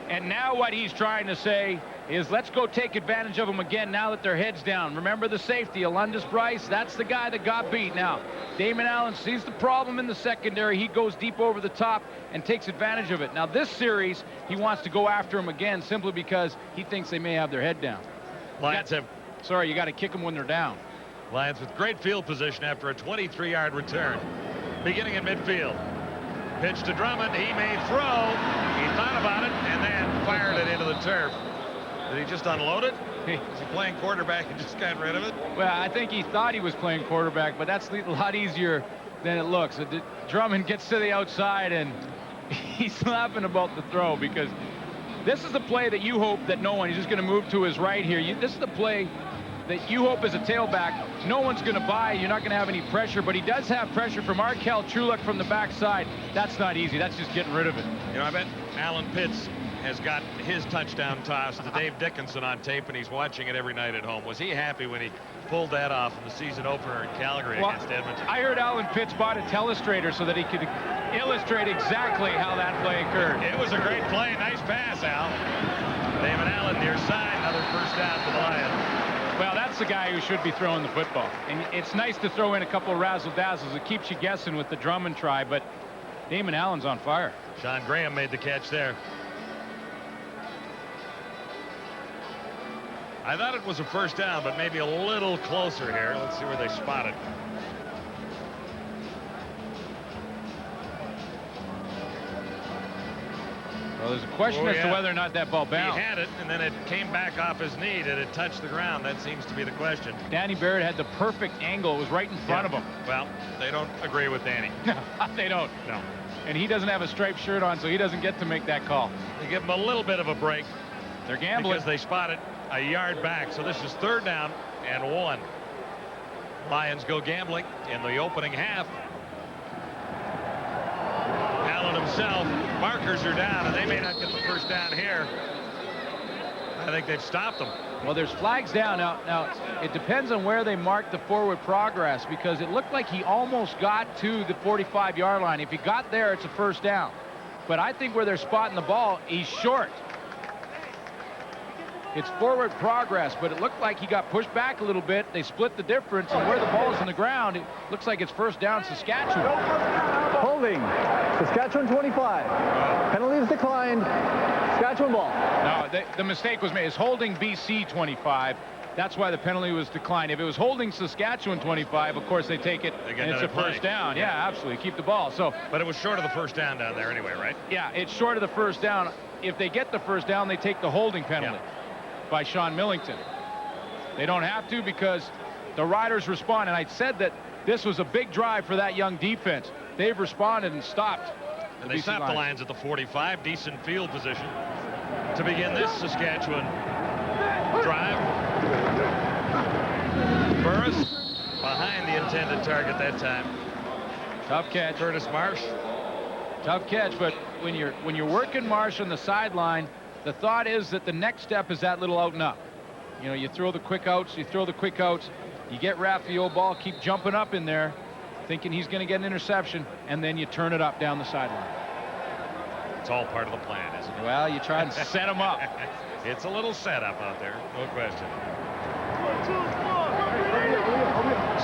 [SPEAKER 7] And now what he's trying to say is, let's go take advantage of them again now that their head's down. Remember the safety, Alundis Bryce? That's the guy that got beat. Now, Damon Allen sees the problem in the secondary. He goes deep over the top and takes advantage of it. Now, this series, he wants to go after him again simply because he thinks they may have their head down.
[SPEAKER 6] Lions have...
[SPEAKER 7] Sorry, you got to kick them when they're down.
[SPEAKER 6] Lions with great field position after a 23-yard return. Beginning at midfield. Pitch to Drummond. He may throw. He thought about it and then fired it into the turf. Did he just unload it? Is he playing quarterback and just got rid of it?
[SPEAKER 7] Well, I think he thought he was playing quarterback, but that's a lot easier than it looks. Drummond gets to the outside, and he's laughing about the throw because this is the play that you hope that no one, he's just going to move to his right here. This is the play that you hope as a tailback, no one's going to buy. You're not going to have any pressure, but he does have pressure from Markel Truelock from the backside. That's not easy. That's just getting rid of it.
[SPEAKER 6] You know, I bet Alan Pitts has got his touchdown toss to Dave Dickinson on tape, and he's watching it every night at home. Was he happy when he pulled that off in the season opener in Calgary against Edmonton?
[SPEAKER 7] I heard Alan Pitts bought a telestrator so that he could illustrate exactly how that play occurred.
[SPEAKER 6] It was a great play. Nice pass, Al. Damon Allen near side. Another first down for the Lions.
[SPEAKER 7] Well, that's the guy who should be throwing the football. And it's nice to throw in a couple of razzle-dazzles. It keeps you guessing with the Drummond try, but Damon Allen's on fire.
[SPEAKER 6] Sean Graham made the catch there. I thought it was a first down, but maybe a little closer here. Let's see where they spot it.
[SPEAKER 7] Well, there's a question as to whether or not that ball bounced.
[SPEAKER 6] He had it, and then it came back off his knee. Did it touch the ground? That seems to be the question.
[SPEAKER 7] Danny Barrett had the perfect angle. It was right in front of him.
[SPEAKER 6] Well, they don't agree with Danny.
[SPEAKER 7] No, they don't.
[SPEAKER 6] No.
[SPEAKER 7] And he doesn't have a striped shirt on, so he doesn't get to make that call.
[SPEAKER 6] They give him a little bit of a break.
[SPEAKER 7] They're gambling.
[SPEAKER 6] Because they spot it a yard back. So this is third down and 1. Lions go gambling in the opening half. Allen himself, markers are down, and they may not get the first down here. I think they've stopped them.
[SPEAKER 7] Well, there's flags down. Now, it depends on where they mark the forward progress, because it looked like he almost got to the 45-yard line. If he got there, it's a first down. But I think where they're spotting the ball, he's short. It's forward progress, but it looked like he got pushed back a little bit. They split the difference, and where the ball's on the ground, it looks like it's first down Saskatchewan.
[SPEAKER 20] Holding. Saskatchewan 25. Penalties declined. Saskatchewan ball.
[SPEAKER 7] No, the mistake was made. It's holding BC 25. That's why the penalty was declined. If it was holding Saskatchewan 25, of course they take it, and it's a first down. Yeah, absolutely. Keep the ball. So,
[SPEAKER 6] but it was short of the first down down there anyway, right?
[SPEAKER 7] Yeah, it's short of the first down. If they get the first down, they take the holding penalty by Sean Millington. They don't have to because the Riders respond. And I said that this was a big drive for that young defense. They've responded and stopped.
[SPEAKER 6] And they stopped the Lions at the 45. Decent field position to begin this Saskatchewan drive. Burris behind the intended target that time.
[SPEAKER 7] Tough catch.
[SPEAKER 6] Curtis Marsh.
[SPEAKER 7] Tough catch, but when you're working Marsh on the sideline, the thought is that the next step is that little out and up. You know, you throw the quick outs, You get Raphael Ball, keep jumping up in there, thinking he's going to get an interception, and then you turn it up down the sideline.
[SPEAKER 6] It's all part of the plan, isn't it?
[SPEAKER 7] Well, you try and set him up.
[SPEAKER 6] It's a little setup out there, no question.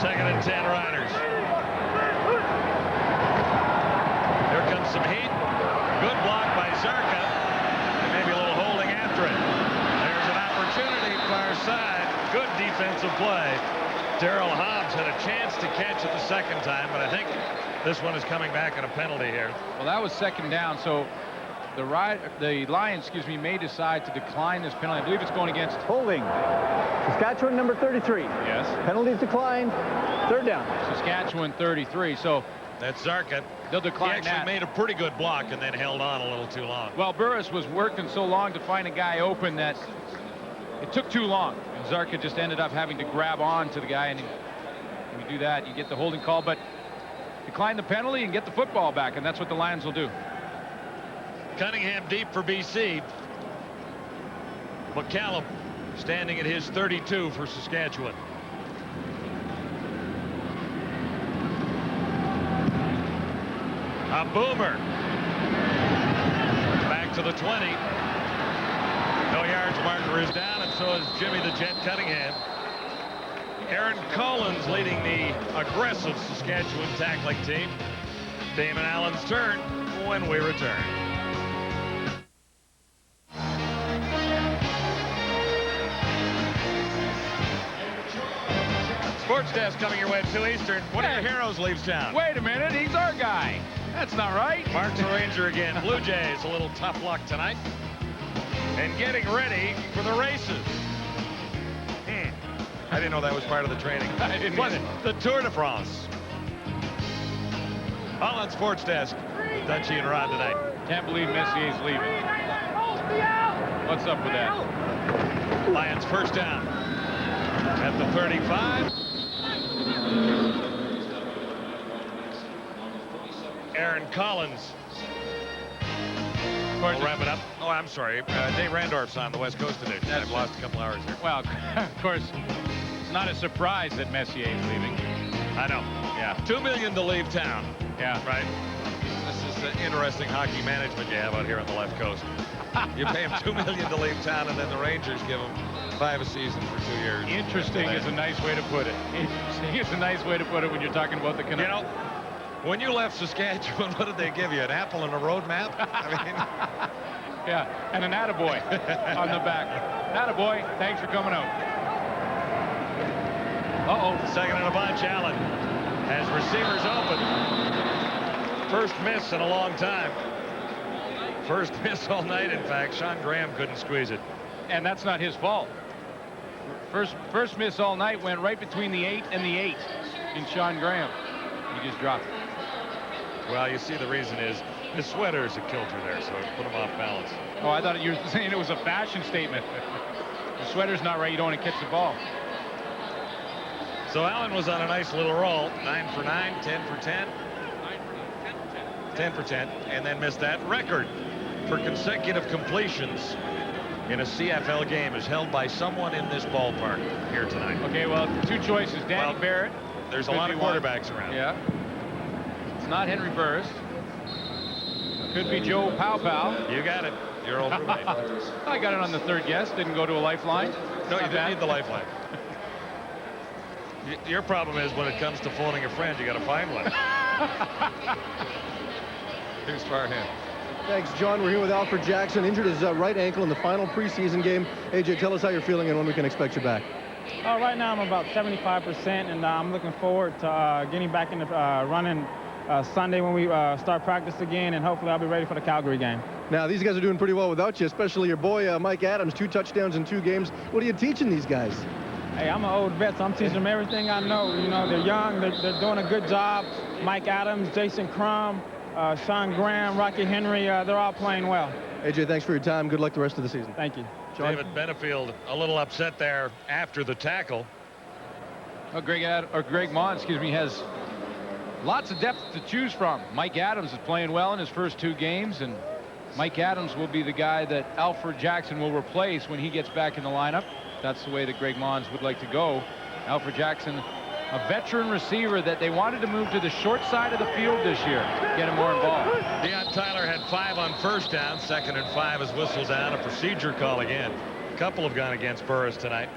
[SPEAKER 6] 2nd and 10 Riders. Here comes some heat. Good block by Zarka. And maybe a little holding after it. There's an opportunity far side. Good defensive play. Darrell Hobbs had a chance to catch it the second time, but I think this one is coming back on a penalty here.
[SPEAKER 7] Well, that was 2nd down, so the Lions, may decide to decline this penalty. I believe it's going against
[SPEAKER 20] holding. Saskatchewan number 33.
[SPEAKER 7] Yes.
[SPEAKER 20] Penalties declined. 3rd down.
[SPEAKER 7] Saskatchewan 33. So
[SPEAKER 6] that's Zarka.
[SPEAKER 7] They'll decline.
[SPEAKER 6] He actually made a pretty good block and then held on a little too long.
[SPEAKER 7] Well, Burris was working so long to find a guy open that it took too long. And Zarka just ended up having to grab on to the guy, and when you do that, you get the holding call. But decline the penalty and get the football back, and that's what the Lions will do.
[SPEAKER 6] Cunningham deep for BC. McCallum standing at his 32 for Saskatchewan. A boomer. Back to the 20. No yards marker is down, and so is Jimmy the Jet Cunningham. Aaron Collins leading the aggressive Saskatchewan tackling team. Damon Allen's turn when we return. Sports Desk coming your way at 2 Eastern. One of your heroes leaves town.
[SPEAKER 7] Wait a minute, he's our guy. That's not right.
[SPEAKER 6] Mark's a Ranger again. Blue Jays, a little tough luck tonight. And getting ready for the races. I didn't know that was part of the training.
[SPEAKER 7] I didn't
[SPEAKER 6] Plus,
[SPEAKER 7] either.
[SPEAKER 6] the Tour de France. All on Sports Desk. Dutchie and Rod tonight.
[SPEAKER 7] Can't believe Messier's leaving. What's up with that?
[SPEAKER 6] Lions 1st down. At the 35. Aaron Collins. We'll wrap it up. Oh, I'm sorry. Dave Randorf's on the West Coast today. I've lost a couple hours here.
[SPEAKER 7] Well, of course, it's not a surprise that Messier is leaving.
[SPEAKER 6] I know. Yeah. $2 million to leave town.
[SPEAKER 7] Yeah.
[SPEAKER 6] Right. This is the interesting hockey management you have out here on the left coast. You pay him $2 million to leave town, and then the Rangers give him 5 a season for 2 years.
[SPEAKER 7] Interesting is a nice way to put it. Interesting is a nice way to put it when you're talking about the Canucks.
[SPEAKER 6] You know, when you left Saskatchewan, what did they give you? An apple and a road map? I mean,
[SPEAKER 7] yeah, and an attaboy on the back. Attaboy, thanks for coming out. Uh-oh.
[SPEAKER 6] 2nd and a bunch, Allen has receivers open. First miss in a long time. First miss all night, in fact. Sean Graham couldn't squeeze it.
[SPEAKER 7] And that's not his fault. First miss all night went right between the 8 and the 8 in Sean Graham. He just dropped it.
[SPEAKER 6] Well, you see, the reason is his sweater is a kilter there, so it put him off balance.
[SPEAKER 7] Oh, I thought you were saying it was a fashion statement. The sweater's not right. You don't want to catch the ball.
[SPEAKER 6] So Allen was on a nice little roll. 9 for 9, 10 for 10. 10 for 10, and then missed that. Record for consecutive completions in a CFL game is held by someone in this ballpark here tonight.
[SPEAKER 7] Okay, well, 2 choices. Danny Barrett.
[SPEAKER 6] There's a lot of quarterbacks around.
[SPEAKER 7] Yeah. It's not Henry Burris. Could be Joe Pow.
[SPEAKER 6] You got it. Your old roommate.
[SPEAKER 7] I got it on the 3rd guess. Didn't go to a lifeline.
[SPEAKER 6] No, you didn't need the lifeline. Your problem is when it comes to phoning a friend, you got to find one. Here's Farhan.
[SPEAKER 21] Thanks, John. We're here with Alfred Jackson, injured his right ankle in the final preseason game. AJ, tell us how you're feeling and when we can expect you back.
[SPEAKER 1] Right now I'm about 75%, and I'm looking forward to getting back into running Sunday when we start practice again, and hopefully I'll be ready for the Calgary game.
[SPEAKER 21] Now, these guys are doing pretty well without you, especially your boy, Mike Adams, 2 touchdowns in 2 games. What are you teaching these guys?
[SPEAKER 1] Hey, I'm an old vet, so I'm teaching them everything I know. You know, they're young, they're doing a good job. Mike Adams, Jason Crum, Sean Graham, Rocky Henry, they're all playing well.
[SPEAKER 21] AJ, thanks for your time. Good luck the rest of the season.
[SPEAKER 1] Thank you.
[SPEAKER 21] John?
[SPEAKER 6] David Benefield a little upset there after the tackle.
[SPEAKER 7] Well, Greg Mon, has lots of depth to choose from. Mike Adams is playing well in his first 2 games, and Mike Adams will be the guy that Alfred Jackson will replace when he gets back in the lineup. That's the way that Greg Mons would like to go Alfred Jackson, a veteran receiver that they wanted to move to the short side of the field this year, get him more involved.
[SPEAKER 6] Deion Tyler had 5 on first down. 2nd and 5 is whistle down. A procedure call again. A couple have gone against Burris tonight.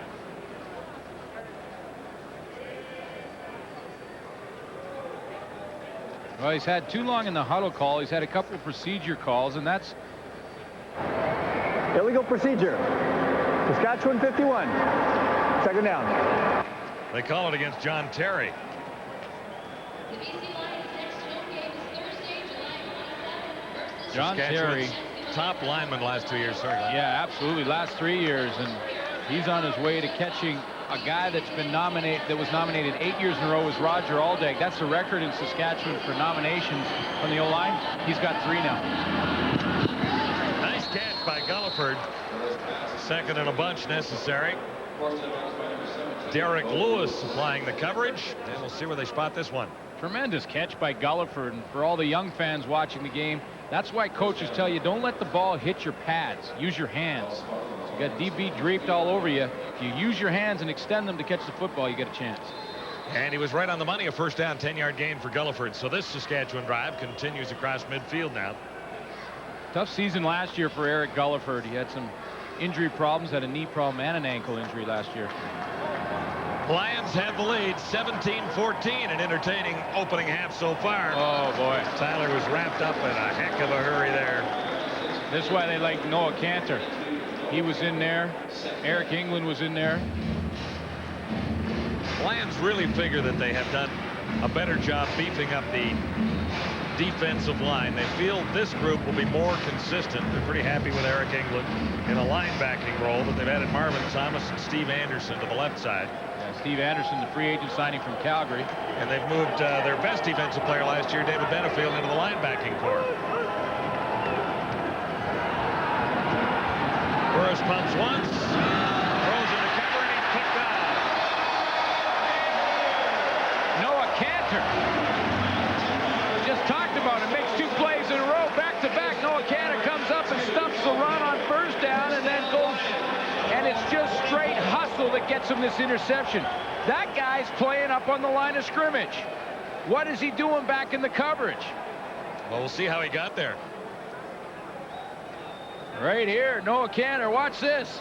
[SPEAKER 7] Well, he's had too long in the huddle call. He's had a couple of procedure calls, and that's
[SPEAKER 20] illegal procedure. Saskatchewan 51. 2nd down.
[SPEAKER 6] They call it against John Terry.
[SPEAKER 7] John Terry,
[SPEAKER 6] top lineman last 2 years, certainly.
[SPEAKER 7] Yeah, absolutely. Last 3 years, and he's on his way to catching a guy that's been nominated, that was nominated 8 years in a row, was Roger Aldag. That's the record in Saskatchewan for nominations from the O-line. He's got 3 now.
[SPEAKER 6] Nice catch by Gulliford. 2nd and a bunch necessary. Derek Lewis supplying the coverage, and we'll see where they spot this one.
[SPEAKER 7] Tremendous catch by Gulliford, and for all the young fans watching the game, that's why coaches tell you don't let the ball hit your pads. Use your hands. So you got DB draped all over you. If you use your hands and extend them to catch the football, you get a chance.
[SPEAKER 6] And he was right on the money. A 1st down, 10-yard gain for Gulliford. So this Saskatchewan drive continues across midfield now.
[SPEAKER 7] Tough season last year for Eric Gulliford. He had some injury problems, had a knee problem and an ankle injury last year.
[SPEAKER 6] Lions have the lead, 17-14, an entertaining opening half so far.
[SPEAKER 7] Oh, boy.
[SPEAKER 6] Tyler was wrapped up in a heck of a hurry there.
[SPEAKER 7] This is why they like Noah Cantor. He was in there. Eric England was in there.
[SPEAKER 6] Lions really figure that they have done a better job beefing up the defensive line. They feel this group will be more consistent. They're pretty happy with Eric England in a linebacking role, but they've added Marvin Thomas and Steve Anderson to the left side.
[SPEAKER 7] Steve Anderson, the free agent signing from Calgary.
[SPEAKER 6] And they've moved their best defensive player last year, David Benefield, into the linebacking corps. Burris pumps once, throws in the cover, and he's picked off.
[SPEAKER 7] Noah Cantor. Just talked about it. Makes 2 plays in a row, back-to-back. Noah Cantor comes up and stumps the run on 1st down and then goes. And it's just straight hustle that gets him this interception. That guy's playing up on the line of scrimmage. What is he doing back in the coverage?
[SPEAKER 6] Well, we'll see how he got there.
[SPEAKER 7] Right here, Noah Cantor, watch this.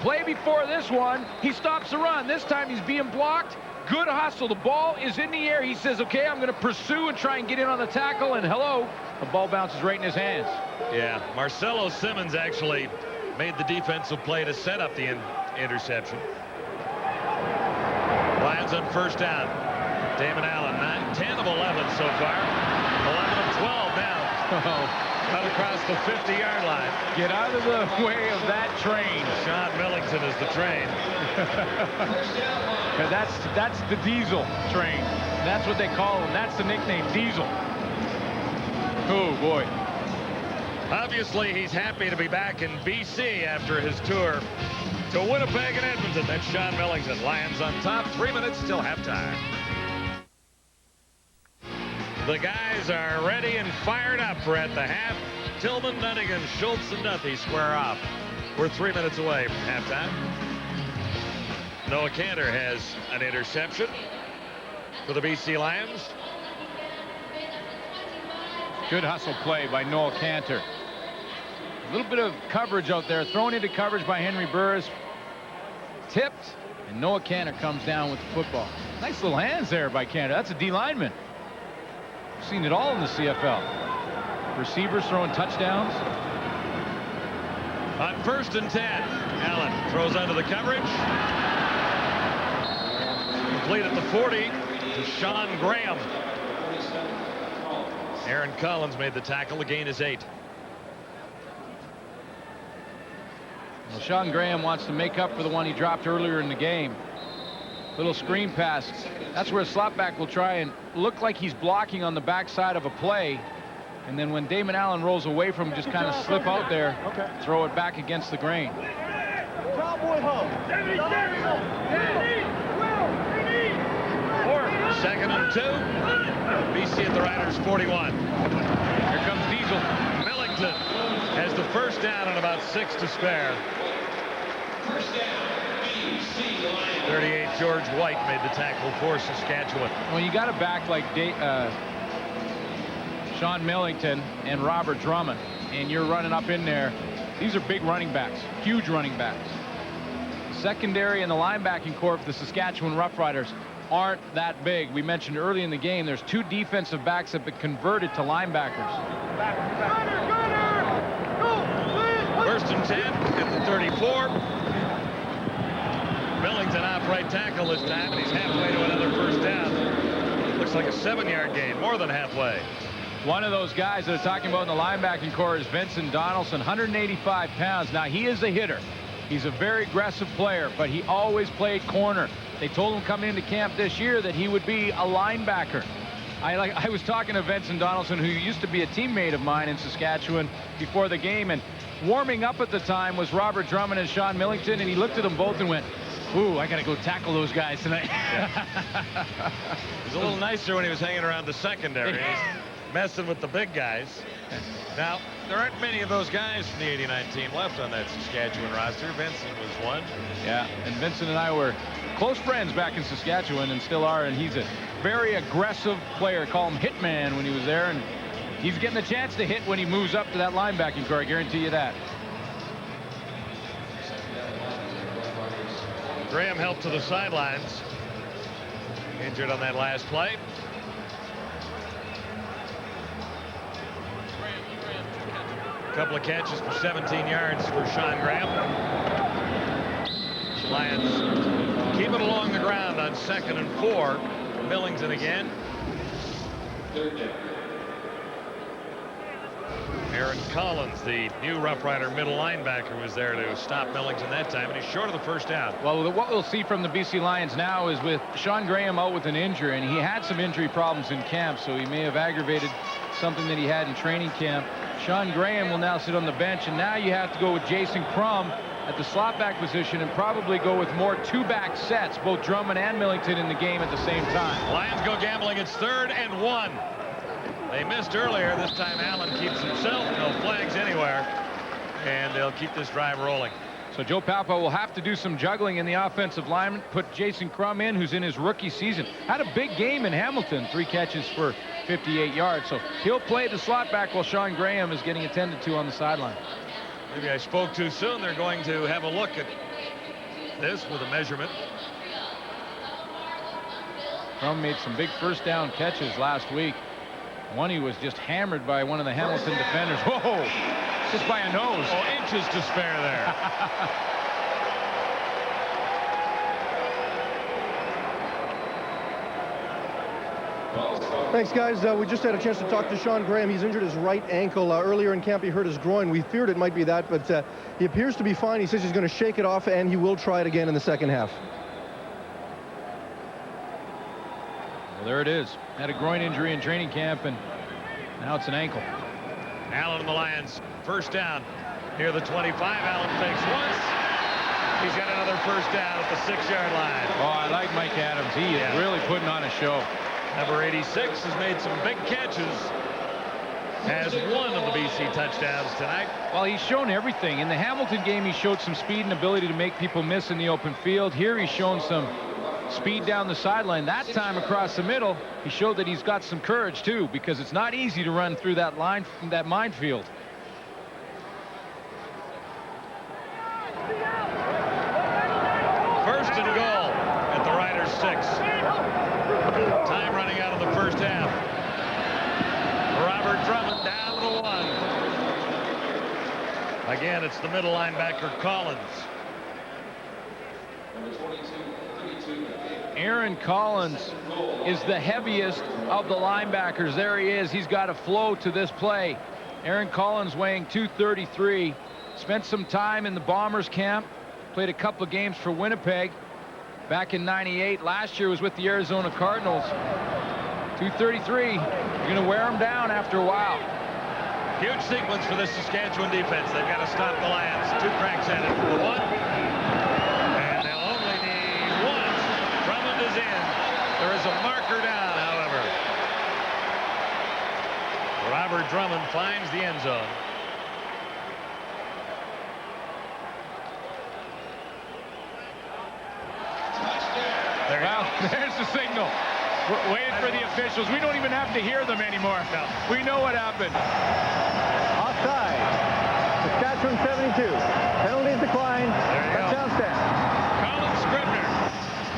[SPEAKER 7] Play before this one, he stops the run. This time he's being blocked. Good hustle. The ball is in the air. He says, okay, I'm going to pursue and try and get in on the tackle. And hello, the ball bounces right in his hands.
[SPEAKER 6] Yeah, Marcelo Simmons actually made the defensive play to set up the interception. Lions on 1st down. Damon Allen, 10 of 11 so far. 11 of 12 now. Cut across the 50-yard line.
[SPEAKER 7] Get out of the way of that train.
[SPEAKER 6] Sean Millington is the train.
[SPEAKER 7] That's the Diesel train. That's what they call him. That's the nickname, Diesel. Oh, boy.
[SPEAKER 6] Obviously, he's happy to be back in BC after his tour to Winnipeg and Edmonton. That's Sean Millington. Lions on top. 3 minutes till halftime. The guys are ready and fired up. We're at the half. Tillman, Dunnigan, Schultz, and Duthie square off. We're 3 minutes away from halftime. Noah Cantor has an interception for the BC Lions.
[SPEAKER 7] Good hustle play by Noah Cantor. A little bit of coverage out there, thrown into coverage by Henry Burris. Tipped, and Noah Cantor comes down with the football. Nice little hands there by Cantor. That's a D lineman. We've seen it all in the CFL. Receivers throwing touchdowns.
[SPEAKER 6] On 1st and 10, Allen throws under the coverage. Complete at the 40 to Sean Graham. Aaron Collins made the tackle. The gain is 8.
[SPEAKER 7] Well, Sean Graham wants to make up for the one he dropped earlier in the game. Little screen pass. That's where a slotback will try and look like he's blocking on the backside of a play. And then when Damon Allen rolls away from him, just kind of slip out there, throw it back against the grain.
[SPEAKER 6] Second and 2. BC at the Riders 41.
[SPEAKER 7] Here comes Diesel.
[SPEAKER 6] Millington has the 1st down and about 6 to spare. 38, George White made the tackle for Saskatchewan.
[SPEAKER 7] Well, you got a back like Sean Millington and Robert Drummond, and you're running up in there. These are big running backs, huge running backs. Secondary and the linebacking corps for the Saskatchewan Roughriders aren't that big. We mentioned early in the game, there's 2 defensive backs that have been converted to linebackers.
[SPEAKER 6] First and 10 at the 34. Millington off right tackle this time, and he's halfway to another first down. Looks like a 7-yard gain, more than halfway.
[SPEAKER 7] One of those guys that are talking about in the linebacking corps is Vincent Donaldson, 185 pounds. Now, he is a hitter. He's a very aggressive player, but he always played corner. They told him coming into camp this year that he would be a linebacker. I was talking to Vincent Donaldson, who used to be a teammate of mine in Saskatchewan before the game, and warming up at the time was Robert Drummond and Sean Millington, and he looked at them both and went, ooh, I got to go tackle those guys tonight.
[SPEAKER 6] It was a little nicer when he was hanging around the secondary. He's messing with the big guys. Now, there aren't many of those guys from the 89 team left on that Saskatchewan roster. Vincent was one.
[SPEAKER 7] Yeah, and Vincent and I were close friends back in Saskatchewan and still are, and he's a very aggressive player. Call him Hitman when he was there, and he's getting the chance to hit when he moves up to that linebacking core. I guarantee you that.
[SPEAKER 6] Graham helped to the sidelines. Injured on that last play. A couple of catches for 17 yards for Sean Graham. Lions keep it along the ground on 2nd and 4. Millington again. Aaron Collins, the new Rough Rider middle linebacker, was there to stop Millington that time, and he's short of the first down.
[SPEAKER 7] Well, what we'll see from the BC Lions now is with Sean Graham out with an injury, and he had some injury problems in camp, so he may have aggravated something that he had in training camp. Sean Graham will now sit on the bench, and now you have to go with Jason Crum at the slot back position and probably go with more 2-back sets, both Drummond and Millington in the game at the same time.
[SPEAKER 6] Lions go gambling. It's 3rd and 1. They missed earlier. This time Allen keeps himself. No flags anywhere. And they'll keep this drive rolling.
[SPEAKER 7] So Joe Papa will have to do some juggling in the offensive line. Put Jason Crum in, who's in his rookie season. Had a big game in Hamilton. 3 catches for 58 yards. So he'll play the slot back while Sean Graham is getting attended to on the sideline.
[SPEAKER 6] Maybe I spoke too soon. They're going to have a look at this with a measurement.
[SPEAKER 7] Crum made some big first down catches last week. One, he was just hammered by one of the Hamilton defenders. Whoa! Just by a nose.
[SPEAKER 6] Oh, inches to spare there.
[SPEAKER 21] Thanks, guys. We just had a chance to talk to Sean Graham. He's injured his right ankle. Earlier in camp, he hurt his groin. We feared it might be that, but he appears to be fine. He says he's going to shake it off, and he will try it again in the second half.
[SPEAKER 7] Well, there it is. Had a groin injury in training camp, and now it's an ankle.
[SPEAKER 6] Allen and the Lions, first down near the 25. Allen fakes once. He's got another first down at the 6-yard line.
[SPEAKER 7] Oh, I like Mike Adams. He is really putting on a show.
[SPEAKER 6] Number 86 has made some big catches. Has one of the BC touchdowns tonight.
[SPEAKER 7] Well, he's shown everything. In the Hamilton game, he showed some speed and ability to make people miss in the open field. Here, he's shown some speed down the sideline. That time across the middle, he showed that he's got some courage too, because it's not easy to run through that line, that minefield.
[SPEAKER 6] First and goal at the Riders 6. Time running out of the first half. Robert Drummond down to the 1. Again, it's the middle linebacker Collins.
[SPEAKER 7] Aaron Collins is the heaviest of the linebackers. There he is. He's got a flow to this play. Aaron Collins weighing 233. Spent some time in the Bombers camp. Played a couple of games for Winnipeg back in '98. Last year was with the Arizona Cardinals. 233. You're going to wear him down after a while.
[SPEAKER 6] Huge sequence for this Saskatchewan defense. They've got to stop the Lions. 2 cracks at it for the 1. And they'll only need 1. Drummond is in. There is a marker down, however. Robert Drummond finds the end zone.
[SPEAKER 7] There's the signal. We're waiting for the officials. We don't even have to hear them anymore. No. We know what happened.
[SPEAKER 20] Offside. Saskatchewan 72. Penalties declined. Touchdown stand.
[SPEAKER 7] Colin Scribner.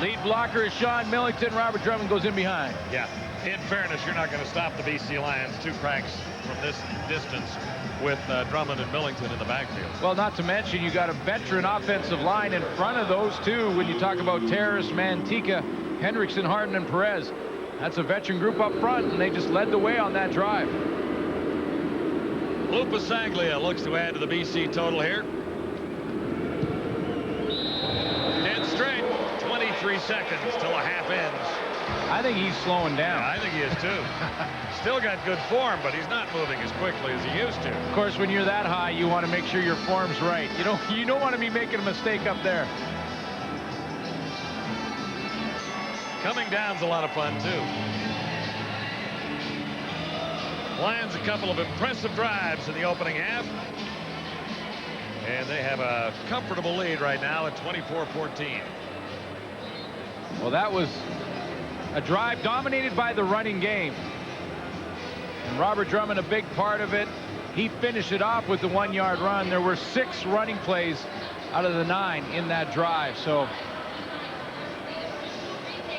[SPEAKER 7] Lead blocker is Sean Millington. Robert Drummond goes in behind.
[SPEAKER 6] Yeah. In fairness, you're not going to stop the BC Lions. 2 cracks from this distance with Drummond and Millington in the backfield.
[SPEAKER 7] Well, not to mention you got a veteran offensive line in front of those two when you talk about Terrace, Mantika, Hendrickson, Harden, and Perez. That's a veteran group up front, and they just led the way on that drive.
[SPEAKER 6] Lupa Saglia looks to add to the BC total here. Dead straight, 23 seconds till a half ends.
[SPEAKER 7] I think he's slowing down.
[SPEAKER 6] Yeah, I think he is too. Still got good form, but he's not moving as quickly as he used to.
[SPEAKER 7] Of course, when you're that high, you want to make sure your form's right. You don't want to be making a mistake up there.
[SPEAKER 6] Coming down's a lot of fun too. Lions a couple of impressive drives in the opening half. And they have a comfortable lead right now at 24-14.
[SPEAKER 7] Well, that was a drive dominated by the running game. And Robert Drummond, a big part of it. He finished it off with the 1-yard run. There were 6 running plays out of the 9 in that drive. So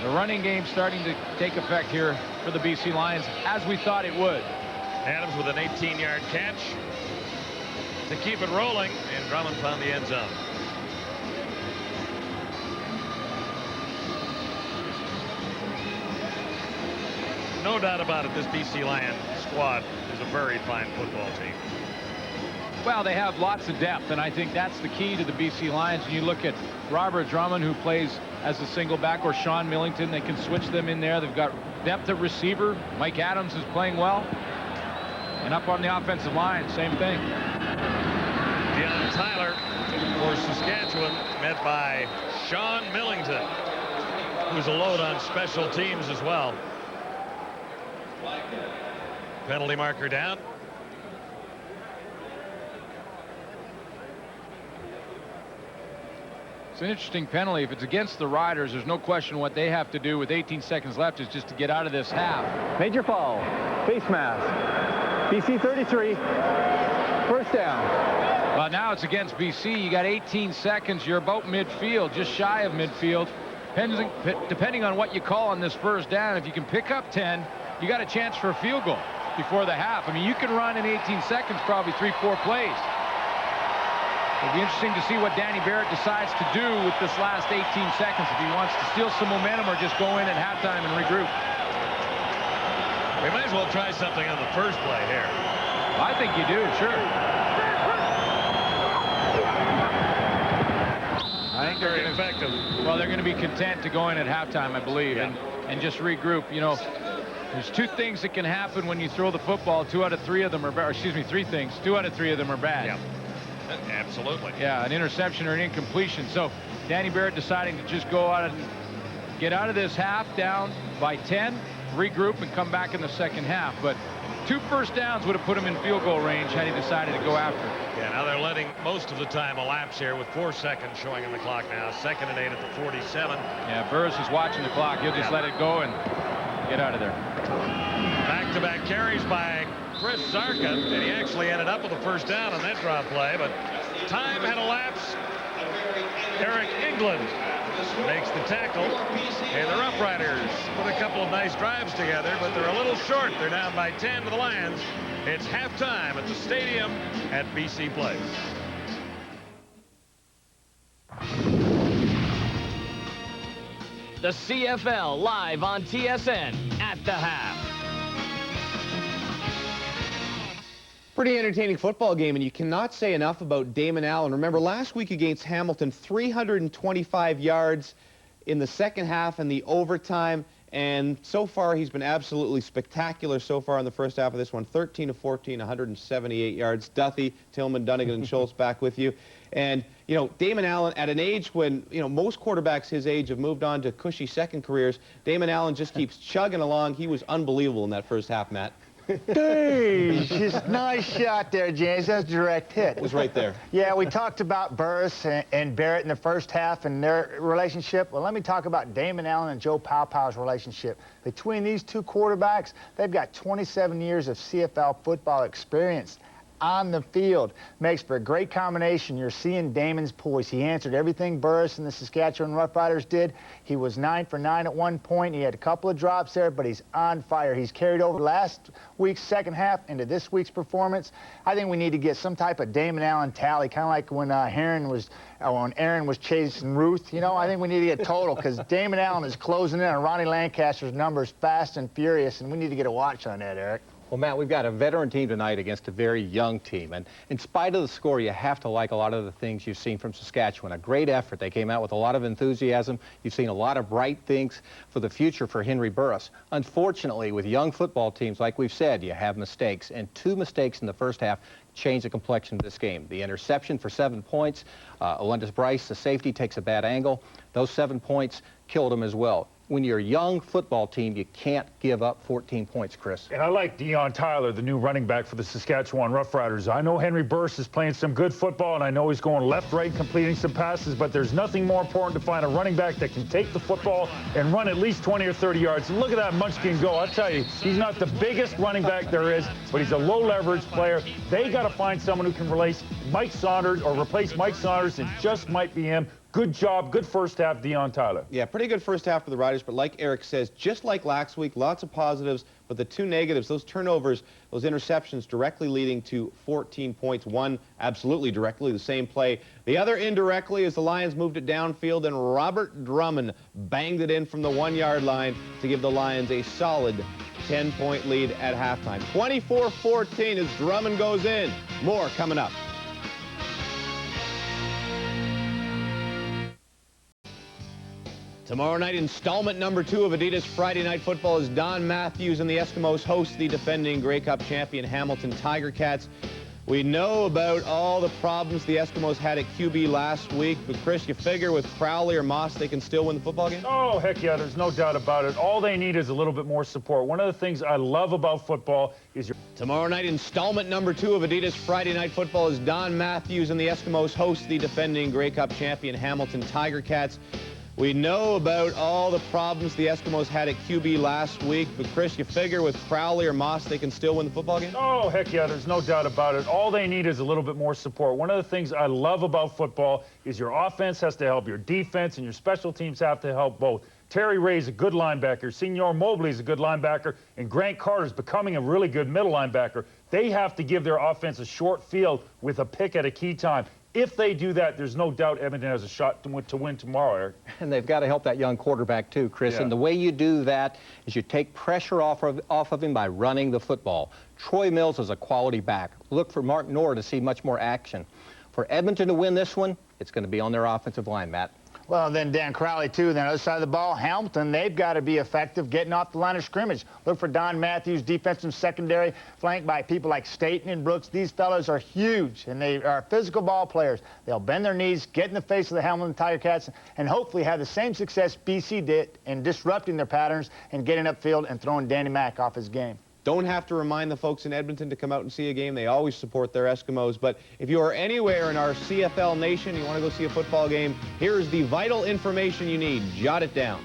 [SPEAKER 7] the running game starting to take effect here for the BC Lions, as we thought it would.
[SPEAKER 6] Adams with an 18-yard catch to keep it rolling, and Drummond found the end zone. No doubt about it, this BC Lion squad is a very fine football team.
[SPEAKER 7] Well, they have lots of depth, and I think that's the key to the BC Lions. When you look at Robert Drummond, who plays as a single back, or Sean Millington, they can switch them in there. They've got depth at receiver. Mike Adams is playing well. And up on the offensive line, same thing.
[SPEAKER 6] Deion Tyler for Saskatchewan, met by Sean Millington, who's a load on special teams as well. Penalty marker down.
[SPEAKER 7] It's an interesting penalty. If it's against the Riders, there's no question what they have to do with 18 seconds left is just to get out of this half.
[SPEAKER 20] Major foul. Face mask. BC 33. First down.
[SPEAKER 7] Well, now it's against BC. You got 18 seconds. You're about midfield, just shy of midfield. Depending on what you call on this first down, if you can pick up 10, you got a chance for a field goal before the half. I mean, you can run in 18 seconds probably 3-4 plays. It'll be interesting to see what Danny Barrett decides to do with this last 18 seconds, if he wants to steal some momentum or just go in at halftime and regroup.
[SPEAKER 6] We might as well try something on the first play here.
[SPEAKER 7] I think you do, sure. I think they're
[SPEAKER 6] very effective.
[SPEAKER 7] Well, they're going to be content to go in at halftime, I believe,
[SPEAKER 6] yeah,
[SPEAKER 7] and just regroup. You know, there's 2 things that can happen when you throw the football. 2 out of 3 of them are bad. Or excuse me, 3 things. 2 out of 3 of them are bad.
[SPEAKER 6] Yeah. Absolutely.
[SPEAKER 7] Yeah, an interception or an incompletion. So Danny Barrett deciding to just go out and get out of this half down by 10, regroup, and come back in the second half. But 2 first downs would have put him in field goal range had he decided to go after it.
[SPEAKER 6] Yeah, now they're letting most of the time elapse here with 4 seconds showing on the clock now. 2nd and 8 at the 47.
[SPEAKER 7] Yeah, Burris is watching the clock. He'll just let it go and get out of there.
[SPEAKER 6] Back-to-back carries by Chris Zarka, and he actually ended up with a first down on that drop play, but time had elapsed. Eric England makes the tackle, and the Roughriders put a couple of nice drives together, but they're a little short. They're down by 10 to the Lions. It's halftime at the stadium at BC Place.
[SPEAKER 8] The CFL live on TSN at the half.
[SPEAKER 2] Pretty entertaining football game, and you cannot say enough about Damon Allen. Remember, last week against Hamilton, 325 yards in the second half and the overtime, and so far he's been absolutely spectacular so far in the first half of this one. 13 of 14, 178 yards. Duthie, Tillman, Dunnigan, and Schultz back with you. And, you know, Damon Allen, at an age when, you know, most quarterbacks his age have moved on to cushy second careers, Damon Allen just keeps chugging along. He was unbelievable in that first half, Matt.
[SPEAKER 3] Just nice shot there, James. That's a direct hit.
[SPEAKER 2] It was right there.
[SPEAKER 3] Yeah, we talked about Burris and Barrett in the first half and their relationship. Well, let me talk about Damon Allen and Joe Paopau's relationship. Between these two quarterbacks, they've got 27 years of CFL football experience on the field. Makes for a great combination. You're seeing Damon's poise. He answered everything Burris and the Saskatchewan Roughriders did. He was 9 for 9 at one point. He had a couple of drops there, but he's on fire. He's carried over last week's second half into this week's performance. I think we need to get some type of Damon Allen tally, kind of like when when Aaron was chasing Ruth. You know, I think we need to get total because Damon Allen is closing in on Ronnie Lancaster's numbers fast and furious, and we need to get a watch on that, Eric.
[SPEAKER 4] Well, Matt, we've got a veteran team tonight against a very young team. And in spite of the score, you have to like a lot of the things you've seen from Saskatchewan. A great effort. They came out with a lot of enthusiasm. You've seen a lot of bright things for the future for Henry Burris. Unfortunately, with young football teams, like we've said, you have mistakes. And 2 mistakes in the first half changed the complexion of this game. The interception for 7 points. Alundis Bryce, the safety, takes a bad angle. Those 7 points killed him as well. When you're a young football team, you can't give up 14 points, Chris.
[SPEAKER 5] And I like Deon Tyler, the new running back for the Saskatchewan Roughriders. I know Henry Burris is playing some good football, and I know he's going left, right, completing some passes, but there's nothing more important to find a running back that can take the football and run at least 20 or 30 yards. And look at that Munchkin go. I'll tell you, he's not the biggest running back there is, but he's a low-leverage player. They got to find someone who can replace Mike Saunders, and just might be him. Good job, good first half, Deon Tyler.
[SPEAKER 2] Yeah, pretty good first half for the Riders, but like Eric says, just like last week, lots of positives, but the 2 negatives, those turnovers, those interceptions directly leading to 14 points. One absolutely directly, the same play. The other indirectly as the Lions moved it downfield, and Robert Drummond banged it in from the 1-yard line to give the Lions a solid 10-point lead at halftime. 24-14 as Drummond goes in. More coming up. Tomorrow night, installment number 2 of Adidas Friday Night Football as Don Matthews and the Eskimos host the defending Grey Cup champion Hamilton Tiger Cats. We know about all the problems the Eskimos had at QB last week, but Chris, you figure with Crowley or Moss, they can still win the football game?
[SPEAKER 5] Oh, heck yeah, there's no doubt about it. All they need is a little bit more support. One of the things I love about football is your...
[SPEAKER 2] Tomorrow night, installment number 2 of Adidas Friday Night Football as Don Matthews and the Eskimos host the defending Grey Cup champion Hamilton Tiger Cats. We know about all the problems the Eskimos had at QB last week, but Chris, you figure with Crowley or Moss, they can still win the football game?
[SPEAKER 5] Oh, heck yeah, there's no doubt about it. All they need is a little bit more support. One of the things I love about football is your offense has to help your defense, and your special teams have to help both. Terry Ray's a good linebacker, Senor Mobley's a good linebacker, and Grant Carter's becoming a really good middle linebacker. They have to give their offense a short field with a pick at a key time. If they do that, there's no doubt Edmonton has a shot to win tomorrow, Eric.
[SPEAKER 4] And they've got to help that young quarterback too, Chris.
[SPEAKER 5] Yeah.
[SPEAKER 4] And the way you do that is you take pressure off of him by running the football. Troy Mills is a quality back. Look for Mark Knorr to see much more action. For Edmonton to win this one, it's going to be on their offensive line, Matt.
[SPEAKER 3] Well, then Dan Crowley, too. Then the other side of the ball, Hamilton, they've got to be effective getting off the line of scrimmage. Look for Don Matthews, defensive secondary, flanked by people like Staten and Brooks. These fellas are huge, and they are physical ball players. They'll bend their knees, get in the face of the Hamilton Tiger Cats, and hopefully have the same success BC did in disrupting their patterns and getting upfield and throwing Danny Mack off his game.
[SPEAKER 2] Don't have to remind the folks in Edmonton to come out and see a game. They always support their Eskimos. But if you are anywhere in our CFL nation, you want to go see a football game, here is the vital information you need. Jot it down.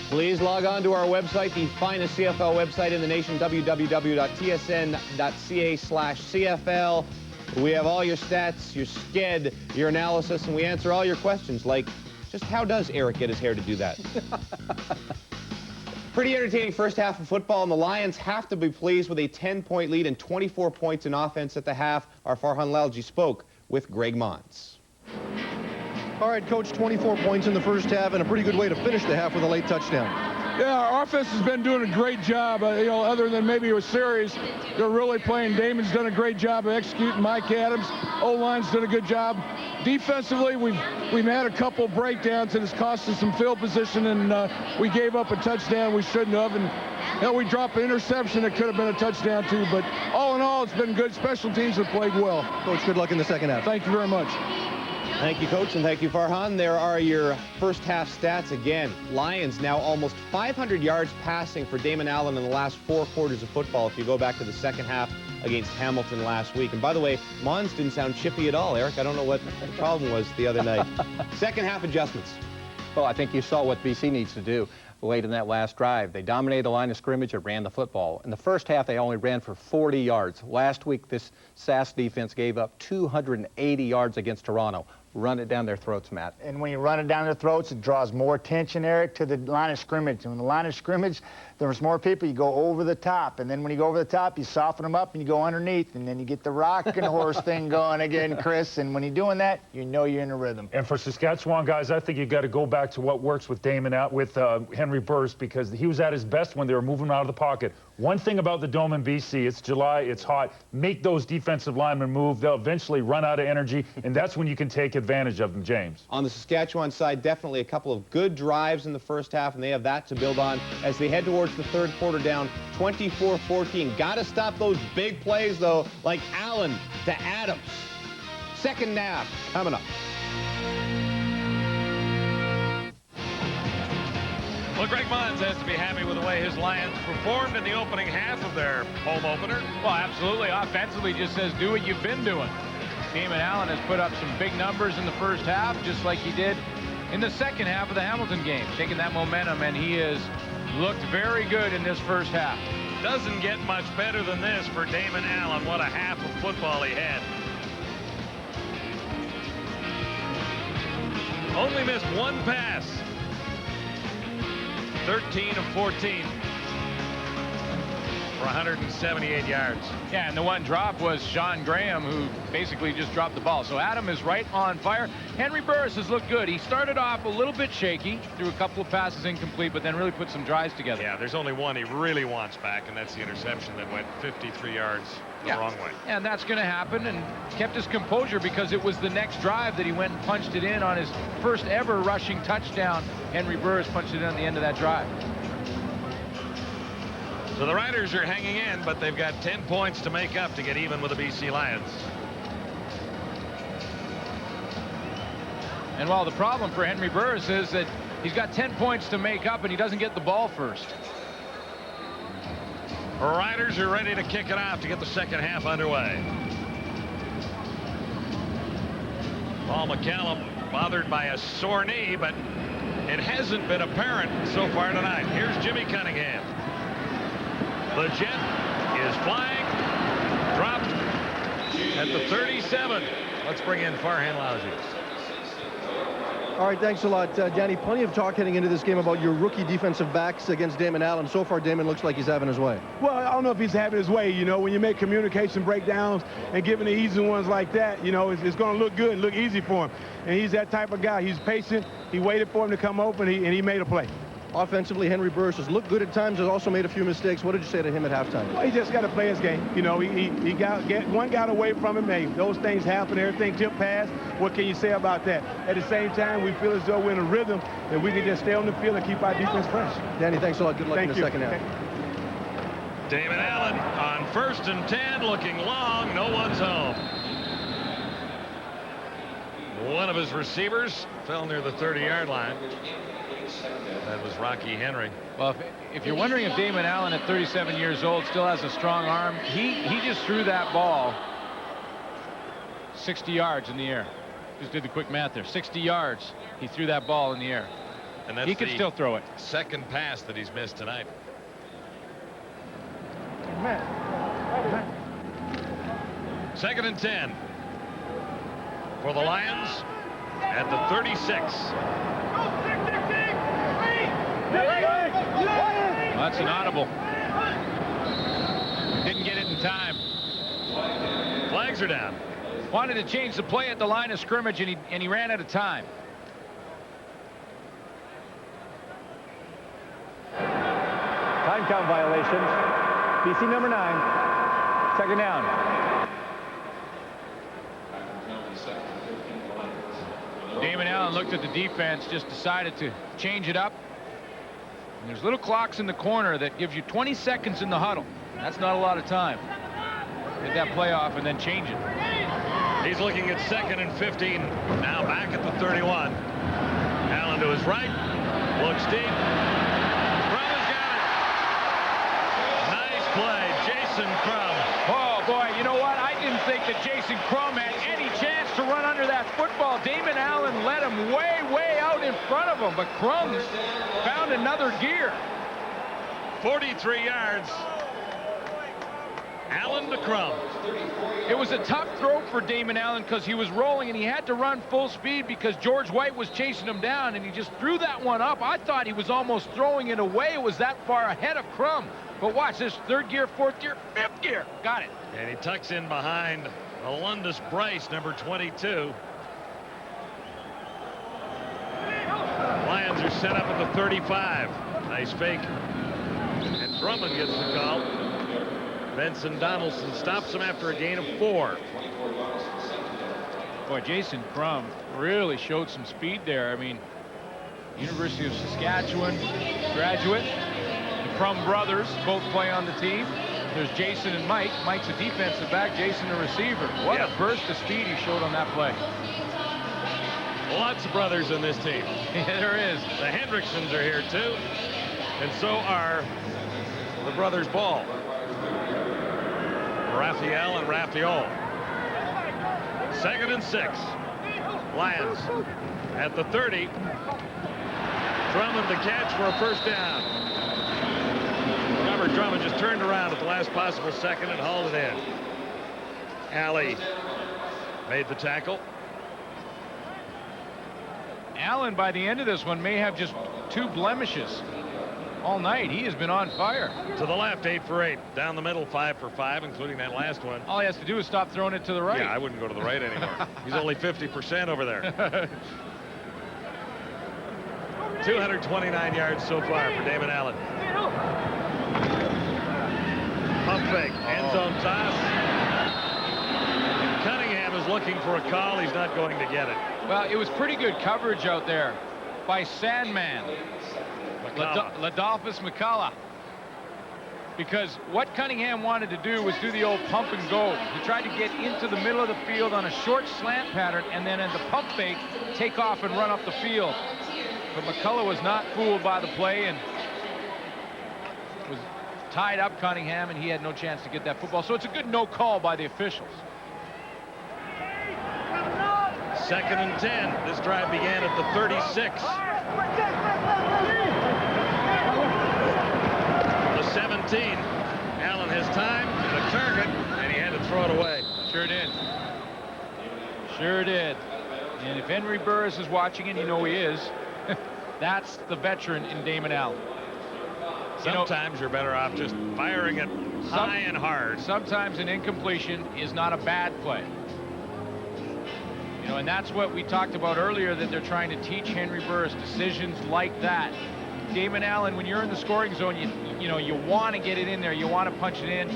[SPEAKER 2] Please log on to our website, the finest CFL website in the nation, www.tsn.ca/CFL. We have all your stats, your sked, your analysis, and we answer all your questions, like just how does Eric get his hair to do that? Pretty entertaining first half of football, and the Lions have to be pleased with a 10-point lead and 24 points in offense at the half. Our Farhan Lalji spoke with Greg Mons.
[SPEAKER 21] All right, Coach, 24 points in the first half and a pretty good way to finish the half with a late touchdown.
[SPEAKER 11] Yeah, our offense has been doing a great job. Other than maybe a series, they're really playing. Damon's done a great job of executing. Mike Adams, O-line's done a good job. Defensively, we've had a couple breakdowns, and it's cost us some field position, and we gave up a touchdown we shouldn't have. And we dropped an interception that could have been a touchdown too. But all in all, it's been good. Special teams have played well.
[SPEAKER 21] Coach, good luck in the second half.
[SPEAKER 11] Thank you very much.
[SPEAKER 2] Thank you, Coach, and thank you, Farhan. There are your first half stats again. Lions now almost 500 yards passing for Damon Allen in the last 4 quarters of football if you go back to the second half against Hamilton last week. And by the way, Mons didn't sound chippy at all, Eric. I don't know what the problem was the other night. Second half adjustments.
[SPEAKER 4] Well, I think you saw what BC needs to do late in that last drive. They dominated the line of scrimmage and ran the football. In the first half, they only ran for 40 yards. Last week, this Sask defense gave up 280 yards against Toronto. Run it down their throats, Matt.
[SPEAKER 3] And when you run it down their throats, it draws more attention, Eric, to the line of scrimmage. And when the line of scrimmage, there's more people, you go over the top. And then when you go over the top, you soften them up and you go underneath. And then you get the rocking horse thing going again, Chris. And when you're doing that, you know you're in a rhythm.
[SPEAKER 5] And for Saskatchewan guys, I think you got to go back to what works with Damon out with Henry Burris, because he was at his best when they were moving out of the pocket. One thing about the Dome in BC, it's July, it's hot. Make those defensive linemen move. They'll eventually run out of energy, and that's when you can take advantage of them, James.
[SPEAKER 2] On the Saskatchewan side, definitely a couple of good drives in the first half, and they have that to build on as they head towards the third quarter down 24-14. Got to stop those big plays, though, like Allen to Adams. Second half coming up.
[SPEAKER 6] Well, Greg Mons has to be happy with the way his Lions performed in the opening half of their home opener.
[SPEAKER 7] Well, absolutely. Offensively, just says do what you've been doing. Damon Allen has put up some big numbers in the first half, just like he did in the second half of the Hamilton game, taking that momentum, and he has looked very good in this first half.
[SPEAKER 6] Doesn't get much better than this for Damon Allen. What a half of football he had. Only missed one pass. 13 of 14 for 178 yards.
[SPEAKER 7] Yeah, and the one drop was Sean Graham, who basically just dropped the ball. So Adam is right on fire. Henry Burris has looked good. He started off a little bit shaky, threw a couple of passes incomplete, but then really put some drives together.
[SPEAKER 6] Yeah, there's only one he really wants back, and that's the interception that went 53 yards the wrong way.
[SPEAKER 7] And that's going to happen, and kept his composure because it was the next drive that he went and punched it in on his first ever rushing touchdown. Henry Burris punched it in at the end of that drive.
[SPEAKER 6] So the Riders are hanging in, but they've got 10 points to make up to get even with the BC Lions.
[SPEAKER 7] And while the problem for Henry Burris is that he's got 10 points to make up and he doesn't get the ball first.
[SPEAKER 6] The Riders are ready to kick it off to get the second half underway. Paul McCallum bothered by a sore knee, but it hasn't been apparent so far tonight. Here's Jimmy Cunningham. The jet is flying, dropped at the 37. Let's bring in Farhan Louzy.
[SPEAKER 21] All right, thanks a lot, Danny. Plenty of talk heading into this game about your rookie defensive backs against Damon Allen. So far, Damon looks like he's having his way.
[SPEAKER 10] Well, I don't know if he's having his way. You know, when you make communication breakdowns and giving the easy ones like that, you know, it's going to look good and look easy for him. And he's that type of guy. He's patient. He waited for him to come open, and he made a play.
[SPEAKER 21] Offensively, Henry Burris has looked good at times, has also made a few mistakes. What did you say to him at halftime?
[SPEAKER 10] Well, he just got to play his game. You know, he got one got away from him. Hey, those things happen. Everything tip pass. What can you say about that? At the same time, we feel as though we're in a rhythm and we can just stay on the field and keep our defense fresh.
[SPEAKER 21] Danny, thanks a lot. Good luck in the second half.
[SPEAKER 6] Damon Allen on 1st and 10, looking long. No one's home. One of his receivers fell near the 30-yard line. That was Rocky Henry.
[SPEAKER 7] Well, if you're wondering if Damon Allen at 37 years old still has a strong arm, he just threw that ball 60 yards in the air. Just did the quick math there. 60 yards. He threw that ball in the air.
[SPEAKER 6] And that's
[SPEAKER 7] he could still throw it.
[SPEAKER 6] Second pass that he's missed tonight. Second and 10 for the Lions at the 36.
[SPEAKER 7] Well, that's an audible. Didn't get it in time.
[SPEAKER 6] Flags are down.
[SPEAKER 7] Wanted to change the play at the line of scrimmage, and he ran out of time.
[SPEAKER 20] Time count violations. BC number 9. Second down.
[SPEAKER 7] Damon Allen looked at the defense, just decided to change it up. And there's little clocks in the corner that gives you 20 seconds in the huddle. That's not a lot of time. Get that play off and then change it.
[SPEAKER 6] He's looking at 2nd and 15. Now back at the 31. Allen to his right. Looks deep. Crum has got it. Nice play. Jason Crum.
[SPEAKER 7] Oh, boy, you know what? I didn't think that Jason Crum had any chance to run under that football. Damon Allen led him way out in front of him, but Crum found another gear.
[SPEAKER 6] 43 yards. Allen to Crum.
[SPEAKER 7] It was a tough throw for Damon Allen because he was rolling and he had to run full speed because George White was chasing him down, and he just threw that one up. I thought he was almost throwing it away. It was that far ahead of Crum. But watch this, 3rd gear, 4th gear, 5th gear. Got it.
[SPEAKER 6] And he tucks in behind Alundis Bryce, number 22. Lions are set up at the 35. Nice fake. And Drummond gets the call. Benson Donaldson stops him after a gain of 4.
[SPEAKER 7] Boy, Jason Crum really showed some speed there. I mean, University of Saskatchewan graduate. The Crum brothers both play on the team. There's Jason and Mike. Mike's a defensive back, Jason a receiver. What a burst of speed he showed on that play.
[SPEAKER 6] Lots of brothers in this team.
[SPEAKER 7] Yeah, there is.
[SPEAKER 6] The Hendricksons are here too. And so are the brothers Ball. Raphael and Raphael. 2nd and 6. Lions at the 30. Drummond the catch for a first down. Robert Drummond just turned around at the last possible second and hauled it in. Alley made the tackle.
[SPEAKER 7] Allen, by the end of this one, may have just 2 blemishes. All night, he has been on fire.
[SPEAKER 6] To the left, 8 for 8. Down the middle, 5 for 5, including that last one.
[SPEAKER 7] All he has to do is stop throwing it to the right.
[SPEAKER 6] Yeah, I wouldn't go to the right anymore. He's only 50% over there. 229 yards so far for Damon Allen. Pump fake, end zone toss. And Cunningham is looking for a call. He's not going to get it.
[SPEAKER 7] Well, it was pretty good coverage out there by Sandman. Ladolphus McCullough. Because what Cunningham wanted to do was do the old pump and go. He tried to get into the middle of the field on a short slant pattern, and then in the pump fake, take off and run up the field. But McCullough was not fooled by the play and was tied up Cunningham, and he had no chance to get that football. So it's a good no call by the officials.
[SPEAKER 6] 2nd and 10. This drive began at the 36. The 17. Allen has time, the target, and he had to throw it away.
[SPEAKER 7] Sure did. Sure did. And if Henry Burris is watching, and you know he is, that's the veteran in Damon Allen.
[SPEAKER 6] Sometimes you're better off just firing it high and hard.
[SPEAKER 7] Sometimes an incompletion is not a bad play. And that's what we talked about earlier, that they're trying to teach Henry Burris decisions like that. Damon Allen, when you're in the scoring zone, you want to get it in there. You want to punch it in.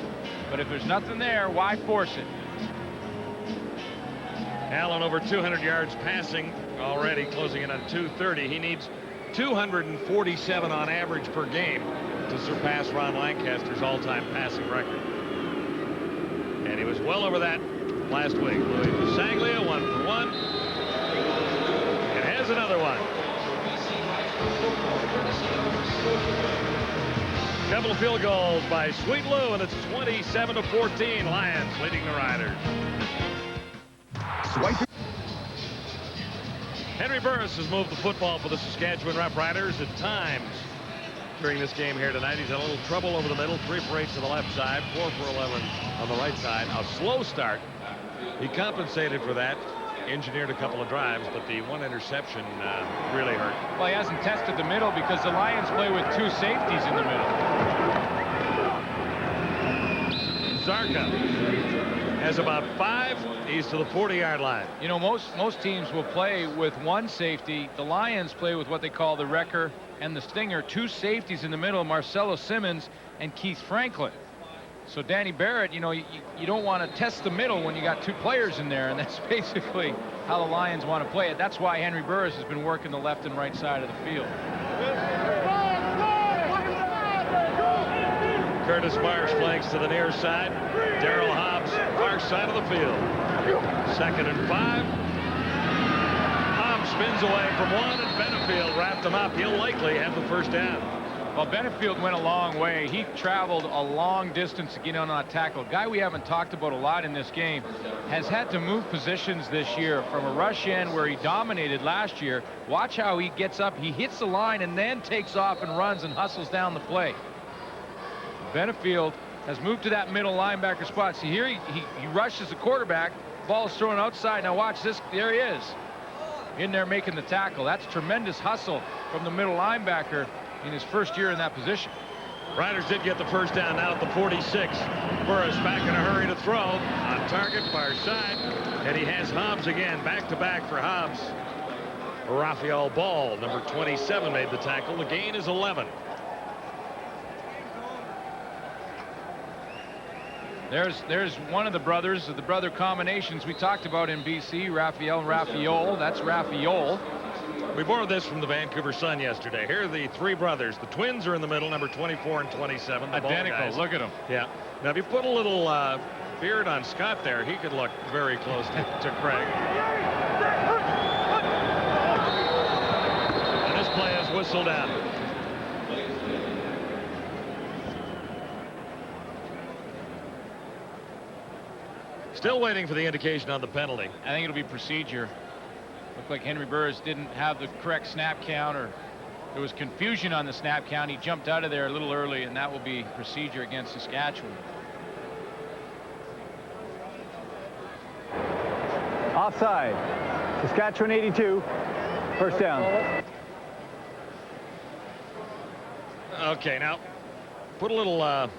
[SPEAKER 7] But if there's nothing there, why force it?
[SPEAKER 6] Allen over 200 yards passing already, closing in on 230. He needs 247 on average per game to surpass Ron Lancaster's all-time passing record. And he was well over that last week. Louis Pasaglia, 1 for 1. And has another one. Couple of field goals by Sweet Lou, and it's 27-14. Lions leading the Riders. Henry Burris has moved the football for the Saskatchewan Roughriders at times during this game here tonight. He's had a little trouble over the middle. 3 for 8 to the left side, 4 for 11 on the right side. A slow start. He compensated for that, engineered a couple of drives, but the one interception really hurt.
[SPEAKER 7] Well, he hasn't tested the middle because the Lions play with 2 safeties in the middle.
[SPEAKER 6] Zarka has about 5. He's to the 40-yard line.
[SPEAKER 7] You know, most teams will play with 1 safety. The Lions play with what they call the wrecker and the stinger. 2 safeties in the middle, Marcelo Simmons and Keith Franklin. So Danny Barrett, you don't want to test the middle when you got 2 players in there, and that's basically how the Lions want to play it. That's why Henry Burris has been working the left and right side of the field.
[SPEAKER 6] Curtis Marsh flanks to the near side. Darrell Hobbs, far side of the field. 2nd and 5. Hobbs spins away from one, and Benefield wrapped him up. He'll likely have the first down.
[SPEAKER 7] Well, Benefield went a long way. He traveled a long distance to get on that tackle. Guy we haven't talked about a lot in this game has had to move positions this year from a rush end where he dominated last year. Watch how he gets up. He hits the line and then takes off and runs and hustles down the play. Benefield has moved to that middle linebacker spot. See here, he rushes the quarterback. Ball is thrown outside. Now watch this. There he is. In there making the tackle. That's tremendous hustle from the middle linebacker in his first year in that position.
[SPEAKER 6] Riders did get the first down now at the 46. Burris back in a hurry to throw. On target, far side. And he has Hobbs again. Back-to-back for Hobbs. Raphael Ball, number 27, made the tackle. The gain is 11.
[SPEAKER 7] There's one of the brothers of the brother combinations we talked about in BC. Raphael and Raphael. That's Raphael.
[SPEAKER 6] We borrowed this from the Vancouver Sun yesterday. Here are the 3 brothers. The twins are in the middle, number 24 and 27. The
[SPEAKER 7] identical. Look at them.
[SPEAKER 6] Yeah. Now, if you put a little beard on Scott there, he could look very close to Craig. And this play is whistled out. Still waiting for the indication on the penalty.
[SPEAKER 7] I think it'll be procedure. Looked like Henry Burris didn't have the correct snap count, or there was confusion on the snap count. He jumped out of there a little early, and that will be procedure against Saskatchewan.
[SPEAKER 20] Offside. Saskatchewan 82. First down.
[SPEAKER 6] Okay, now put a little work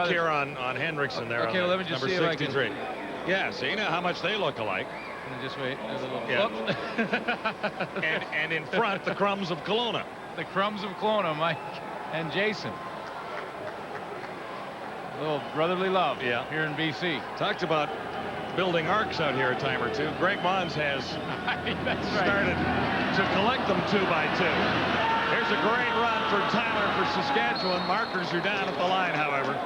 [SPEAKER 6] here on Hendrickson there.
[SPEAKER 7] Okay, well, let me just
[SPEAKER 6] number
[SPEAKER 7] see
[SPEAKER 6] 63.
[SPEAKER 7] if I can.
[SPEAKER 6] Yeah, see now how much they look alike.
[SPEAKER 7] Just wait. A little.
[SPEAKER 6] Yeah. and in front, the Crumbs of Kelowna.
[SPEAKER 7] The Crumbs of Kelowna, Mike and Jason. A little brotherly love here in BC.
[SPEAKER 6] Talked about building arcs out here a time or two. Greg Mons has started to collect them 2 by 2. Here's a great run for Tyler for Saskatchewan. Markers are down at the line, however.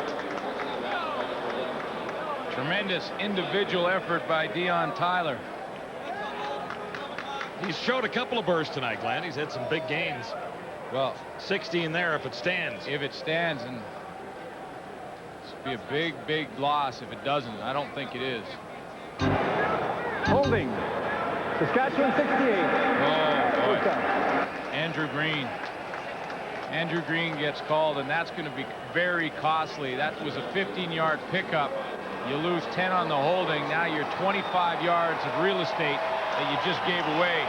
[SPEAKER 7] Tremendous individual effort by Deon Tyler.
[SPEAKER 6] He's showed a couple of bursts tonight, Glenn. He's had some big gains.
[SPEAKER 7] Well,
[SPEAKER 6] 16 there if it stands.
[SPEAKER 7] If it stands, and it's be a big, big loss if it doesn't. I don't think it is.
[SPEAKER 20] Holding. Saskatchewan 68.
[SPEAKER 7] Oh, boy. Andrew Green. Andrew Green gets called, and that's going to be very costly. That was a 15-yard pickup. You lose 10 on the holding. Now you're 25 yards of real estate that you just gave away.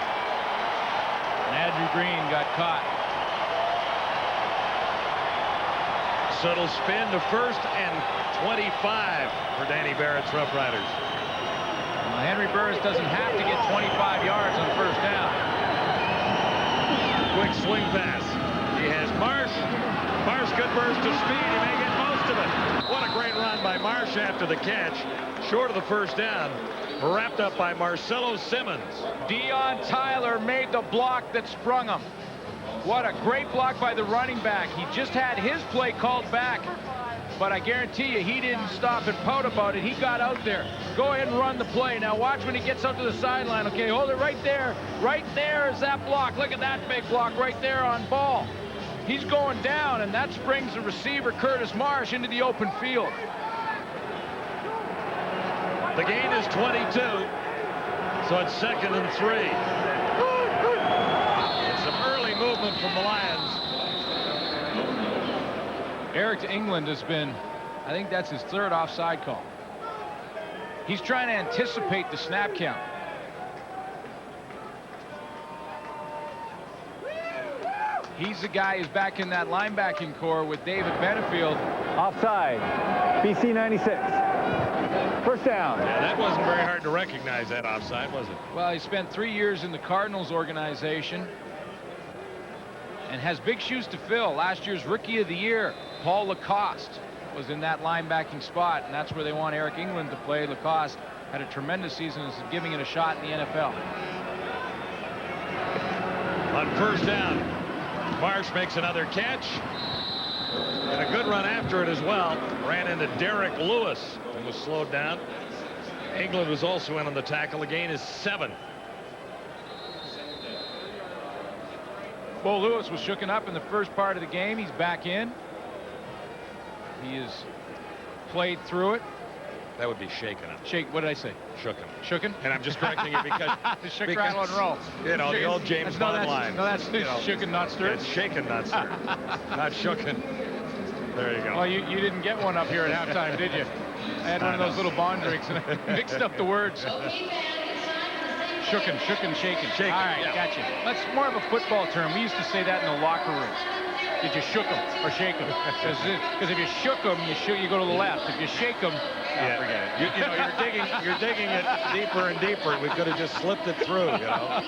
[SPEAKER 7] And Andrew Green got caught.
[SPEAKER 6] So it'll spin to first and 25 for Danny Barrett's Roughriders.
[SPEAKER 7] Well, Henry Burris doesn't have to get 25 yards on first down.
[SPEAKER 6] Quick swing pass. He has Marsh. Marsh, good burst of speed. He may get most of it. What a great run by Marsh after the catch. Short of the first down. Wrapped up by Marcelo Simmons.
[SPEAKER 7] Deon Tyler made the block that sprung him. What a great block by the running back. He just had his play called back. But I guarantee you, he didn't stop and pout about it. He got out there. Go ahead and run the play. Now watch when he gets up to the sideline. Okay, hold it right there. Right there is that block. Look at that big block right there on ball. He's going down, and that springs the receiver, Curtis Marsh, into the open field.
[SPEAKER 6] The gain is 22. So it's 2nd and 3. It's some early movement from the Lions.
[SPEAKER 7] Eric England has been, I think that's his 3rd offside call. He's trying to anticipate the snap count. He's the guy who's back in that linebacking core with David Benefield.
[SPEAKER 20] Offside. BC 96. First down.
[SPEAKER 6] Yeah, that wasn't very hard to recognize, that offside, was it?
[SPEAKER 7] Well, he spent 3 years in the Cardinals organization and has big shoes to fill. Last year's Rookie of the Year, Paul Lacoste, was in that linebacking spot, and that's where they want Eric England to play. Lacoste had a tremendous season and is giving it a shot in the NFL.
[SPEAKER 6] On first down, Marsh makes another catch. And a good run after it as well. Ran into Derek Lewis and was slowed down. England was also in on the tackle. The gain is 7.
[SPEAKER 7] Bo Lewis was shooken up in the first part of the game. He's back in. He has played through it.
[SPEAKER 6] That would be shaken him.
[SPEAKER 7] What did I say?
[SPEAKER 6] Shooken.
[SPEAKER 7] Shooken?
[SPEAKER 6] And I'm just correcting you because...
[SPEAKER 7] Shook, rattle, and roll.
[SPEAKER 6] You know, the old James Bond line.
[SPEAKER 7] No, that's shooken, not stirred.
[SPEAKER 6] It's shaken, not stirred. Not shooken. There you go.
[SPEAKER 7] Well, you didn't get one up here at halftime, did you? I had one of those little Bond drinks and I mixed up the words. Shooken, shaken.
[SPEAKER 6] Shaken.
[SPEAKER 7] All right, gotcha. That's more of a football term. We used to say that in the locker rooms. Did you shook them or shake them? Because if you shook them, you go to the left. If you shake them, forget it.
[SPEAKER 6] You know, you're digging it deeper and deeper. We could have just slipped it through, you know.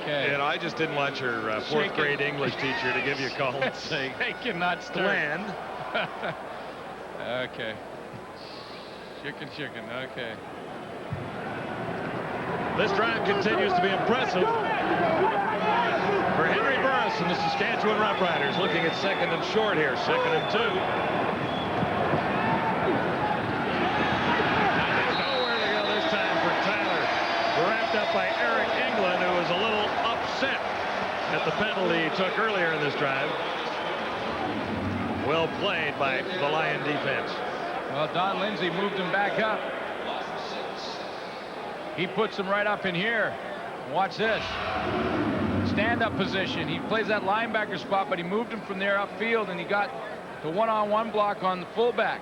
[SPEAKER 7] Okay.
[SPEAKER 6] You know, I just didn't want your 4th grade English teacher to give you a call and say,
[SPEAKER 7] shaken, not stirred.
[SPEAKER 6] Glenn.
[SPEAKER 7] Okay. Chicken, okay.
[SPEAKER 6] This drive continues to be impressive for Henry Burris and the Saskatchewan Roughriders, looking at 2nd and short here. 2nd and 2. There's nowhere to go this time for Tyler. Wrapped up by Eric England, who was a little upset at the penalty he took earlier in this drive. Well played by the Lion defense.
[SPEAKER 7] Well, Don Lindsay moved him back up. He puts him right up in here. Watch this. Stand-up position. He plays that linebacker spot, but he moved him from there upfield, and he got the one-on-one block on the fullback.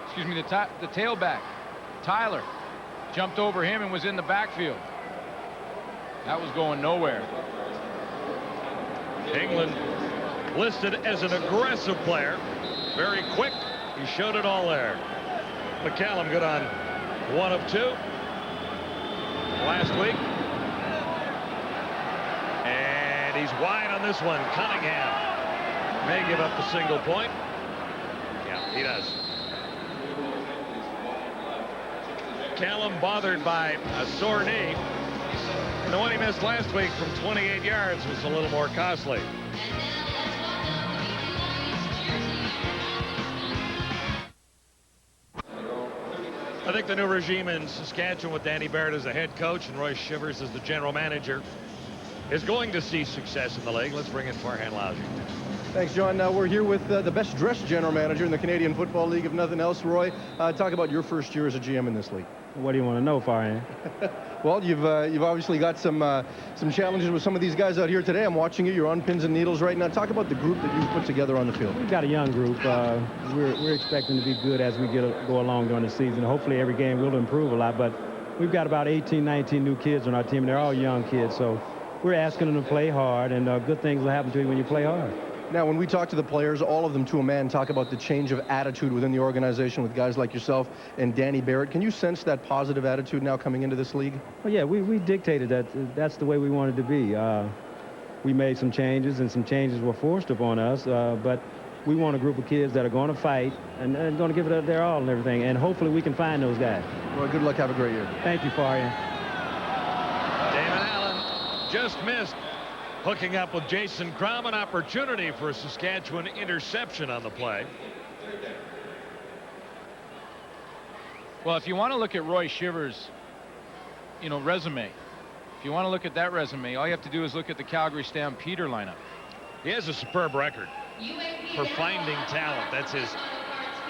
[SPEAKER 7] Excuse me, the tailback. Tyler jumped over him and was in the backfield. That was going nowhere.
[SPEAKER 6] England listed as an aggressive player. Very quick. He showed it all there. McCallum good on 1 of 2 last week. And he's wide on this one. Cunningham may give up the single point. Yeah, he does. Callum bothered by a sore knee. And the one he missed last week from 28 yards was a little more costly. I think the new regime in Saskatchewan with Danny Barrett as the head coach and Roy Shivers as the general manager is going to see success in the league. Let's bring in Farhan Lougie.
[SPEAKER 21] Thanks, John. Now we're here with the best-dressed general manager in the Canadian Football League, if nothing else. Roy, talk about your first year as a GM in this league.
[SPEAKER 12] What do you want to know, Farhan?
[SPEAKER 21] Well, you've obviously got some challenges with some of these guys out here today. I'm watching you. You're on pins and needles right now. Talk about the group that you've put together on the field.
[SPEAKER 12] We've got a young group. We're expecting to be good as we go along during the season. Hopefully every game will improve a lot, but we've got about 18, 19 new kids on our team. They're all young kids, so we're asking them to play hard, and good things will happen to you when you play hard.
[SPEAKER 21] Now, when we talk to the players, all of them to a man talk about the change of attitude within the organization with guys like yourself and Danny Barrett. Can you sense that positive attitude now coming into this league?
[SPEAKER 12] Well, yeah, we dictated that. That's the way we wanted to be. We made some changes, and some changes were forced upon us, but we want a group of kids that are going to fight and going to give it their all and everything, and hopefully we can find those guys.
[SPEAKER 21] Well, good luck. Have a great year.
[SPEAKER 12] Thank you, Farhan.
[SPEAKER 6] Damon Allen just missed. Hooking up with Jason Crum, an opportunity for a Saskatchewan interception on the play.
[SPEAKER 7] Well, if you want to look at Roy Shivers' resume, if you want to look at that resume, all you have to do is look at the Calgary Stampeder lineup.
[SPEAKER 6] He has a superb record for finding talent. That's his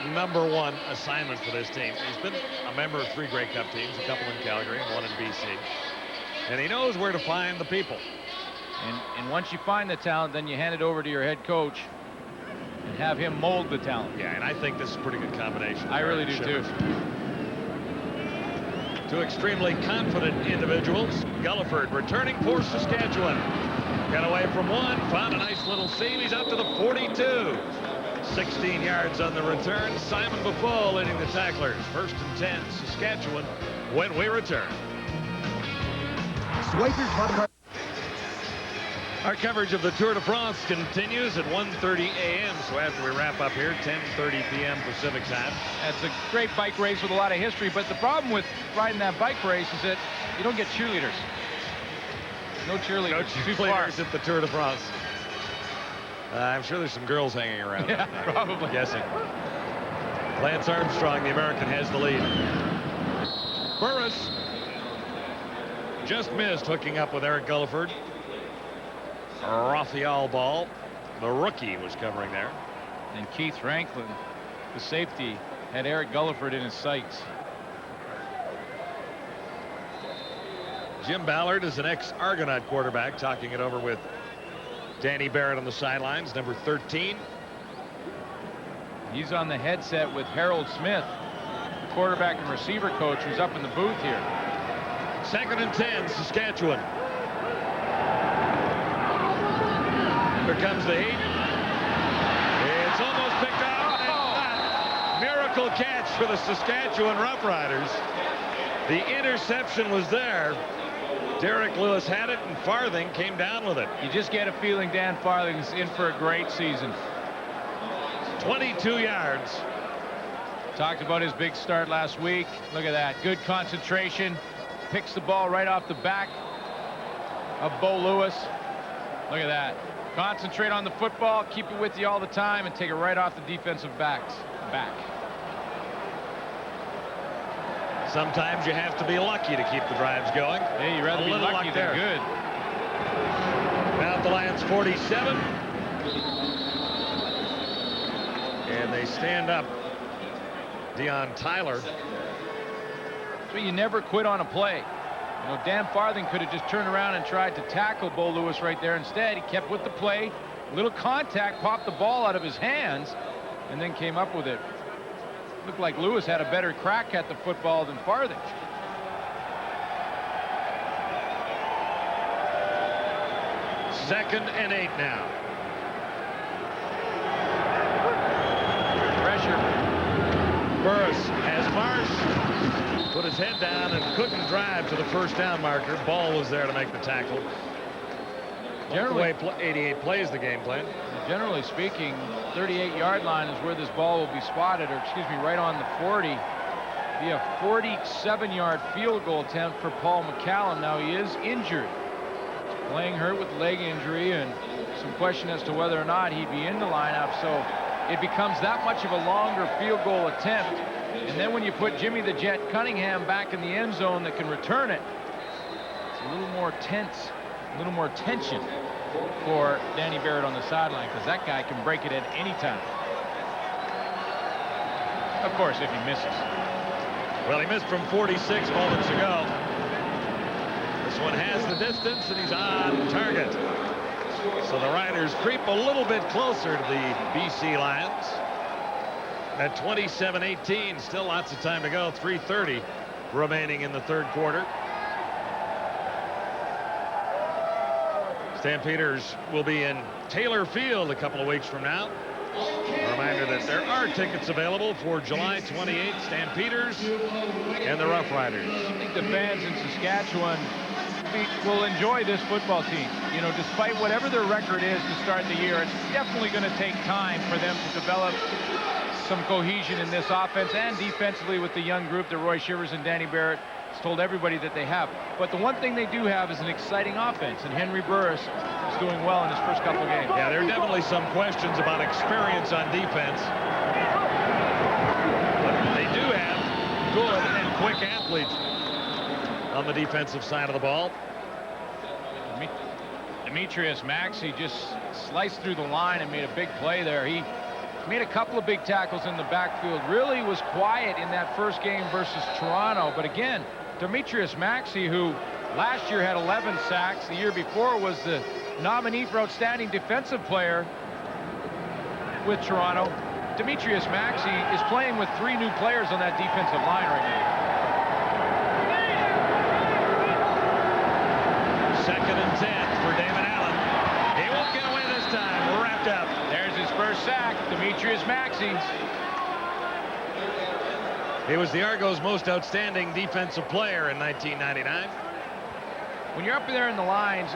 [SPEAKER 6] #1 assignment for this team. He's been a member of 3 Grey Cup teams, a couple in Calgary and 1 in BC. And he knows where to find the people.
[SPEAKER 7] And once you find the talent, then you hand it over to your head coach and have him mold the talent.
[SPEAKER 6] Yeah, and I think this is a pretty good combination.
[SPEAKER 7] I really do, too.
[SPEAKER 6] 2 extremely confident individuals. Gulliford returning for Saskatchewan. Got away from 1, found a nice little seam. He's up to the 42. 16 yards on the return. Simon Buffo leading the tacklers. 1st and 10, Saskatchewan, when we return. Our coverage of the Tour de France continues at 1:30 a.m. So after we wrap up here, 10:30 p.m. Pacific time.
[SPEAKER 7] It's a great bike race with a lot of history, but the problem with riding that bike race is that you don't get cheerleaders. No cheerleaders.
[SPEAKER 6] No cheerleaders at the Tour de France. I'm sure there's some girls hanging around.
[SPEAKER 7] Yeah, probably.
[SPEAKER 6] Guessing. Lance Armstrong, the American, has the lead. Burris just missed hooking up with Eric Gulliford. Raphael ball. The rookie was covering there.
[SPEAKER 7] And Keith Franklin, the safety, had Eric Gulliford in his sights.
[SPEAKER 6] Jim Ballard is an ex-Argonaut quarterback, talking it over with Danny Barrett on the sidelines, number 13.
[SPEAKER 7] He's on the headset with Harold Smith, quarterback and receiver coach, who's up in the booth here.
[SPEAKER 6] 2nd and 10, Saskatchewan. Here comes the heat. It's almost picked off. Miracle catch for the Saskatchewan Roughriders. The interception was there. Derek Lewis had it, and Farthing came down with it.
[SPEAKER 7] You just get a feeling Dan Farthing's in for a great season.
[SPEAKER 6] 22 yards.
[SPEAKER 7] Talked about his big start last week. Look at that. Good concentration. Picks the ball right off the back of Bo Lewis. Look at that. Concentrate on the football, keep it with you all the time, and take it right off the defensive back's back.
[SPEAKER 6] Sometimes you have to be lucky to keep the drives going.
[SPEAKER 7] Hey, you'd rather be lucky than good.
[SPEAKER 6] Now at the Lions 47. And they stand up Deion Tyler.
[SPEAKER 7] So you never quit on a play. You know, Dan Farthing could have just turned around and tried to tackle Bo Lewis right there. Instead, he kept with the play, little contact, popped the ball out of his hands, and then came up with it. Looked like Lewis had a better crack at the football than Farthing.
[SPEAKER 6] Second and 8 now.
[SPEAKER 7] Pressure.
[SPEAKER 6] Burris has Marsh. Put his head down and couldn't drive to the first down marker. Ball was there to make the tackle.
[SPEAKER 7] Generally,
[SPEAKER 6] the way 88 plays the game plan.
[SPEAKER 7] Generally speaking, 38-yard line is where this ball will be spotted, or excuse me, right on the 40. Be a 47-yard field goal attempt for Paul McCallum. Now he is injured. He's playing hurt with leg injury, and some question as to whether or not he'd be in the lineup. So it becomes that much of a longer field goal attempt. And then when you put Jimmy the Jet Cunningham back in the end zone that can return it, it's a little more tense, a little more tension for Danny Barrett on the sideline, because that guy can break it at any time. Of course, if he misses.
[SPEAKER 6] Well, he missed from 46 moments ago. This one has the distance, and he's on target. So the Riders creep a little bit closer to the BC Lions. At 27-18, still lots of time to go. 3:30 remaining in the third quarter. Stampeders will be in Taylor Field a couple of weeks from now. A reminder that there are tickets available for July 28th, Stampeders and the Roughriders.
[SPEAKER 7] I think the fans in Saskatchewan will enjoy this football team. You know, despite whatever their record is to start the year, it's definitely going to take time for them to develop some cohesion in this offense and defensively with the young group that Roy Shivers and Danny Barrett has told everybody that they have. But the one thing they do have is an exciting offense, and Henry Burris is doing well in his first couple of games.
[SPEAKER 6] Yeah, there are definitely some questions about experience on defense. But they do have good and quick athletes on the defensive side of the ball.
[SPEAKER 7] Demetrius Maxey just sliced through the line and made a big play there. He made a couple of big tackles in the backfield. Really was quiet in that first game versus Toronto. But again, Demetrius Maxey, who last year had 11 sacks, the year before was the nominee for outstanding defensive player with Toronto. Demetrius Maxey is playing with 3 new players on that defensive line right now.
[SPEAKER 6] Second and 10 for Damon Allen. He won't get away this time. We're wrapped up.
[SPEAKER 7] There's his first sack, Demetrius Maxey.
[SPEAKER 6] He was the Argos' most outstanding defensive player in 1999.
[SPEAKER 7] When you're up there in the lines,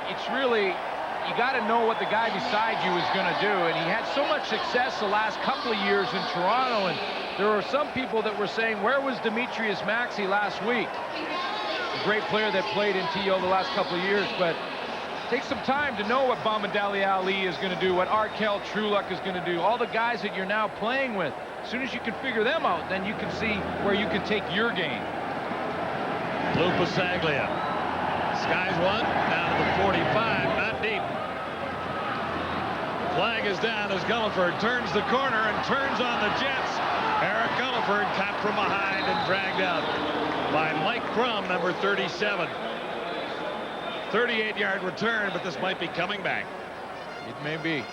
[SPEAKER 7] it's really, you got to know what the guy beside you is going to do. And he had so much success the last couple of years in Toronto. And there were some people that were saying, where was Demetrius Maxey last week? A great player that played in TO the last couple of years, but Take some time to know what Bombadeli Ali is going to do, what Arkel Truluk is going to do, all the guys that you're now playing with. As soon as you can figure them out, then you can see where you can take your game.
[SPEAKER 6] Lou Pasaglia. Skies one, down to the 45, not deep. Flag is down as Gulliford turns the corner and turns on the Jets. Eric Gulliford caught from behind and dragged out by Mike Crum, number 37. 38-yard return, but this might be coming back.
[SPEAKER 7] It may be.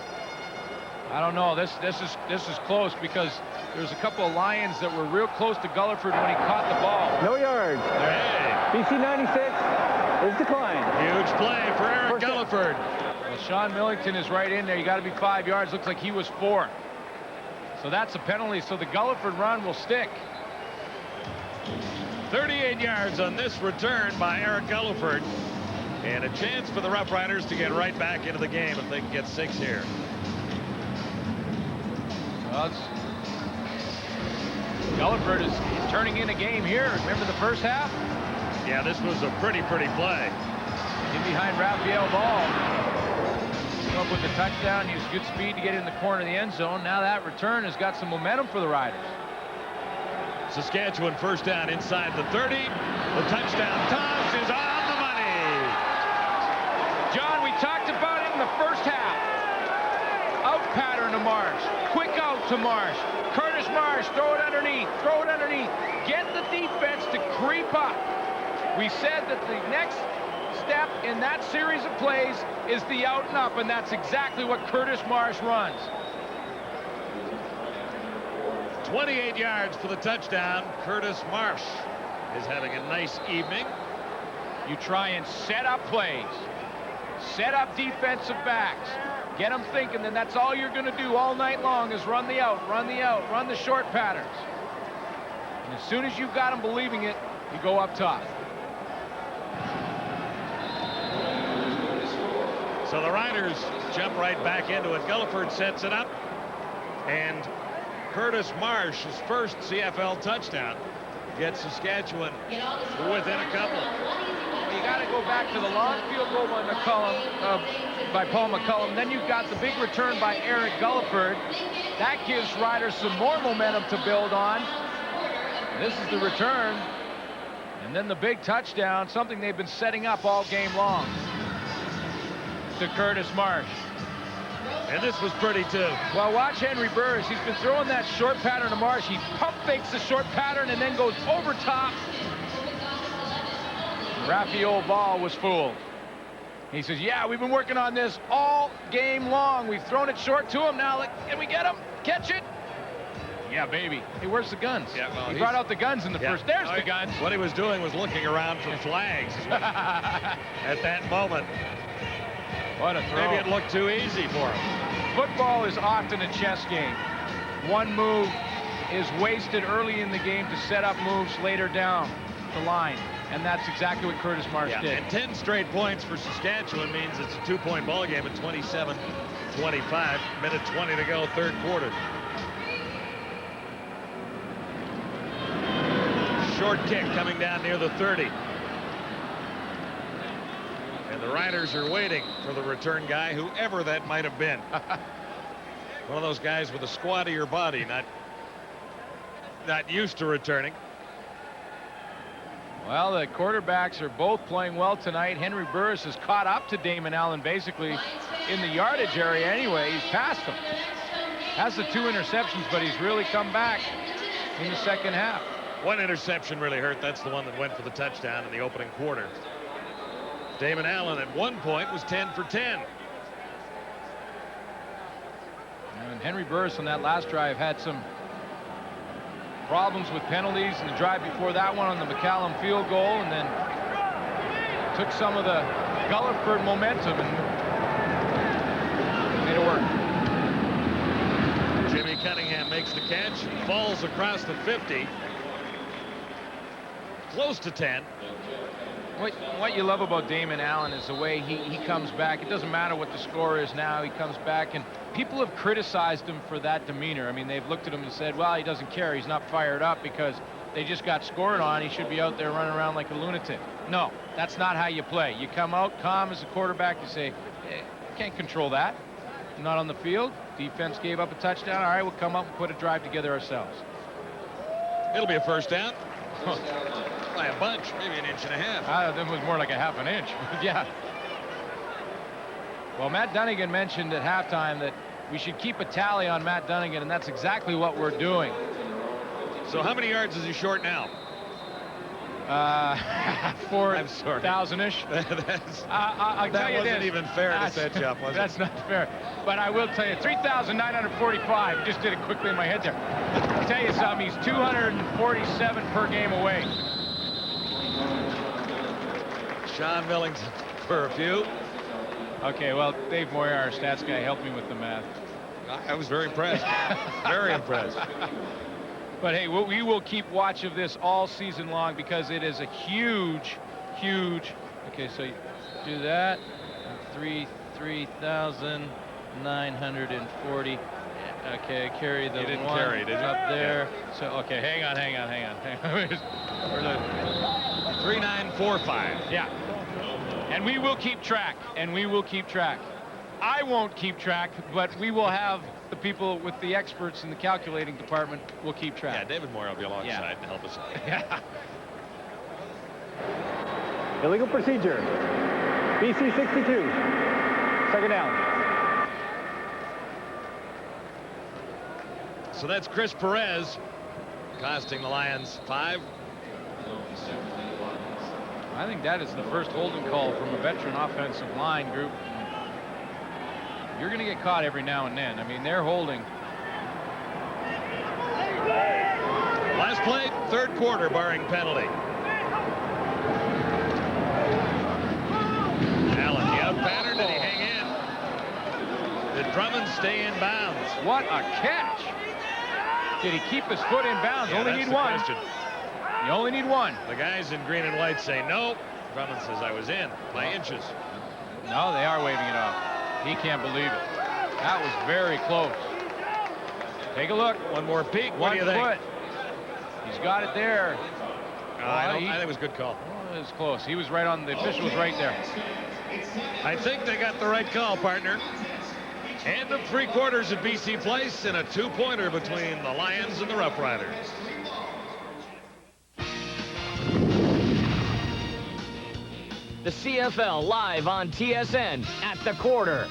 [SPEAKER 7] I don't know. This is close because there's a couple of Lions that were real close to Gulliford when he caught the ball.
[SPEAKER 20] No yards.
[SPEAKER 6] Hey.
[SPEAKER 20] BC 96 is declined.
[SPEAKER 6] Huge play for Eric Gulliford.
[SPEAKER 7] Well, Sean Millington is right in there. You got to be 5 yards. Looks like he was 4. So that's a penalty. So the Gulliford run will stick.
[SPEAKER 6] 38 yards on this return by Eric Gulliford. And a chance for the Roughriders to get right back into the game if they can get 6 here.
[SPEAKER 7] Well, Gulliford is turning in a game here. Remember the first half?
[SPEAKER 6] Yeah, this was a pretty play.
[SPEAKER 7] In behind Raphael Ball. Came up with the touchdown. Used good speed to get in the corner of the end zone. Now that return has got some momentum for the Riders.
[SPEAKER 6] Saskatchewan first down inside the 30. The touchdown toss is on the money.
[SPEAKER 7] John, we talked about it in the first half. Out pattern to Marsh. Quick out to Marsh. Curtis Marsh, throw it underneath. Throw it underneath. Get the defense to creep up. We said that the next step in that series of plays is the out and up, and that's exactly what Curtis Marsh runs.
[SPEAKER 6] 28 yards for the touchdown. Curtis Marsh is having a nice evening.
[SPEAKER 7] You try and set up plays. Set up defensive backs. Get them thinking, then that's all you're going to do all night long is run the out, run the short patterns. And as soon as you've got them believing it, you go up top.
[SPEAKER 6] So the Riders jump right back into it. Gulliford sets it up. And Curtis Marsh, his first CFL touchdown, gets Saskatchewan within a couple.
[SPEAKER 7] You got to go back to the long field goal by Paul McCullum. Then you've got the big return by Eric Gulliford. That gives Riders some more momentum to build on. This is the return. And then the big touchdown, something they've been setting up all game long. To Curtis Marsh.
[SPEAKER 6] And this was pretty too.
[SPEAKER 7] Well, watch Henry Burris. He's been throwing that short pattern to Marsh. He pump fakes the short pattern and then goes over top. Raphael Ball was fooled. He says, yeah, we've been working on this all game long. We've thrown it short to him. Now, can we get him? Catch it? Yeah, baby. Hey, where's the guns?
[SPEAKER 6] Yeah, well,
[SPEAKER 7] he brought out the guns in the first. There's the guns.
[SPEAKER 6] What he was doing was looking around for flags at that moment.
[SPEAKER 7] What a throw.
[SPEAKER 6] Maybe it looked too easy for him.
[SPEAKER 7] Football is often a chess game. One move is wasted early in the game to set up moves later down the line. And that's exactly what Curtis Marsh did.
[SPEAKER 6] And 10 straight points for Saskatchewan means it's a 2-point ball game at 27-25. Minute 20 to go, third quarter. Short kick coming down near the 30. And the Riders are waiting for the return guy, whoever that might have been. One of those guys with a squattier body, not used to returning.
[SPEAKER 7] Well, the quarterbacks are both playing well tonight. Henry Burris has caught up to Damon Allen basically in the yardage area anyway. He's passed him. Has the 2 interceptions, but he's really come back in the second half.
[SPEAKER 6] One interception really hurt. That's the one that went for the touchdown in the opening quarter. Damon Allen at one point was 10 for 10.
[SPEAKER 7] And Henry Burris on that last drive had some problems with penalties in the drive before that one on the McCallum field goal, and then took some of the Gulliford momentum and made it work.
[SPEAKER 6] Jimmy Cunningham makes the catch, falls across the 50, close to 10.
[SPEAKER 7] What you love about Damon Allen is the way he comes back. It doesn't matter what the score is now. He comes back, and people have criticized him for that demeanor. I mean, they've looked at him and said, well, he doesn't care. He's not fired up because they just got scored on. He should be out there running around like a lunatic. No, that's not how you play. You come out calm as a quarterback. You say, can't control that. Not on the field. Defense gave up a touchdown. All right, we'll come up and put a drive together ourselves.
[SPEAKER 6] It'll be a first down. By a bunch, maybe an inch and a half.
[SPEAKER 7] That was more like a half an inch. Yeah. Well, Matt Dunnigan mentioned at halftime that we should keep a tally on Matt Dunnigan, and that's exactly what we're doing.
[SPEAKER 6] So how many yards is he short now?
[SPEAKER 7] 4,000-ish. I'll tell you this.
[SPEAKER 6] That wasn't even fair to set you up, was it?
[SPEAKER 7] That's not fair. But I will tell you, 3,945. Just did it quickly in my head there. I'll tell you something. He's 247 per game away.
[SPEAKER 6] Sean Millington for a few.
[SPEAKER 7] Okay, well, Dave Moyer, our stats guy, helped me with the math.
[SPEAKER 6] I was very impressed. Very impressed.
[SPEAKER 7] But hey, we will keep watch of this all season long because it is a huge. Okay, so you do that. 3,940. Okay, carry the
[SPEAKER 6] you didn't
[SPEAKER 7] one
[SPEAKER 6] carry, did you?
[SPEAKER 7] up there. So okay, hang on.
[SPEAKER 6] 3,945.
[SPEAKER 7] Yeah. And we will keep track. I won't keep track, but we will have the people with the experts in the calculating department will keep track.
[SPEAKER 6] Yeah, David Moore will be alongside to help us.
[SPEAKER 7] Yeah.
[SPEAKER 20] Illegal procedure. BC 62. Second down.
[SPEAKER 6] So that's Chris Perez costing the Lions 5.
[SPEAKER 7] I think that is the first holding call from a veteran offensive line group. You're going to get caught every now and then. I mean, they're holding.
[SPEAKER 6] Last play, third quarter, barring penalty. Allen, the out pattern, did he hang in? Did Drummond stay in bounds?
[SPEAKER 7] What a catch! Did he keep his foot in bounds?
[SPEAKER 6] Yeah,
[SPEAKER 7] only
[SPEAKER 6] that's
[SPEAKER 7] need
[SPEAKER 6] the
[SPEAKER 7] one.
[SPEAKER 6] question.
[SPEAKER 7] You only need one.
[SPEAKER 6] The guys in green and white say no. Drummond says I was in by inches.
[SPEAKER 7] No, they are waving it off. He can't believe it. That was very close. Take a look.
[SPEAKER 6] One more peek. What do you
[SPEAKER 7] think?
[SPEAKER 6] think?
[SPEAKER 7] He's got it there.
[SPEAKER 6] I think it was a good call.
[SPEAKER 7] It was close. He was right on. The official was right there.
[SPEAKER 6] I think they got the right call, partner. End of three quarters at BC Place and a two-pointer between the Lions and the Roughriders.
[SPEAKER 8] The CFL live on TSN at the quarter.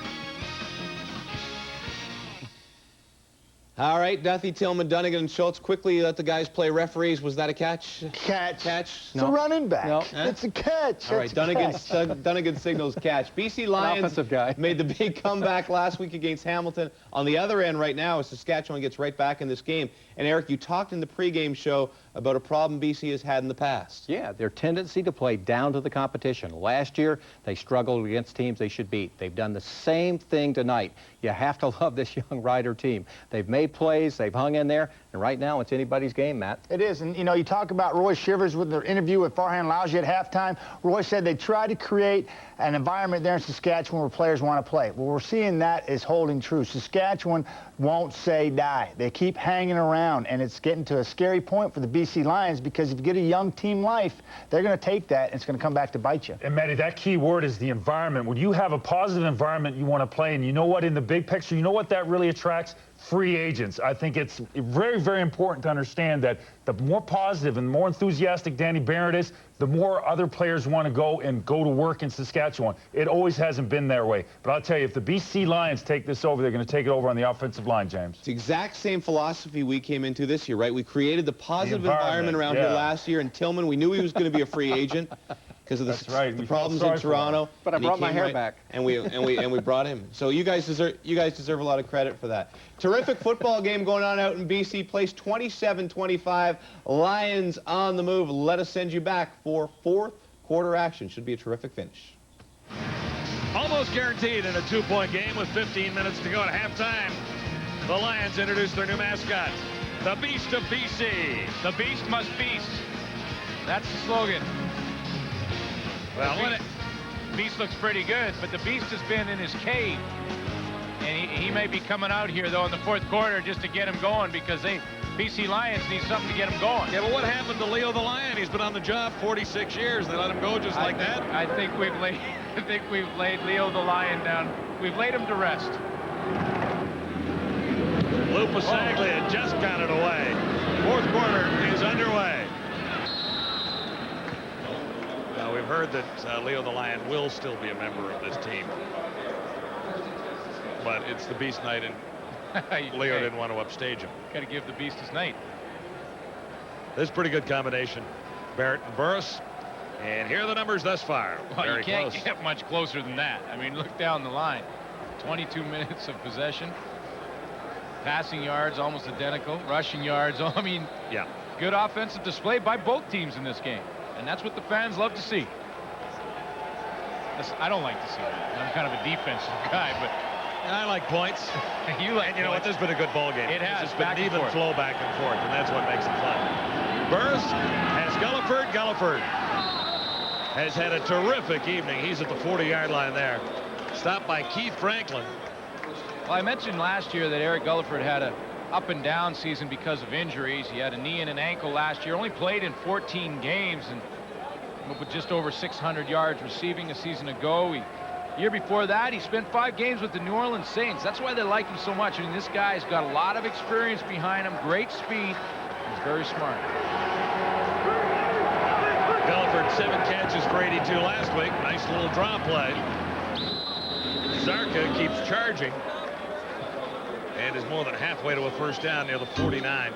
[SPEAKER 2] All right, Duffy, Tillman, Dunnigan, and Schultz quickly let the guys play referees. Was that a catch?
[SPEAKER 3] Catch.
[SPEAKER 2] It's
[SPEAKER 3] a running back.
[SPEAKER 2] No.
[SPEAKER 3] It's a catch.
[SPEAKER 2] All right, Dunnigan signals catch. BC Lions
[SPEAKER 4] offensive guy.
[SPEAKER 2] made the big comeback last week against Hamilton. On the other end right now, Saskatchewan gets right back in this game. And Eric, you talked in the pregame show about a problem BC has had in the past.
[SPEAKER 4] Yeah, their tendency to play down to the competition. Last year, they struggled against teams they should beat. They've done the same thing tonight. You have to love this young Rider team. They've made plays, they've hung in there, and right now it's anybody's game, Matt.
[SPEAKER 3] It is, and you know, you talk about Roy Shivers with their interview with Farhan Lalji at halftime. Roy said they tried to create an environment there in Saskatchewan where players want to play. Well, we're seeing that is holding true. Saskatchewan won't say die. They keep hanging around, and it's getting to a scary point for the BC Lions because if you get a young team life, they're going to take that, and it's going to come back to bite you.
[SPEAKER 5] And, Matty, that key word is the environment. When you have a positive environment you want to play, and you know what, in the big picture, you know what that really attracts? Free agents. I think it's very, very important to understand that the more positive and more enthusiastic Danny Barrett is, the more other players want to go to work in Saskatchewan. It always hasn't been their way. But I'll tell you, if the BC Lions take this over, they're going to take it over on the offensive line, James.
[SPEAKER 2] It's the exact same philosophy we came into this year, right? We created the positive environment around here last year, and Tillman, we knew he was going to be a free agent because of the problems in Toronto.
[SPEAKER 4] But I brought my hair back,
[SPEAKER 2] and we brought him. So you guys deserve a lot of credit for that. Terrific football game going on out in BC Place, 27-25. Lions on the move. Let us send you back for fourth quarter action. Should be a terrific finish.
[SPEAKER 6] Almost guaranteed in a two-point game with 15 minutes to go at halftime. The Lions introduce their new mascot, the Beast of BC.
[SPEAKER 7] The Beast must beast. That's the slogan.
[SPEAKER 6] Well,
[SPEAKER 7] Beast looks pretty good, but the Beast has been in his cave. And he may be coming out here, though, in the fourth quarter just to get him going because BC Lions need something to get him going.
[SPEAKER 6] Yeah, but what happened to Leo the Lion? He's been on the job 46 years. They let him go just like that?
[SPEAKER 7] I think we've laid Leo the Lion down. We've laid him to rest.
[SPEAKER 6] Lou Pasaglia just got it away. Fourth quarter is underway. Now, we've heard that Leo the Lion will still be a member of this team. But it's the Beast night, and Leo didn't want to upstage him.
[SPEAKER 7] Got to give the Beast his night.
[SPEAKER 6] This is a pretty good combination. Barrett and Burris. And here are the numbers thus far.
[SPEAKER 7] Well,
[SPEAKER 6] Very
[SPEAKER 7] you can't
[SPEAKER 6] close.
[SPEAKER 7] get much closer than that. I mean, look down the line. 22 minutes of possession. Passing yards almost identical. Rushing yards. I mean,
[SPEAKER 6] yeah,
[SPEAKER 7] good offensive display by both teams in this game. And that's what the fans love to see. I don't like to see that. I'm kind of a defensive guy, but
[SPEAKER 6] I like points.
[SPEAKER 7] You like
[SPEAKER 6] and you know what? This has been a good ball game.
[SPEAKER 7] It has.
[SPEAKER 6] It's been an even flow back and forth, and that's what makes it fun. Burris has Gulliford. Gulliford has had a terrific evening. He's at the 40-yard line there. Stopped by Keith Franklin.
[SPEAKER 7] Well, I mentioned last year that Eric Gulliford had a up and down season because of injuries. He had a knee and an ankle last year. Only played in 14 games and with just over 600 yards receiving a season ago. Year before that, he spent 5 games with the New Orleans Saints. That's why they like him so much. I mean, this guy's got a lot of experience behind him, great speed. He's very smart.
[SPEAKER 6] Gulliford, 7 catches for 82 last week. Nice little draw play. Zarka keeps charging and is more than halfway to a first down near the 49.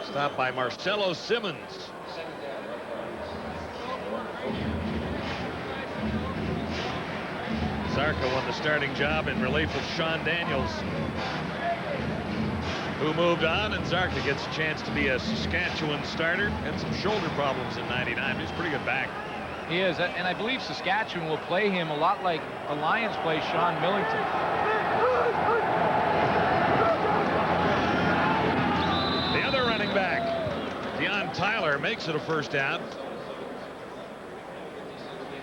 [SPEAKER 6] Stopped by Marcelo Simmons. Zarka won the starting job in relief of Sean Daniels, who moved on, and Zarka gets a chance to be a Saskatchewan starter. Had some shoulder problems in '99. He's a pretty good back.
[SPEAKER 7] He is, and I believe Saskatchewan will play him a lot like the Lions play Sean Millington.
[SPEAKER 6] The other running back, Deon Tyler, makes it a first down.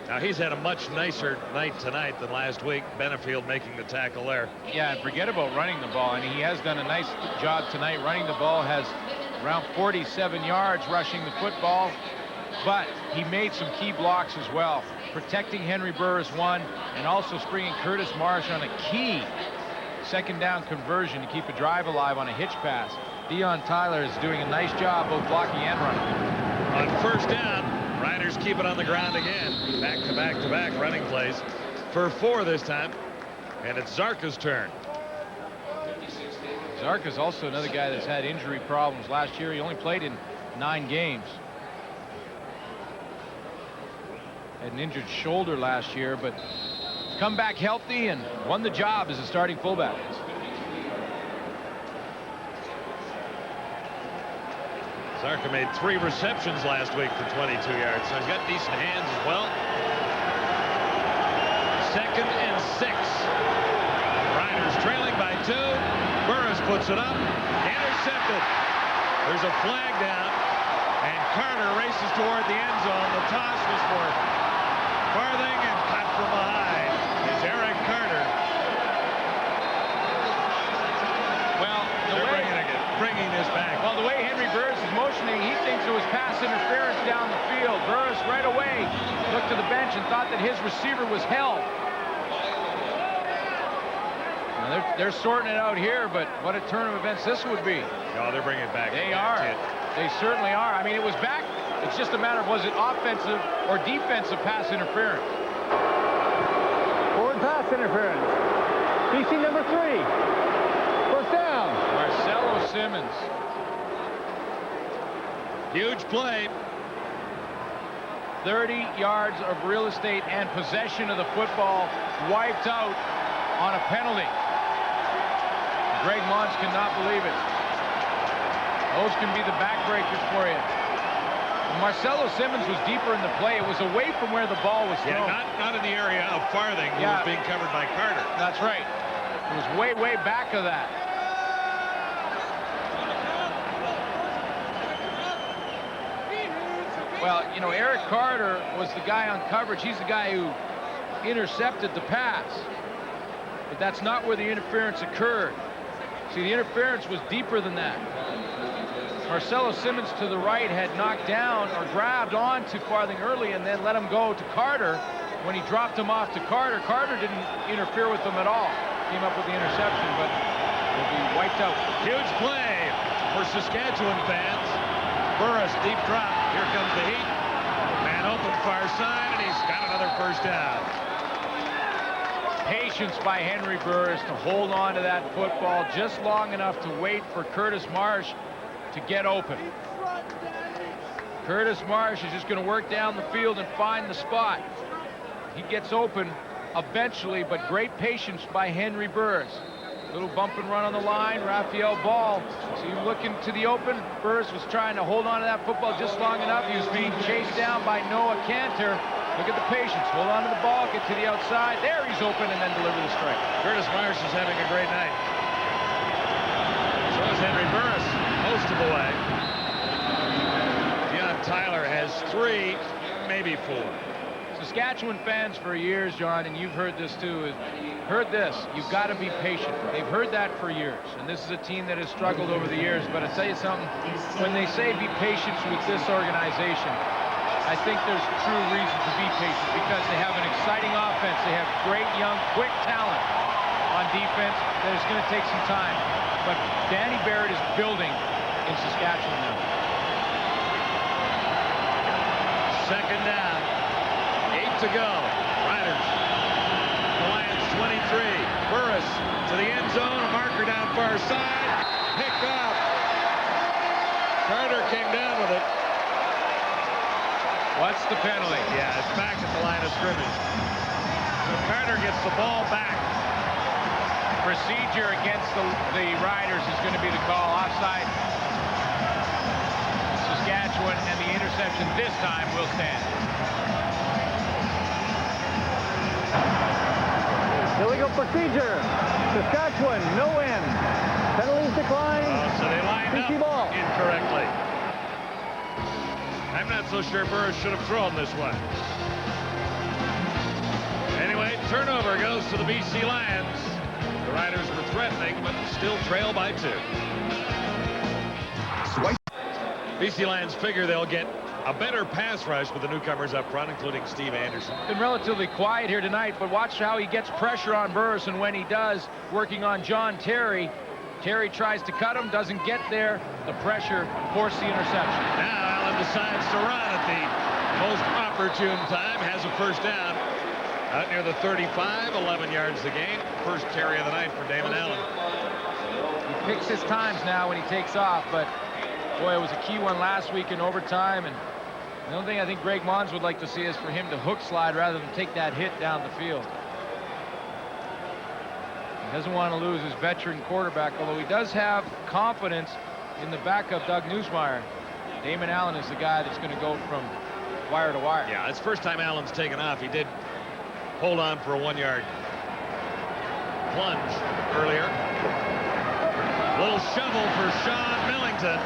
[SPEAKER 6] Now, he's had a much nicer night tonight than last week. Benefield making the tackle there.
[SPEAKER 7] Yeah, and forget about running the ball. And he has done a nice job tonight running the ball. Has around 47 yards rushing the football. But he made some key blocks as well. Protecting Henry Burris one, and also springing Curtis Marsh on a key second down conversion to keep a drive alive on a hitch pass. Deon Tyler is doing a nice job both blocking and running.
[SPEAKER 6] On first down, Riders keep it on the ground again. Back-to-back running plays for 4 this time. And it's Zarka's turn.
[SPEAKER 7] Zarka's also another guy that's had injury problems. Last year, he only played in 9 games. Had an injured shoulder last year, but come back healthy and won the job as a starting fullback.
[SPEAKER 6] Zarka made 3 receptions last week for 22 yards, so he's got decent hands as well. 2nd and 6. Riders trailing by 2. Burris puts it up. Intercepted. There's a flag down, and Carter races toward the end zone. The toss was for Farthing, and cut from behind is Eric Carter.
[SPEAKER 7] Well,
[SPEAKER 6] bringing this back.
[SPEAKER 7] Well, the way Henry Burris is motioning, he thinks it was pass interference down the field. Burris right away looked to the bench and thought that his receiver was held. Now they're sorting it out here, but what a turn of events this would be.
[SPEAKER 6] No, they're bringing it back.
[SPEAKER 7] They are. They certainly are. I mean, it was back. It's just a matter of was it offensive or defensive pass interference.
[SPEAKER 20] Forward pass interference. BC number 3. First down.
[SPEAKER 7] Marcelo Simmons.
[SPEAKER 6] Huge play.
[SPEAKER 7] 30 yards of real estate and possession of the football wiped out on a penalty. Greg Mons cannot believe it. Those can be the backbreakers for you. Marcelo Simmons was deeper in the play. It was away from where the ball was thrown.
[SPEAKER 6] Yeah, not in the area of Farthing, who was being covered by Carter.
[SPEAKER 7] That's right. It was way back of that. Well, you know, Eric Carter was the guy on coverage. He's the guy who intercepted the pass. But that's not where the interference occurred. See, the interference was deeper than that. Marcelo Simmons to the right had knocked down or grabbed on to Farthing early and then let him go to Carter. When he dropped him off to Carter, Carter didn't interfere with him at all. Came up with the interception, but will be wiped out.
[SPEAKER 6] Huge play for Saskatchewan fans. Burris, deep drop. Here comes the heat. Man open far side, and he's got another first down.
[SPEAKER 7] Patience by Henry Burris to hold on to that football just long enough to wait for Curtis Marsh to get open. Curtis Marsh is just going to work down the field and find the spot. He gets open eventually, but great patience by Henry Burris. Little bump and run on the line. Raphael Ball, so you looking to the open. Burris was trying to hold on to that football just long enough. He was being chased down by Noah Cantor. Look at the patience. Hold on to the ball, get to the outside. There he's open, and then deliver the strike.
[SPEAKER 6] Curtis Marsh is having a great night. So is Henry Burris most of the way. Deion Tyler has 3, maybe 4.
[SPEAKER 7] Saskatchewan fans for years, John, and you've heard this too, heard this, you've got to be patient. They've heard that for years, and this is a team that has struggled over the years, but I'll tell you something, when they say be patient with this organization, I think there's true reason to be patient because they have an exciting offense. They have great, young, quick talent on defense that is going to take some time. But Danny Barrett is building in Saskatchewan now.
[SPEAKER 6] Second down. 8 to go. Riders. The Lions 23. Burris to the end zone. A marker down far side. Picked up. Carter came down with it.
[SPEAKER 7] What's the penalty?
[SPEAKER 6] Yeah, it's back at the line of scrimmage. So Carter gets the ball back.
[SPEAKER 7] Procedure against the Riders is going to be the call. Offside. Saskatchewan, and the interception this time will stand.
[SPEAKER 20] Illegal procedure. Saskatchewan, no win. Penalties decline.
[SPEAKER 6] So they lined
[SPEAKER 20] BC
[SPEAKER 6] up
[SPEAKER 20] ball.
[SPEAKER 6] incorrectly. I'm not so sure Burris should have thrown this one. Anyway, turnover goes to the BC Lions. The Riders were threatening, but still trail by 2. BC Lions figure they'll get a better pass rush with the newcomers up front, including Steve Anderson.
[SPEAKER 7] Been relatively quiet here tonight, but watch how he gets pressure on Burris, and when he does, working on John Terry. Terry tries to cut him, doesn't get there. The pressure forced the interception.
[SPEAKER 6] Now Allen decides to run at the most opportune time, has a first down out near the 35, 11 yards the gain. First carry of the night for Damon Allen.
[SPEAKER 7] He picks his times now when he takes off, but boy, it was a key one last week in overtime, and the only thing I think Greg Mons would like to see is for him to hook slide rather than take that hit down the field. He doesn't want to lose his veteran quarterback, although he does have confidence in the backup, Doug Neusmeyer. Damon Allen is the guy that's going to go from wire to wire.
[SPEAKER 6] Yeah, it's first time Allen's taken off. He did hold on for a 1-yard plunge earlier. Little shovel for Sean Millington.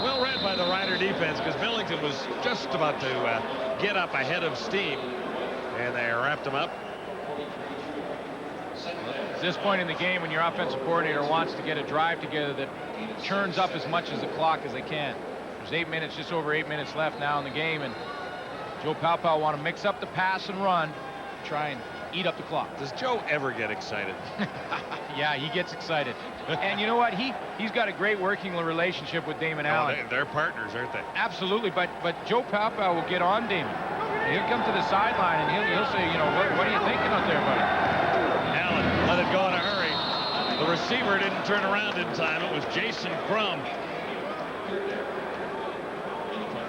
[SPEAKER 6] Well read by the Rider defense because Millington was just about to get up ahead of steam, and they wrapped him up.
[SPEAKER 7] At this point in the game, when your offensive coordinator wants to get a drive together that churns up as much as the clock as they can. There's 8 minutes, just over 8 minutes left now in the game, and Joe Palpal want to mix up the pass and run, try and eat up the clock.
[SPEAKER 6] Does Joe ever get excited?
[SPEAKER 7] Yeah, he gets excited. And you know what? He's got a great working relationship with Damon Allen.
[SPEAKER 6] They're partners, aren't they?
[SPEAKER 7] Absolutely, but Joe Palpal will get on Damon. He'll come to the sideline and he'll say, you know, what are you thinking out there, buddy?
[SPEAKER 6] Allen let it go in a hurry. The receiver didn't turn around in time. It was Jason Crum.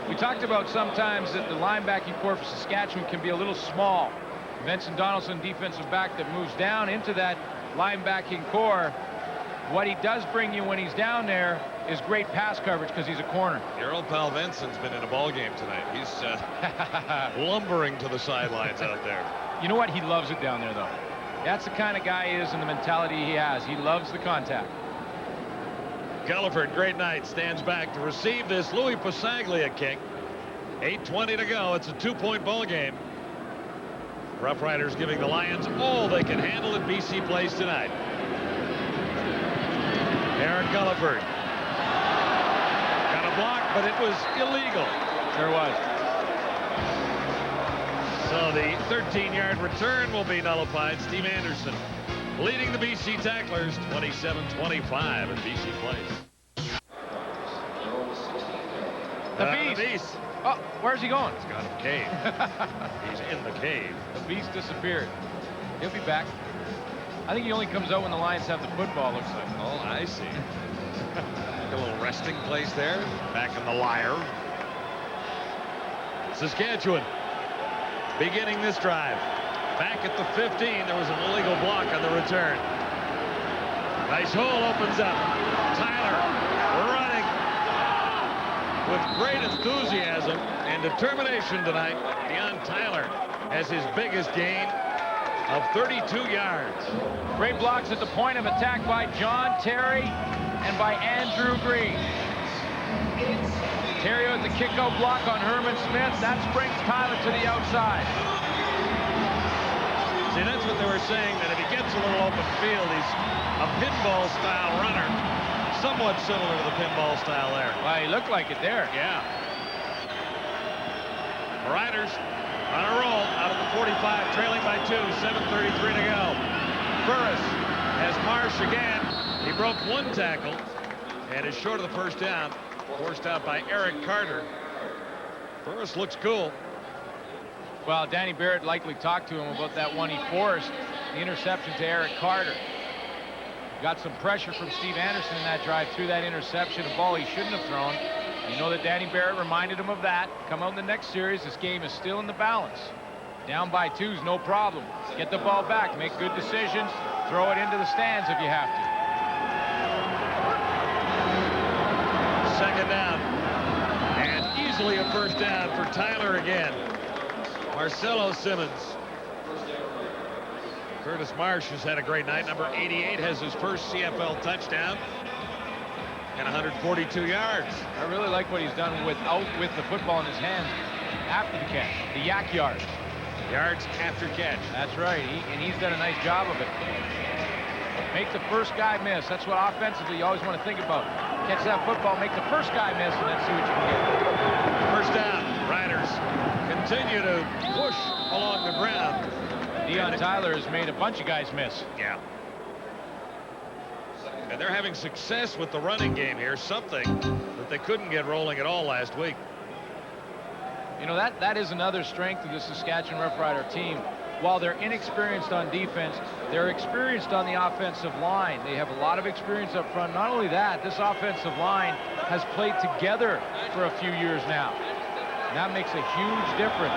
[SPEAKER 7] We talked about sometimes that the linebacking core for Saskatchewan can be a little small. Vincent Donaldson, defensive back that moves down into that linebacking core. What he does bring you when he's down there is great pass coverage because he's a corner.
[SPEAKER 6] Your old pal Vincent's been in a ball game tonight. He's lumbering to the sidelines out there.
[SPEAKER 7] You know what? He loves it down there, though. That's the kind of guy he is and the mentality he has. He loves the contact.
[SPEAKER 6] Gulliford, great night, stands back to receive this Louis Pasaglia kick. 8:20 to go. It's a 2-point ball game. Roughriders giving the Lions all they can handle at BC Place tonight. Aaron Gulliford. a block, but it was illegal.
[SPEAKER 7] There was.
[SPEAKER 6] So the 13-yard return will be nullified. Steve Anderson leading the BC tacklers 27-25 and BC plays.
[SPEAKER 7] The Beast. Oh, where's he going?
[SPEAKER 6] He's gone to the cave. He's in the cave.
[SPEAKER 7] The Beast disappeared. He'll be back. I think he only comes out when the Lions have the football, looks like.
[SPEAKER 6] Oh, I see. A little resting place there. Back in the Lyre. Saskatchewan beginning this drive. Back at the 15, there was an illegal block on the return. Nice hole opens up. Tyler running with great enthusiasm and determination tonight. Deon Tyler has his biggest gain of 32 yards.
[SPEAKER 7] Great blocks at the point of attack by John Terry and by Andrew Green. Terry with the kick-out block on Herman Smith. That springs Tyler to the outside.
[SPEAKER 6] See, that's what they were saying, that if he gets a little open field, he's a pinball-style runner. Somewhat similar to the pinball style there.
[SPEAKER 7] Well, he looked like it there.
[SPEAKER 6] Yeah. Riders on a roll out of the 45, trailing by 2, 7:33 to go. Burris has Marsh again. He broke one tackle and is short of the first down. Forced out by Eric Carter. Burris looks cool.
[SPEAKER 7] Well, Danny Barrett likely talked to him about that one he forced, the interception to Eric Carter. Got some pressure from Steve Anderson in that drive, threw that interception, a ball he shouldn't have thrown. You know that Danny Barrett reminded him of that. Come out in the next series, this game is still in the balance. Down by 2 is no problem. Get the ball back, make good decisions, throw it into the stands if you have to.
[SPEAKER 6] Second down. And easily a first down for Tyler again. Marcelo Simmons. Curtis Marsh has had a great night. Number 88 has his first CFL touchdown and 142 yards.
[SPEAKER 7] I really like what he's done with the football in his hands after the catch, the yak yards.
[SPEAKER 6] Yards after catch.
[SPEAKER 7] That's right, and he's done a nice job of it. Make the first guy miss. That's what offensively you always want to think about. Catch that football, make the first guy miss, and then see what you can get.
[SPEAKER 6] First down. Riders continue to push along the ground.
[SPEAKER 7] Deon Tyler has made a bunch of guys miss.
[SPEAKER 6] Yeah. And they're having success with the running game here, something that they couldn't get rolling at all last week.
[SPEAKER 7] You know, that is another strength of the Saskatchewan Roughrider team. While they're inexperienced on defense, they're experienced on the offensive line. They have a lot of experience up front. Not only that, this offensive line has played together for a few years now. And that makes a huge difference.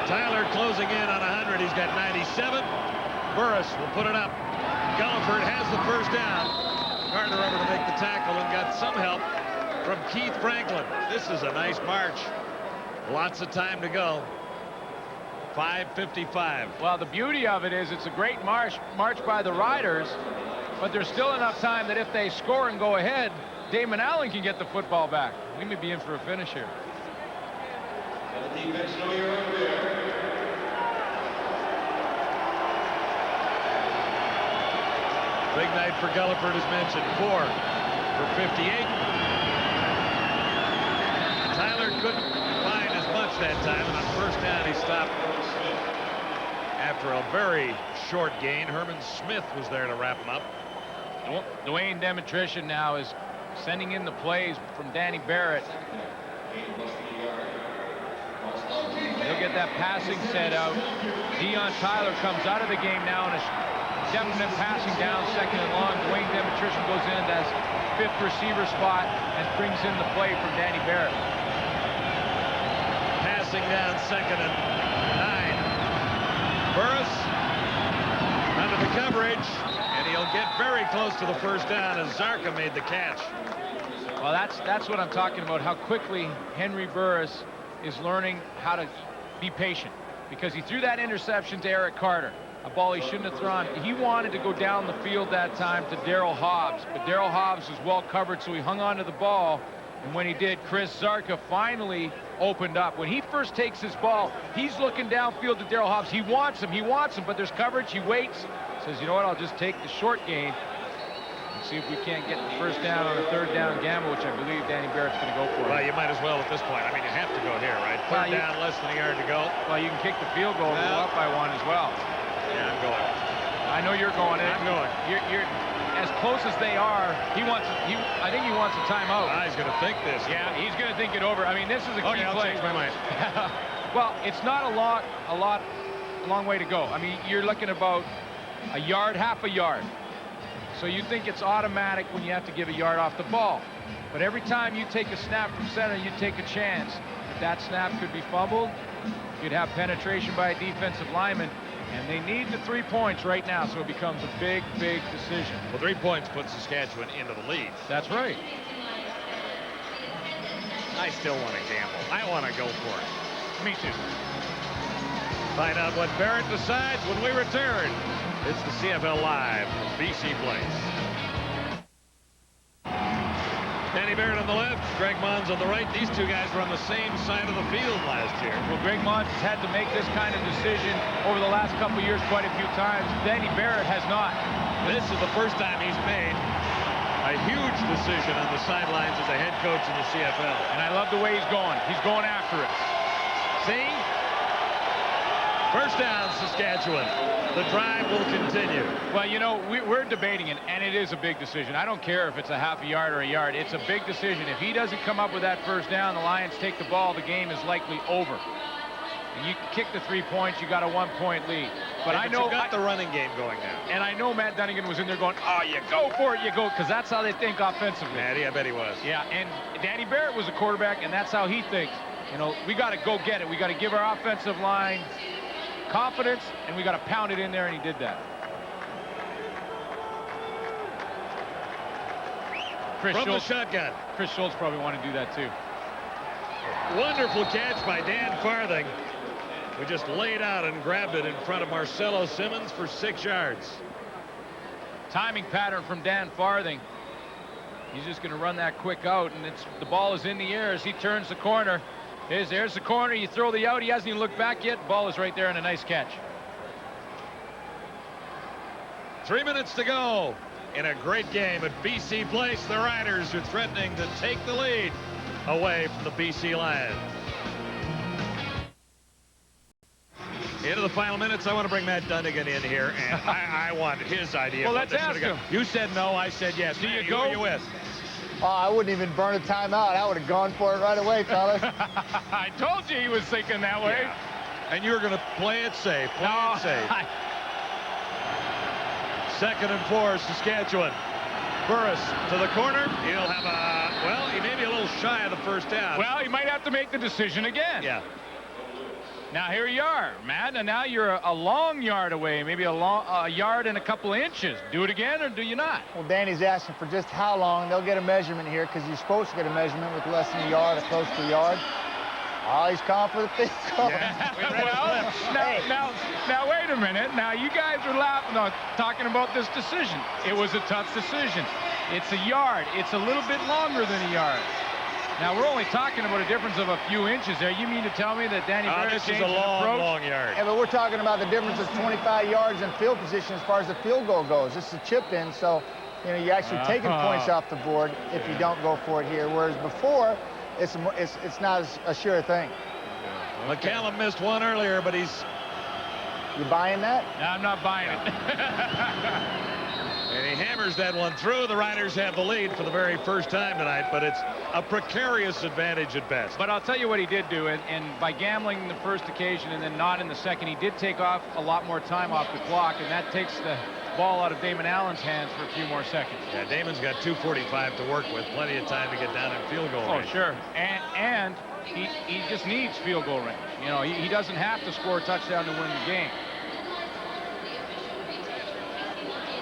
[SPEAKER 6] Tyler closing in on 100. He's got 97. Burris will put it up. Gulliford has the first down. Carter over to make the tackle and got some help from Keith Franklin. This is a nice march. Lots of time to go. 5:55.
[SPEAKER 7] Well, the beauty of it is it's a great march by the Riders, but there's still enough time that if they score and go ahead, Damon Allen can get the football back. We may be in for a finish here.
[SPEAKER 6] Big night for Gulliford, as mentioned. 4 for 58. Tyler couldn't find as much that time, and on first down he stopped after a very short gain. Herman Smith was there to wrap him up.
[SPEAKER 7] Dwayne Demetrition now is sending in the plays from Danny Barrett. He'll get that passing set out. Deon Tyler comes out of the game now in a definite passing down, second and long. Dwayne Demetrition goes in as 5th receiver spot and brings in the play from Danny Barrett.
[SPEAKER 6] Passing down, second and 9. Burris under the coverage, and he'll get very close to the first down as Zarka made the catch.
[SPEAKER 7] Well, that's what I'm talking about, how quickly Henry Burris is learning how to be patient, because he threw that interception to Eric Carter, a ball he shouldn't have thrown. He wanted to go down the field that time to Daryl Hobbs, but Daryl Hobbs was well covered, so he hung on to the ball, and when he did, Chris Zarka finally opened up. When he first takes his ball, he's looking downfield to Daryl Hobbs. He wants him, but there's coverage. He waits, says, you know what, I'll just take the short gain. See if we can't get the first down on a third down gamble, which I believe Danny Barrett's going to go for.
[SPEAKER 6] Well, you might as well at this point. I mean, you have to go here, right? Third down, less than a yard to go.
[SPEAKER 7] Well, you can kick the field goal and go up by 1 as well.
[SPEAKER 6] Yeah, I'm going.
[SPEAKER 7] I know you're going.
[SPEAKER 6] I'm going.
[SPEAKER 7] You're as close as they are. I think he wants a timeout.
[SPEAKER 6] He's going to think this.
[SPEAKER 7] Yeah, he's going to think it over. I mean, this is a key
[SPEAKER 6] I'll
[SPEAKER 7] play.
[SPEAKER 6] change my mind.
[SPEAKER 7] Well, it's not a long way to go. I mean, you're looking about a yard, half a yard. So you think it's automatic when you have to give a yard off the ball. But every time you take a snap from center, you take a chance that snap could be fumbled. You'd have penetration by a defensive lineman. And they need the 3 points right now, so it becomes a big, big decision.
[SPEAKER 6] Well, 3 points puts Saskatchewan into the lead.
[SPEAKER 7] That's right.
[SPEAKER 6] I still want to gamble. I want to go for it.
[SPEAKER 7] Me too.
[SPEAKER 6] Find out what Barrett decides when we return. It's the CFL Live from BC Place. Danny Barrett on the left, Greg Mons on the right. These two guys were on the same side of the field last year.
[SPEAKER 7] Well, Greg Mons has had to make this kind of decision over the last couple of years quite a few times. Danny Barrett has not.
[SPEAKER 6] This is the first time he's made a huge decision on the sidelines as a head coach in the CFL.
[SPEAKER 7] And I love the way he's going. He's going after it.
[SPEAKER 6] See? First down, Saskatchewan. The drive will continue.
[SPEAKER 7] Well, you know, we're debating it, and it is a big decision. I don't care if it's a half a yard or a yard. It's a big decision. If he doesn't come up with that first down, the Lions take the ball, the game is likely over. And you kick the 3 points, you got a 1-point lead. But I know
[SPEAKER 6] you got the running game going now.
[SPEAKER 7] And I know Matt Dunnigan was in there going, oh, you go for it, you go, because that's how they think offensively.
[SPEAKER 6] Matty, I bet he was.
[SPEAKER 7] Yeah, and Danny Barrett was a quarterback, and that's how he thinks. You know, we got to go get it. We got to give our offensive line confidence, and we got to pound it in there, and he did that.
[SPEAKER 6] From the shotgun.
[SPEAKER 7] Chris Schultz probably want to do that too.
[SPEAKER 6] Wonderful catch by Dan Farthing. We just laid out and grabbed it in front of Marcelo Simmons for 6 yards.
[SPEAKER 7] Timing pattern from Dan Farthing. He's just going to run that quick out, and the ball is in the air as he turns the corner. There's the corner. You throw the out. He hasn't even looked back yet. Ball is right there, and a nice catch.
[SPEAKER 6] 3 minutes to go in a great game at BC Place. The Riders are threatening to take the lead away from the BC Lions. Into the final minutes, I want to bring Matt Dunnigan in here, and I want his idea.
[SPEAKER 7] Well, let's ask him.
[SPEAKER 6] You said no, I said yes.
[SPEAKER 7] Do you
[SPEAKER 6] Matt,
[SPEAKER 7] go?
[SPEAKER 6] Who are you with?
[SPEAKER 3] Oh, I wouldn't even burn a timeout. I would have gone for it right away, fellas.
[SPEAKER 7] I told you he was thinking that way.
[SPEAKER 6] Yeah. And you were going to play it safe. Play it safe. 2nd and 4, Saskatchewan. Burris to the corner. He'll have a, well, he may be a little shy of the first down.
[SPEAKER 7] Well, he might have to make the decision again.
[SPEAKER 6] Yeah.
[SPEAKER 7] Now here you are, Matt, and now you're a long yard away, maybe a yard and a couple of inches. Do it again, or do you not?
[SPEAKER 3] Well, Danny's asking for just how long. They'll get a measurement here because you're supposed to get a measurement with less than a yard or close to a yard. Oh, he's calling for the field goal.
[SPEAKER 7] Yeah, well, now, wait a minute. Now, you guys are laughing, talking about this decision. It was a tough decision. It's a yard. It's a little bit longer than a yard. Now, we're only talking about a difference of a few inches there. You mean to tell me that Danny Barrett
[SPEAKER 6] this is
[SPEAKER 7] changed
[SPEAKER 6] a long,
[SPEAKER 7] his approach?
[SPEAKER 6] long yard.
[SPEAKER 3] Yeah, but we're talking about the difference of 25 yards in field position as far as the field goal goes. This is a chip in, so you're actually taking points off the board if you don't go for it here. Whereas before, it's not a sure thing.
[SPEAKER 6] McCallum missed one earlier, but he's...
[SPEAKER 3] You buying that?
[SPEAKER 7] No, I'm not buying it.
[SPEAKER 6] And he hammers that one through. The Riders have the lead for the very first time tonight, but it's a precarious advantage at best.
[SPEAKER 7] But I'll tell you what he did do, and by gambling the first occasion and then not in the second, he did take off a lot more time off the clock, and that takes the ball out of Damon Allen's hands for a few more seconds.
[SPEAKER 6] Yeah, Damon's got 2:45 to work with, plenty of time to get down in field goal range.
[SPEAKER 7] Oh, sure. And he just needs field goal range. You know, he doesn't have to score a touchdown to win the game.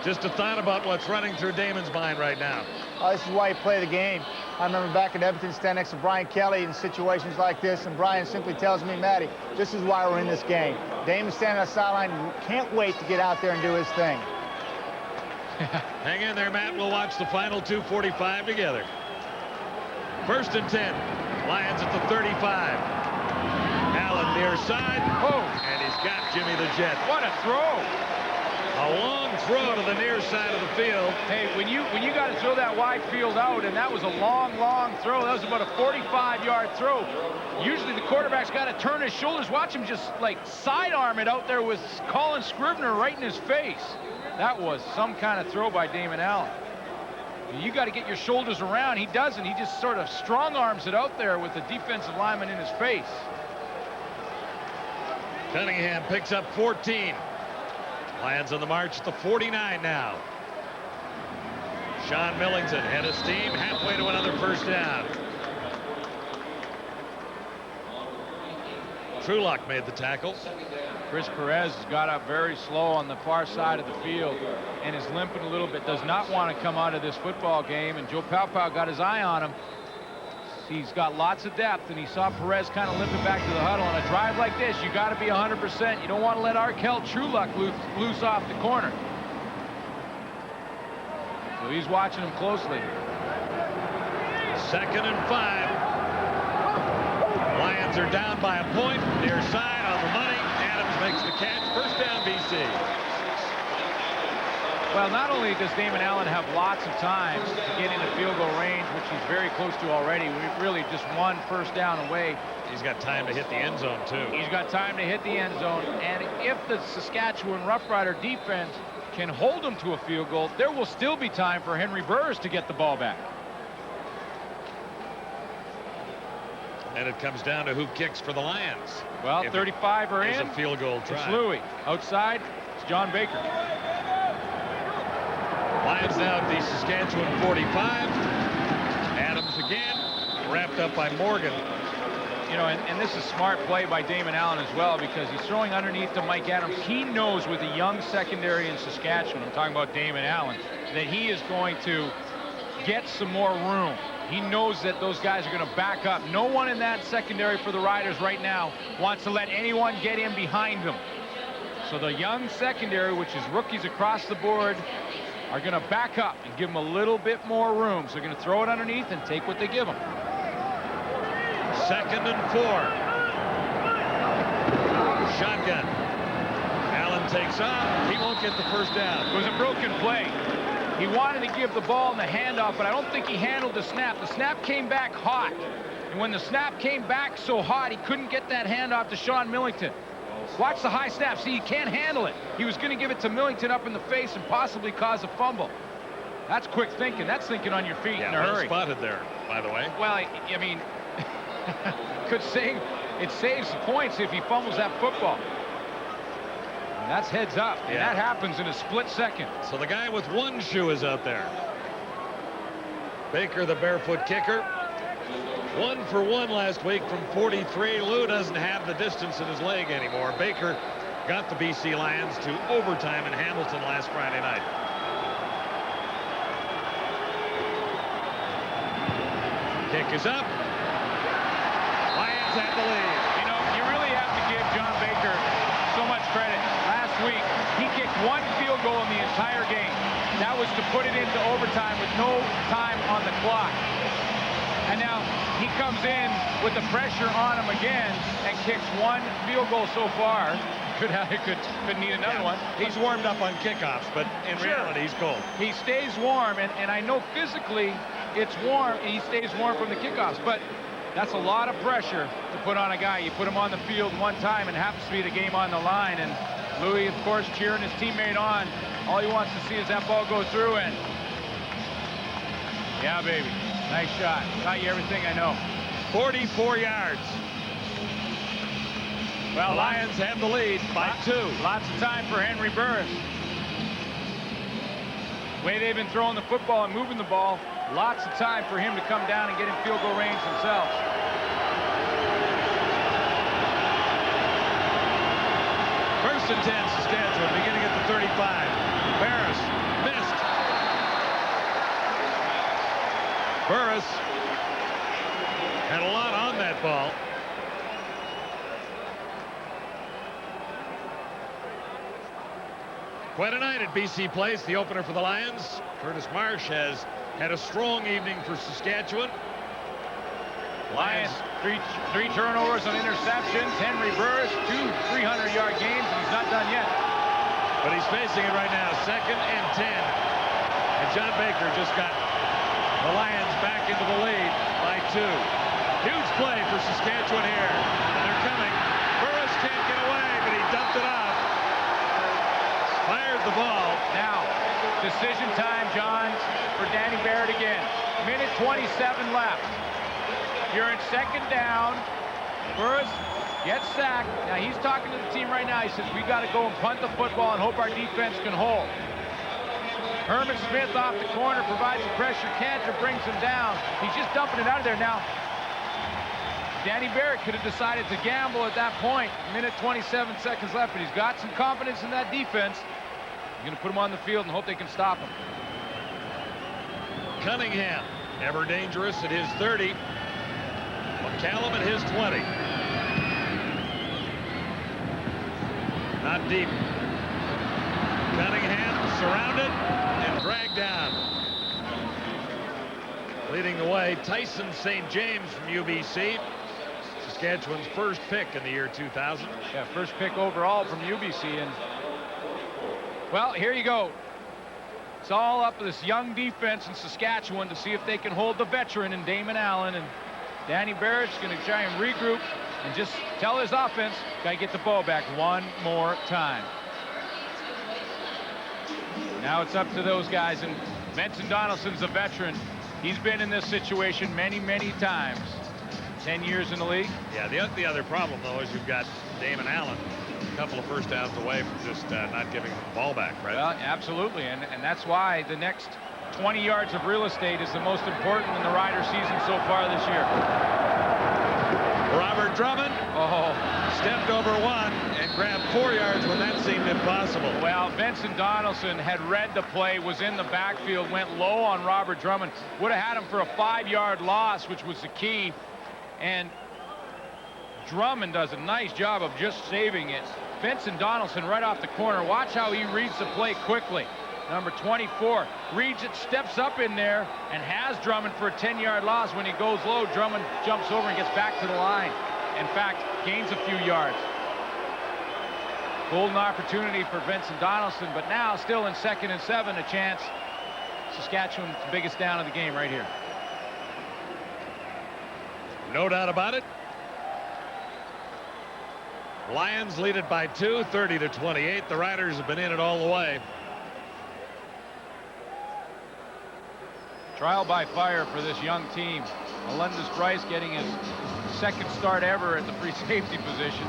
[SPEAKER 6] Just a thought about what's running through Damon's mind right now.
[SPEAKER 3] Oh, this is why you play the game. I remember back in Edmonton standing next to Brian Kelly in situations like this, and Brian simply tells me, Matty, this is why we're in this game. Damon's standing on the sideline, can't wait to get out there and do his thing.
[SPEAKER 6] Hang in there, Matt. We'll watch the final 2:45 together. 1st and 10. Lions at the 35. Allen near side.
[SPEAKER 7] Oh.
[SPEAKER 6] And he's got Jimmy the Jet.
[SPEAKER 7] What a throw.
[SPEAKER 6] A long throw to the near side of the field.
[SPEAKER 7] Hey, when you got to throw that wide field out, and that was a long throw. That was about a 45-yard throw. Usually the quarterback's got to turn his shoulders. Watch him just like sidearm it out there with Colin Scrivener right in his face. That was some kind of throw by Damon Allen. You got to get your shoulders around. He doesn't. He just sort of strong arms it out there with the defensive lineman in his face.
[SPEAKER 6] Cunningham picks up 14. Lions on the march at the 49 now. Sean Millington head of steam, halfway to another first down. Trulock made the tackle.
[SPEAKER 7] Chris Perez has got up very slow on the far side of the field and is limping a little bit. Does not want to come out of this football game, and Joe Paopao got his eye on him. He's got lots of depth, and he saw Perez kind of limping back to the huddle. On a drive like this, you got to be 100%. You don't want to let Arkel Trulock loose off the corner. So he's watching him closely.
[SPEAKER 6] 2nd and 5. Lions are down by a point. Near side on the money. Adams makes the catch. First down, BC.
[SPEAKER 7] Well, not only does Damon Allen have lots of time to get into field goal range, which he's very close to already. We've really just one first down away.
[SPEAKER 6] He's got time to hit the end zone, too.
[SPEAKER 7] He's got time to hit the end zone. And if the Saskatchewan Roughrider defense can hold him to a field goal, there will still be time for Henry Burris to get the ball back.
[SPEAKER 6] And it comes down to who kicks for the Lions.
[SPEAKER 7] Well, if 35 are in.
[SPEAKER 6] It's a field goal try.
[SPEAKER 7] It's Louis. Outside, it's John Baker.
[SPEAKER 6] Lions now at the Saskatchewan 45. Adams again, wrapped up by Morgan.
[SPEAKER 7] You know, and this is smart play by Damon Allen as well, because he's throwing underneath to Mike Adams. He knows with a young secondary in Saskatchewan, I'm talking about Damon Allen, that he is going to get some more room. He knows that those guys are going to back up. No one in that secondary for the Riders right now wants to let anyone get in behind them. So the young secondary, which is rookies across the board, are going to back up and give them a little bit more room. So they're going to throw it underneath and take what they give them.
[SPEAKER 6] 2nd and 4. Shotgun. Allen takes off. He won't get the first down.
[SPEAKER 7] It was a broken play. He wanted to give the ball in the handoff, but I don't think he handled the snap. The snap came back hot. And when the snap came back so hot, he couldn't get that handoff to Sean Millington. Watch the high snap. See, he can't handle it. He was going to give it to Millington up in the face and possibly cause a fumble. That's quick thinking. That's thinking on your feet in a hurry.
[SPEAKER 6] Spotted there, by the way.
[SPEAKER 7] Well, I mean, it saves points if he fumbles that football. And that's heads up. And that happens in a split second.
[SPEAKER 6] So the guy with one shoe is out there. Baker, the barefoot kicker. 1 for 1 last week from 43. Lou doesn't have the distance in his leg anymore. Baker got the BC Lions to overtime in Hamilton last Friday night. Kick is up. Lions have the lead.
[SPEAKER 7] You know, you really have to give John Baker so much credit. Last week, he kicked 1 field goal in the entire game. That was to put it into overtime with no time on the clock. And now he comes in with the pressure on him again and kicks 1 field goal so far. Could need another one.
[SPEAKER 6] He's warmed up on kickoffs, but in reality, he's cold.
[SPEAKER 7] He stays warm, and I know physically it's warm. He stays warm from the kickoffs, but that's a lot of pressure to put on a guy. You put him on the field one time and happens to be the game on the line, and Louis, of course, cheering his teammate on. All he wants to see is that ball go through, and yeah, baby. Nice shot. Taught you everything I know.
[SPEAKER 6] 44 yards.
[SPEAKER 7] Well,
[SPEAKER 6] the Lions have the lead by 2.
[SPEAKER 7] Lots of time for Henry Burris. The way they've been throwing the football and moving the ball, lots of time for him to come down and get in field goal range himself.
[SPEAKER 6] First and 10, Saskatchewan, beginning at the 35. Barris missed. Burris had a lot on that ball. Quite a night at BC Place, the opener for the Lions. Curtis Marsh has had a strong evening for Saskatchewan.
[SPEAKER 7] Lions, three turnovers on interceptions. Henry Burris, 2 300-yard games, and he's not done yet.
[SPEAKER 6] But he's facing it right now. 2nd and 10. And John Baker just got the Lions back into the lead by 2. Huge play for Saskatchewan here. And they're coming. Burris can't get away, but he dumped it off. Fired the ball.
[SPEAKER 7] Now, decision time, John, for Danny Barrett again. Minute 27 left. You're in 2nd down. Burris gets sacked. Now, he's talking to the team right now. He says, we got to go and punt the football and hope our defense can hold. Herman Smith off the corner provides the pressure. Cantor brings him down. He's just dumping it out of there now. Danny Barrett could have decided to gamble at that point. Minute 27 seconds left, but he's got some confidence in that defense. He's going to put him on the field and hope they can stop him.
[SPEAKER 6] Cunningham, ever dangerous at his 30. McCallum at his 20. Not deep. Cunningham surrounded and dragged down. Leading the way, Tyson St. James from UBC. Saskatchewan's first pick in the year 2000.
[SPEAKER 7] Yeah, first pick overall from UBC. And well, here you go. It's all up to this young defense in Saskatchewan to see if they can hold the veteran in Damon Allen. And Danny Barrett's going to try and regroup and just tell his offense, got to get the ball back one more time. Now it's up to those guys. And Benson Donaldson's a veteran. He's been in this situation many, many times. 10 years in the league.
[SPEAKER 6] Yeah, the other problem, though, is you've got Damon Allen a couple of first downs away from just not giving the ball back, right?
[SPEAKER 7] Well, absolutely, and that's why the next 20 yards of real estate is the most important in the Rider season so far this year.
[SPEAKER 6] Robert Drummond stepped over 1 and grabbed 4 yards when that seemed impossible.
[SPEAKER 7] Well, Benson Donaldson had read the play, was in the backfield, went low on Robert Drummond, would have had him for a 5-yard loss, which was the key. And Drummond does a nice job of just saving it. Benson Donaldson right off the corner. Watch how he reads the play quickly. Number 24 reads it, steps up in there, and has Drummond for a 10-yard loss. When he goes low, Drummond jumps over and gets back to the line. In fact, gains a few yards. Golden opportunity for Benson Donaldson, but now still in 2nd and 7, a chance. Saskatchewan's biggest down of the game right here.
[SPEAKER 6] No doubt about it. Lions lead it by 2, 30-28. The Riders have been in it all the way.
[SPEAKER 7] Trial by fire for this young team. Melendez Bryce getting his 2nd start ever at the free safety position.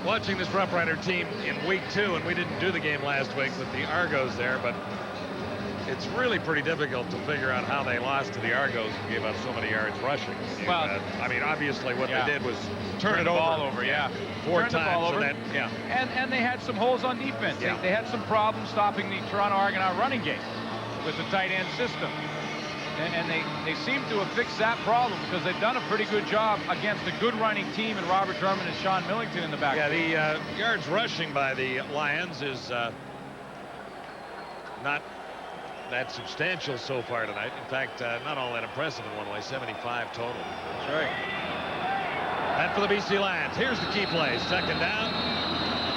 [SPEAKER 6] Watching this Rough Rider team in week 2, and we didn't do the game last week with the Argos there, but it's really pretty difficult to figure out how they lost to the Argos and gave up so many yards rushing.
[SPEAKER 7] Well,
[SPEAKER 6] I mean, obviously what they did was turn it
[SPEAKER 7] the
[SPEAKER 6] over.
[SPEAKER 7] ball over, yeah.
[SPEAKER 6] 4
[SPEAKER 7] Turn
[SPEAKER 6] times.
[SPEAKER 7] the ball over.
[SPEAKER 6] And,
[SPEAKER 7] and they had some holes on defense.
[SPEAKER 6] Yeah.
[SPEAKER 7] They had some problems stopping the Toronto Argonaut running game with the tight end system. And they seem to have fixed that problem because they've done a pretty good job against a good running team in Robert Drummond and Sean Millington in the back.
[SPEAKER 6] Yeah, the yards rushing by the Lions is not that substantial so far tonight. In fact, not all that impressive in one way. 75 total.
[SPEAKER 7] That's right.
[SPEAKER 6] And for the BC Lions, here's the key play. 2nd down,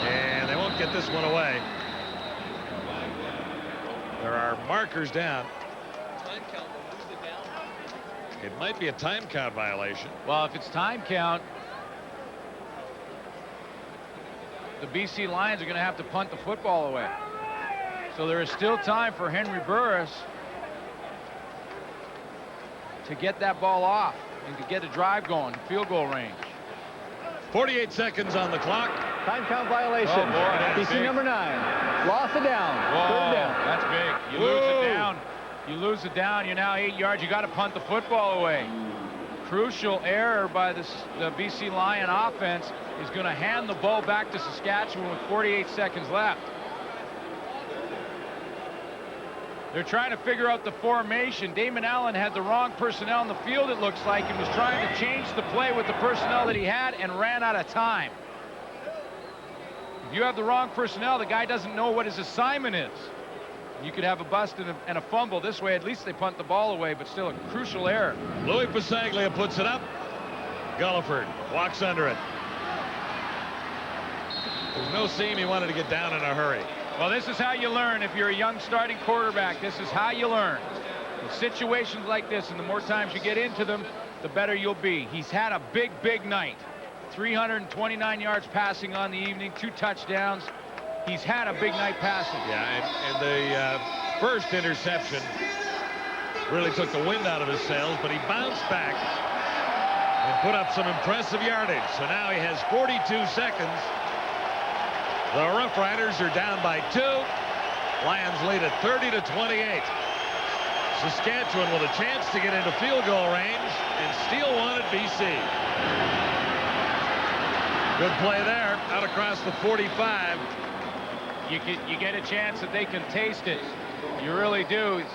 [SPEAKER 6] and they won't get this one away. There are markers down. It might be a time count violation.
[SPEAKER 7] Well, if it's time count, the BC Lions are going to have to punt the football away. So there is still time for Henry Burris to get that ball off and to get a drive going, field goal range.
[SPEAKER 6] 48 seconds on the clock.
[SPEAKER 20] Time count violation.
[SPEAKER 7] Oh, boy,
[SPEAKER 20] BC number 9. Lost it down.
[SPEAKER 7] Whoa,
[SPEAKER 20] 3rd down.
[SPEAKER 7] that's big. You lose it down. You lose it down. You're now 8 yards. You got to punt the football away. Crucial error by the BC Lion offense is going to hand the ball back to Saskatchewan with 48 seconds left. They're trying to figure out the formation. Damon Allen had the wrong personnel in the field, it looks like, and was trying to change the play with the personnel that he had and ran out of time. If you have the wrong personnel, the guy doesn't know what his assignment is. You could have a bust and a fumble. This way, at least they punt the ball away, but still a crucial error.
[SPEAKER 6] Louis Pasaglia puts it up. Gulliford walks under it. There's no seam. He wanted to get down in a hurry.
[SPEAKER 7] Well, this is how you learn if you're a young starting quarterback. This is how you learn. In situations like this, and the more times you get into them, the better you'll be. He's had a big, big night. 329 yards passing on the evening, 2 touchdowns. He's had a big night passing.
[SPEAKER 6] Yeah, and the first interception really took the wind out of his sails, but he bounced back and put up some impressive yardage. So now he has 42 seconds. The Roughriders are down by 2. Lions lead at 30-28. Saskatchewan with a chance to get into field goal range and steal one at BC. Good play there, out across the 45.
[SPEAKER 7] You get a chance that they can taste it. You really do. It's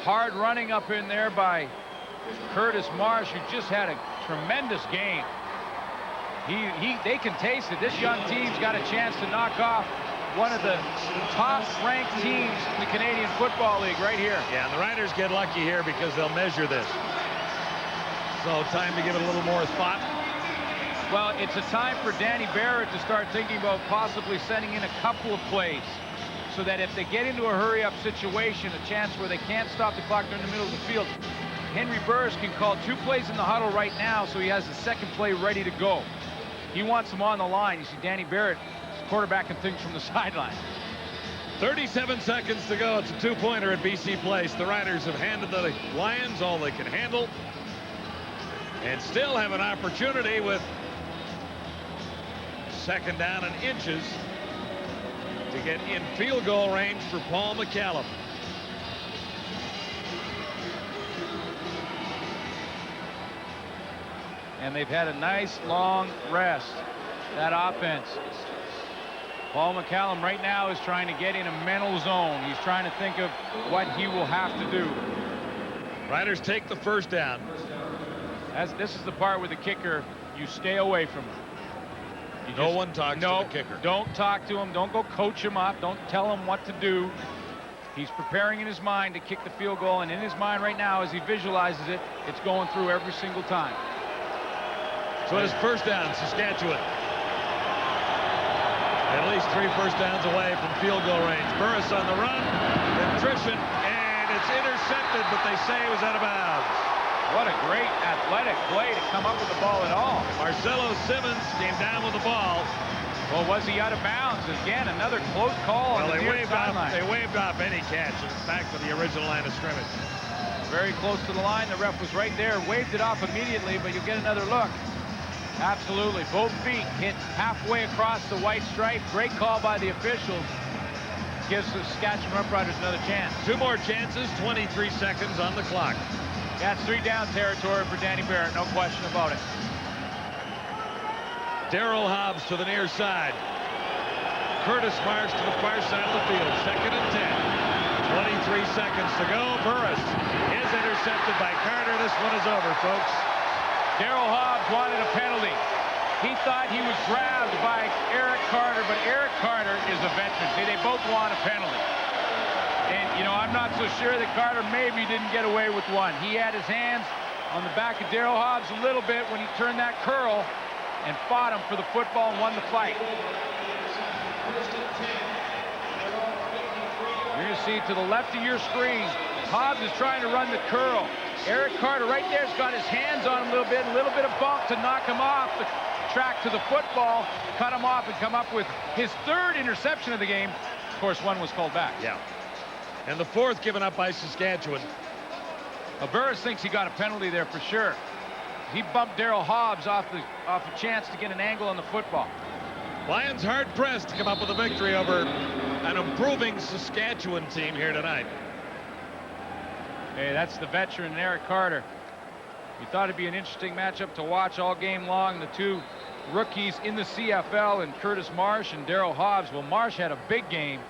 [SPEAKER 7] hard running up in there by Curtis Marsh, who just had a tremendous game. They can taste it. This young team's got a chance to knock off one of the top-ranked teams in the Canadian Football League right here.
[SPEAKER 6] Yeah, and the Riders get lucky here because they'll measure this. So time to give it a little more thought.
[SPEAKER 7] Well, it's a time for Danny Barrett to start thinking about possibly sending in a couple of plays so that if they get into a hurry-up situation, a chance where they can't stop the clock during the middle of the field, Henry Burris can call 2 plays in the huddle right now, so he has the second play ready to go. He wants them on the line. You see Danny Barrett quarterbacking things from the sideline.
[SPEAKER 6] 37 seconds to go. It's a 2-pointer at BC Place. The Riders have handed the Lions all they can handle and still have an opportunity with second down and inches to get in field goal range for Paul McCallum.
[SPEAKER 7] And they've had a nice long rest, that offense. Paul McCallum right now is trying to get in a mental zone. He's trying to think of what he will have to do.
[SPEAKER 6] Riders take the first down.
[SPEAKER 7] This is the part with the kicker, you stay away from him.
[SPEAKER 6] No one talks to the kicker.
[SPEAKER 7] Don't talk to him. Don't go coach him up. Don't tell him what to do. He's preparing in his mind to kick the field goal, and in his mind right now, as he visualizes it, it's going through every single time.
[SPEAKER 6] So it is first down, Saskatchewan. At least 3 first downs away from field goal range. Burris on the run, attrition, and it's intercepted, but they say it was out of bounds.
[SPEAKER 7] What a great athletic play to come up with the ball at all.
[SPEAKER 6] Marcelo Simmons came down with the ball.
[SPEAKER 7] Well, was he out of bounds? Again, another close call on the near sideline.
[SPEAKER 6] They waved off any catch and back to the original line of scrimmage.
[SPEAKER 7] Very close to the line. The ref was right there, waved it off immediately, but you'll get another look. Absolutely. Both feet hit halfway across the white stripe. Great call by the officials. Gives the Saskatchewan Roughriders another chance.
[SPEAKER 6] 2 more chances, 23 seconds on the clock.
[SPEAKER 7] That's 3 down territory for Danny Barrett, no question about it.
[SPEAKER 6] Darrell Hobbs to the near side. Curtis Marsh to the far side of the field. 2nd and 10. 23 seconds to go. Burris is intercepted by Carter. This one is over, folks.
[SPEAKER 7] Darrell Hobbs wanted a penalty. He thought he was grabbed by Eric Carter, but Eric Carter is a veteran. See, they both want a penalty. And, you know, I'm not so sure that Carter maybe didn't get away with one. He had his hands on the back of Darrell Hobbs a little bit when he turned that curl and fought him for the football and won the fight. You're going to see to the left of your screen, Hobbs is trying to run the curl. Eric Carter right there's got his hands on him a little bit of bump to knock him off the track to the football, cut him off and come up with his 3rd interception of the game. Of course, one was called back.
[SPEAKER 6] Yeah. And the 4th given up by Saskatchewan.
[SPEAKER 7] Burris thinks he got a penalty there for sure. He bumped Darrell Hobbs off a chance to get an angle on the football.
[SPEAKER 6] Lions hard pressed to come up with a victory over an improving Saskatchewan team here tonight.
[SPEAKER 7] Hey, that's the veteran Eric Carter. We thought it'd be an interesting matchup to watch all game long. The 2 rookies in the CFL, and Curtis Marsh and Darrell Hobbs. Well, Marsh had a big game.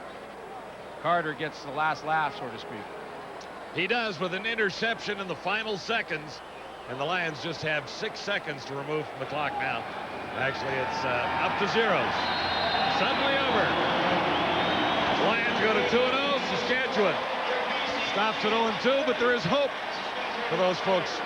[SPEAKER 7] Carter gets the last laugh, so to speak.
[SPEAKER 6] He does, with an interception in the final seconds. And the Lions just have 6 seconds to remove from the clock now. Actually, it's up to 0. Suddenly over. Lions go to 2-0. Saskatchewan stops at 0-2, but there is hope for those folks.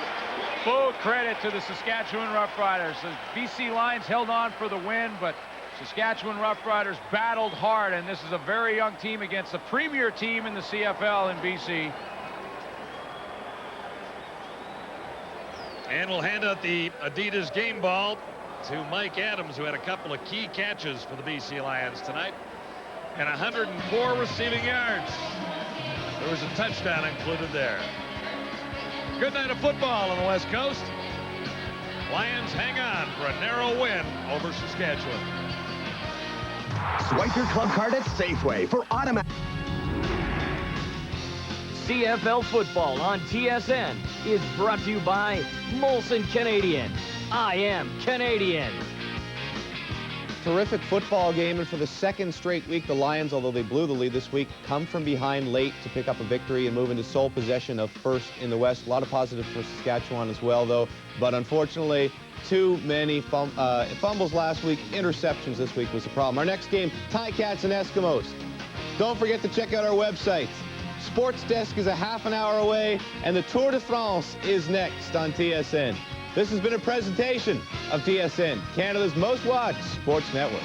[SPEAKER 7] Full credit to the Saskatchewan Roughriders. The BC Lions held on for the win, but Saskatchewan Roughriders battled hard, and this is a very young team against the premier team in the CFL in BC.
[SPEAKER 13] And we'll hand out the Adidas game ball to Mike Adams, who had a couple of key catches for the BC Lions tonight, and 104 receiving yards. There was a touchdown included there. Good night of football on the West Coast. Lions hang on for a narrow win over Saskatchewan.
[SPEAKER 14] Swipe your club card at Safeway for automatic.
[SPEAKER 8] CFL football on TSN is brought to you by Molson Canadian. I am Canadian.
[SPEAKER 2] Terrific football game, and for the second straight week, the Lions, although they blew the lead this week, come from behind late to pick up a victory and move into sole possession of first in the West. A lot of positives for Saskatchewan as well, though, but unfortunately, too many fumbles last week. Interceptions this week was the problem. Our next game, Ticats and Eskimos. Don't forget to check out our website. Sports Desk is a half an hour away, and the Tour de France is next on TSN. This has been a presentation of TSN, Canada's most watched sports network.